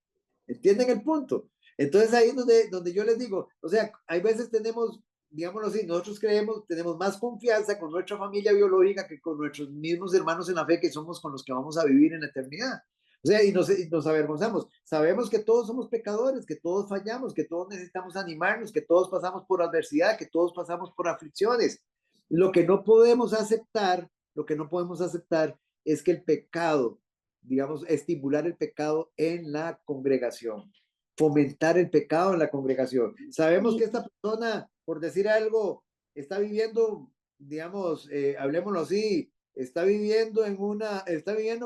[SPEAKER 1] ¿Entienden el punto? Entonces ahí es donde yo les digo, o sea, hay veces tenemos, digámoslo así, nosotros tenemos más confianza con nuestra familia biológica que con nuestros mismos hermanos en la fe que somos con los que vamos a vivir en la eternidad. O sea, y nos avergonzamos. Sabemos que todos somos pecadores, que todos fallamos, que todos necesitamos animarnos, que todos pasamos por adversidad, que todos pasamos por aflicciones. Lo que no podemos aceptar, lo que no podemos aceptar es que el pecado, digamos, estimular el pecado en la congregación, fomentar el pecado en la congregación. Sabemos que esta persona, por decir algo, está viviendo, digamos, hablemoslo así, está viviendo en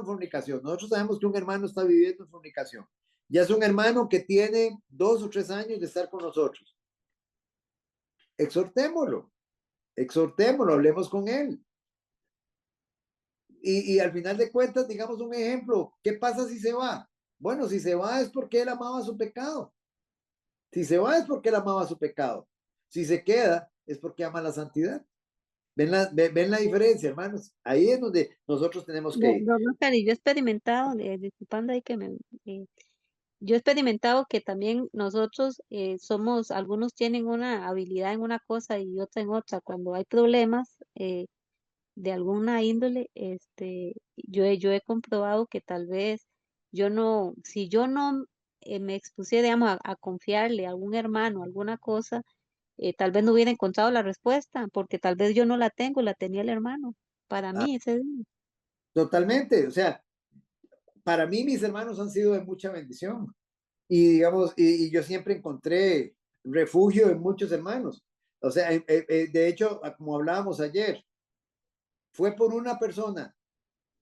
[SPEAKER 1] fornicación. Nosotros sabemos que un hermano está viviendo en fornicación. Ya es un hermano que tiene 2 o 3 años de estar con nosotros. Exhortémoslo, hablemos con él. Y al final de cuentas, digamos un ejemplo, ¿qué pasa si se va? Bueno, si se va es porque él amaba su pecado. Si se va es porque él amaba su pecado. Si se queda es porque ama la santidad. ¿Ven la diferencia, hermanos? Ahí es donde nosotros tenemos que ir.
[SPEAKER 4] Don Oscar, y yo he experimentado, disculpando ahí yo he experimentado que también nosotros algunos tienen una habilidad en una cosa y otra en otra. Cuando hay problemas de alguna índole, yo he comprobado que tal vez si yo no me expusiera, digamos, a confiarle a algún hermano, alguna cosa, tal vez no hubiera encontrado la respuesta, porque tal vez yo no la tengo, la tenía el hermano. Para
[SPEAKER 1] Ah,
[SPEAKER 4] mí ese día.
[SPEAKER 1] totalmente. O sea, para mí mis hermanos han sido de mucha bendición. Y digamos, y yo siempre encontré refugio en muchos hermanos. O sea, de hecho, como hablábamos ayer, fue por una persona,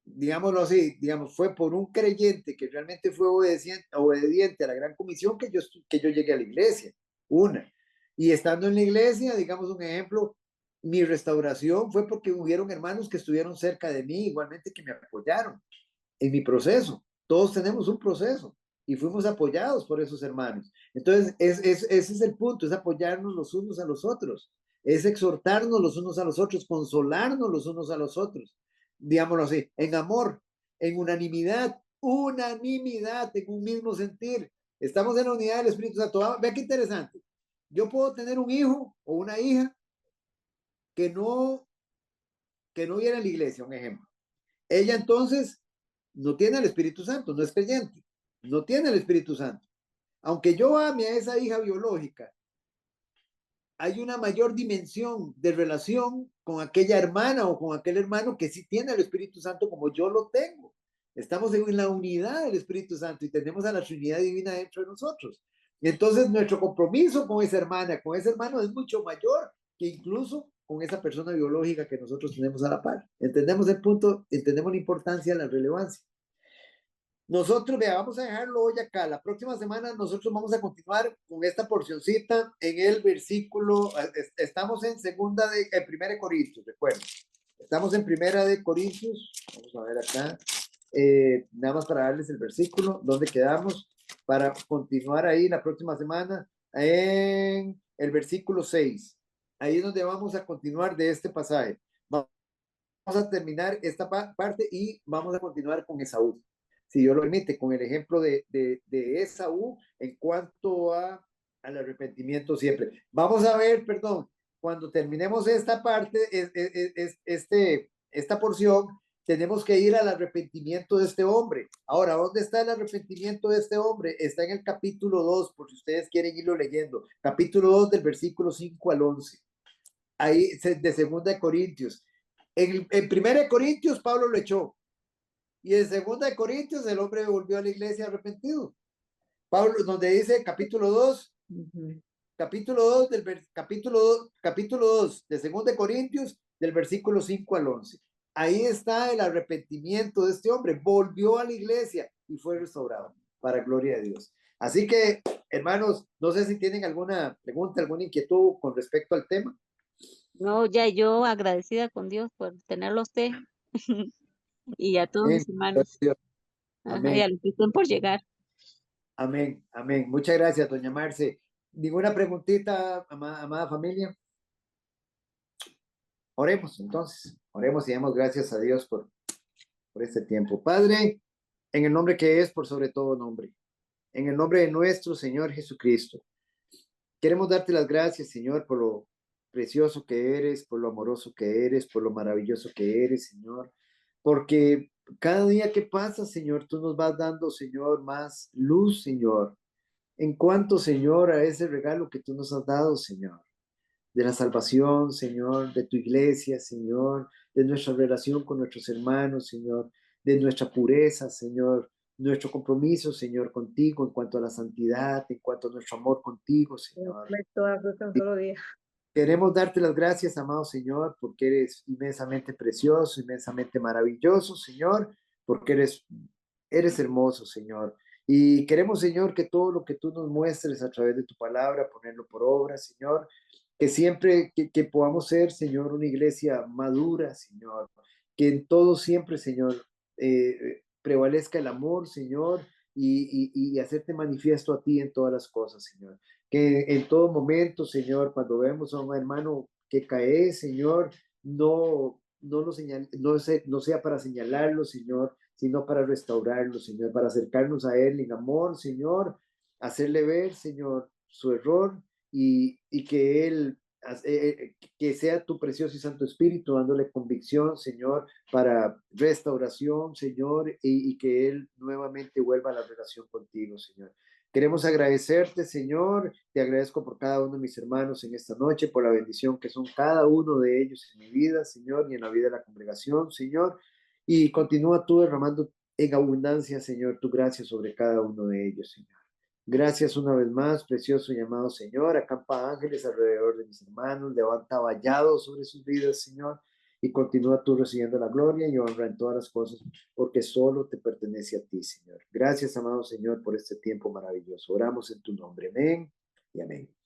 [SPEAKER 1] digámoslo así, digamos, fue por un creyente que realmente fue obediente a la gran comisión que yo llegué a la iglesia, una. Y estando en la iglesia, digamos un ejemplo, mi restauración fue porque hubieron hermanos que estuvieron cerca de mí, igualmente que me apoyaron en mi proceso. Todos tenemos un proceso y fuimos apoyados por esos hermanos. Entonces, ese es el punto, es apoyarnos los unos a los otros, es exhortarnos los unos a los otros, consolarnos los unos a los otros, digámoslo así, en amor, en unanimidad, en un mismo sentir. Estamos en la unidad del Espíritu Santo. Vean qué interesante. Yo puedo tener un hijo o una hija que no viene a la iglesia, un ejemplo. Ella entonces no tiene el Espíritu Santo, no es creyente, no tiene el Espíritu Santo. Aunque yo ame a esa hija biológica, hay una mayor dimensión de relación con aquella hermana o con aquel hermano que sí tiene el Espíritu Santo como yo lo tengo. Estamos en la unidad del Espíritu Santo y tenemos a la Trinidad Divina dentro de nosotros. Entonces nuestro compromiso con esa hermana, con ese hermano es mucho mayor que incluso con esa persona biológica que nosotros tenemos a la par. Entendemos el punto, entendemos la importancia, la relevancia. Nosotros, vea, vamos a dejarlo hoy acá. La próxima semana nosotros vamos a continuar con esta porcioncita en el versículo, estamos en primera de Corintios, recuerden. Estamos en primera de Corintios, vamos a ver acá, nada más para darles el versículo, donde quedamos, para continuar ahí la próxima semana, en el versículo 6. Ahí es donde vamos a continuar de este pasaje. Vamos a terminar esta parte y vamos a continuar con Esaú, si Dios lo permite, con el ejemplo de Esaú en cuanto al arrepentimiento siempre. Vamos a ver, perdón, cuando terminemos esta parte, esta porción, tenemos que ir al arrepentimiento de este hombre. Ahora, ¿dónde está el arrepentimiento de este hombre? Está en el capítulo 2, por si ustedes quieren irlo leyendo. Capítulo 2 del versículo 5 al 11. Ahí, de segunda de Corintios. En 1 Corintios, Pablo lo echó. Y en 2 Corintios, el hombre volvió a la iglesia arrepentido. Pablo, donde dice capítulo 2, capítulo 2 capítulo 2 de 2 Corintios, del versículo 5 al 11. Ahí está el arrepentimiento de este hombre. Volvió a la iglesia y fue restaurado, para gloria de Dios. Así que, hermanos, no sé si tienen alguna pregunta, alguna inquietud con respecto al tema.
[SPEAKER 4] No, ya yo agradecida con Dios por tenerlo a usted y a todos mis hermanos. Ajá, y a los que estén por llegar.
[SPEAKER 1] Amén, amén. Muchas gracias, doña Marce. ¿Ninguna preguntita, amada familia? Oremos entonces, oremos y demos gracias a Dios por este tiempo. Padre, en el nombre que es por sobre todo nombre, en el nombre de nuestro Señor Jesucristo, queremos darte las gracias, Señor, por lo precioso que eres, por lo amoroso que eres, por lo maravilloso que eres, Señor, porque cada día que pasa, Señor, tú nos vas dando, Señor, más luz, Señor, en cuanto, Señor, a ese regalo que tú nos has dado, Señor, de la salvación, Señor, de tu iglesia, Señor, de nuestra relación con nuestros hermanos, Señor, de nuestra pureza, Señor, nuestro compromiso, Señor, contigo en cuanto a la santidad, en cuanto a nuestro amor contigo, Señor. Queremos darte las gracias, amado Señor, porque eres inmensamente precioso, inmensamente maravilloso, Señor, porque eres hermoso, Señor. Y queremos, Señor, que todo lo que tú nos muestres a través de tu palabra, ponerlo por obra, Señor, que siempre que podamos ser, Señor, una iglesia madura, Señor, que en todo siempre, Señor, prevalezca el amor, Señor, y hacerte manifiesto a ti en todas las cosas, Señor. Que en todo momento, Señor, cuando vemos a un hermano que cae, Señor, no sea para señalarlo, Señor, sino para restaurarlo, Señor, para acercarnos a Él en amor, Señor, hacerle ver, Señor, su error y que Él, que sea tu precioso y santo Espíritu dándole convicción, Señor, para restauración, Señor, y que Él nuevamente vuelva a la relación contigo, Señor. Queremos agradecerte, Señor. Te agradezco por cada uno de mis hermanos en esta noche, por la bendición que son cada uno de ellos en mi vida, Señor, y en la vida de la congregación, Señor. Y continúa tú derramando en abundancia, Señor, tu gracia sobre cada uno de ellos, Señor. Gracias una vez más, precioso y amado Señor. Acampa ángeles alrededor de mis hermanos, levanta vallados sobre sus vidas, Señor. y continúa tú recibiendo la gloria y honra en todas las cosas, porque solo te pertenece a ti, Señor. Gracias, amado Señor, por este tiempo maravilloso. Oramos en tu nombre. Amén y amén.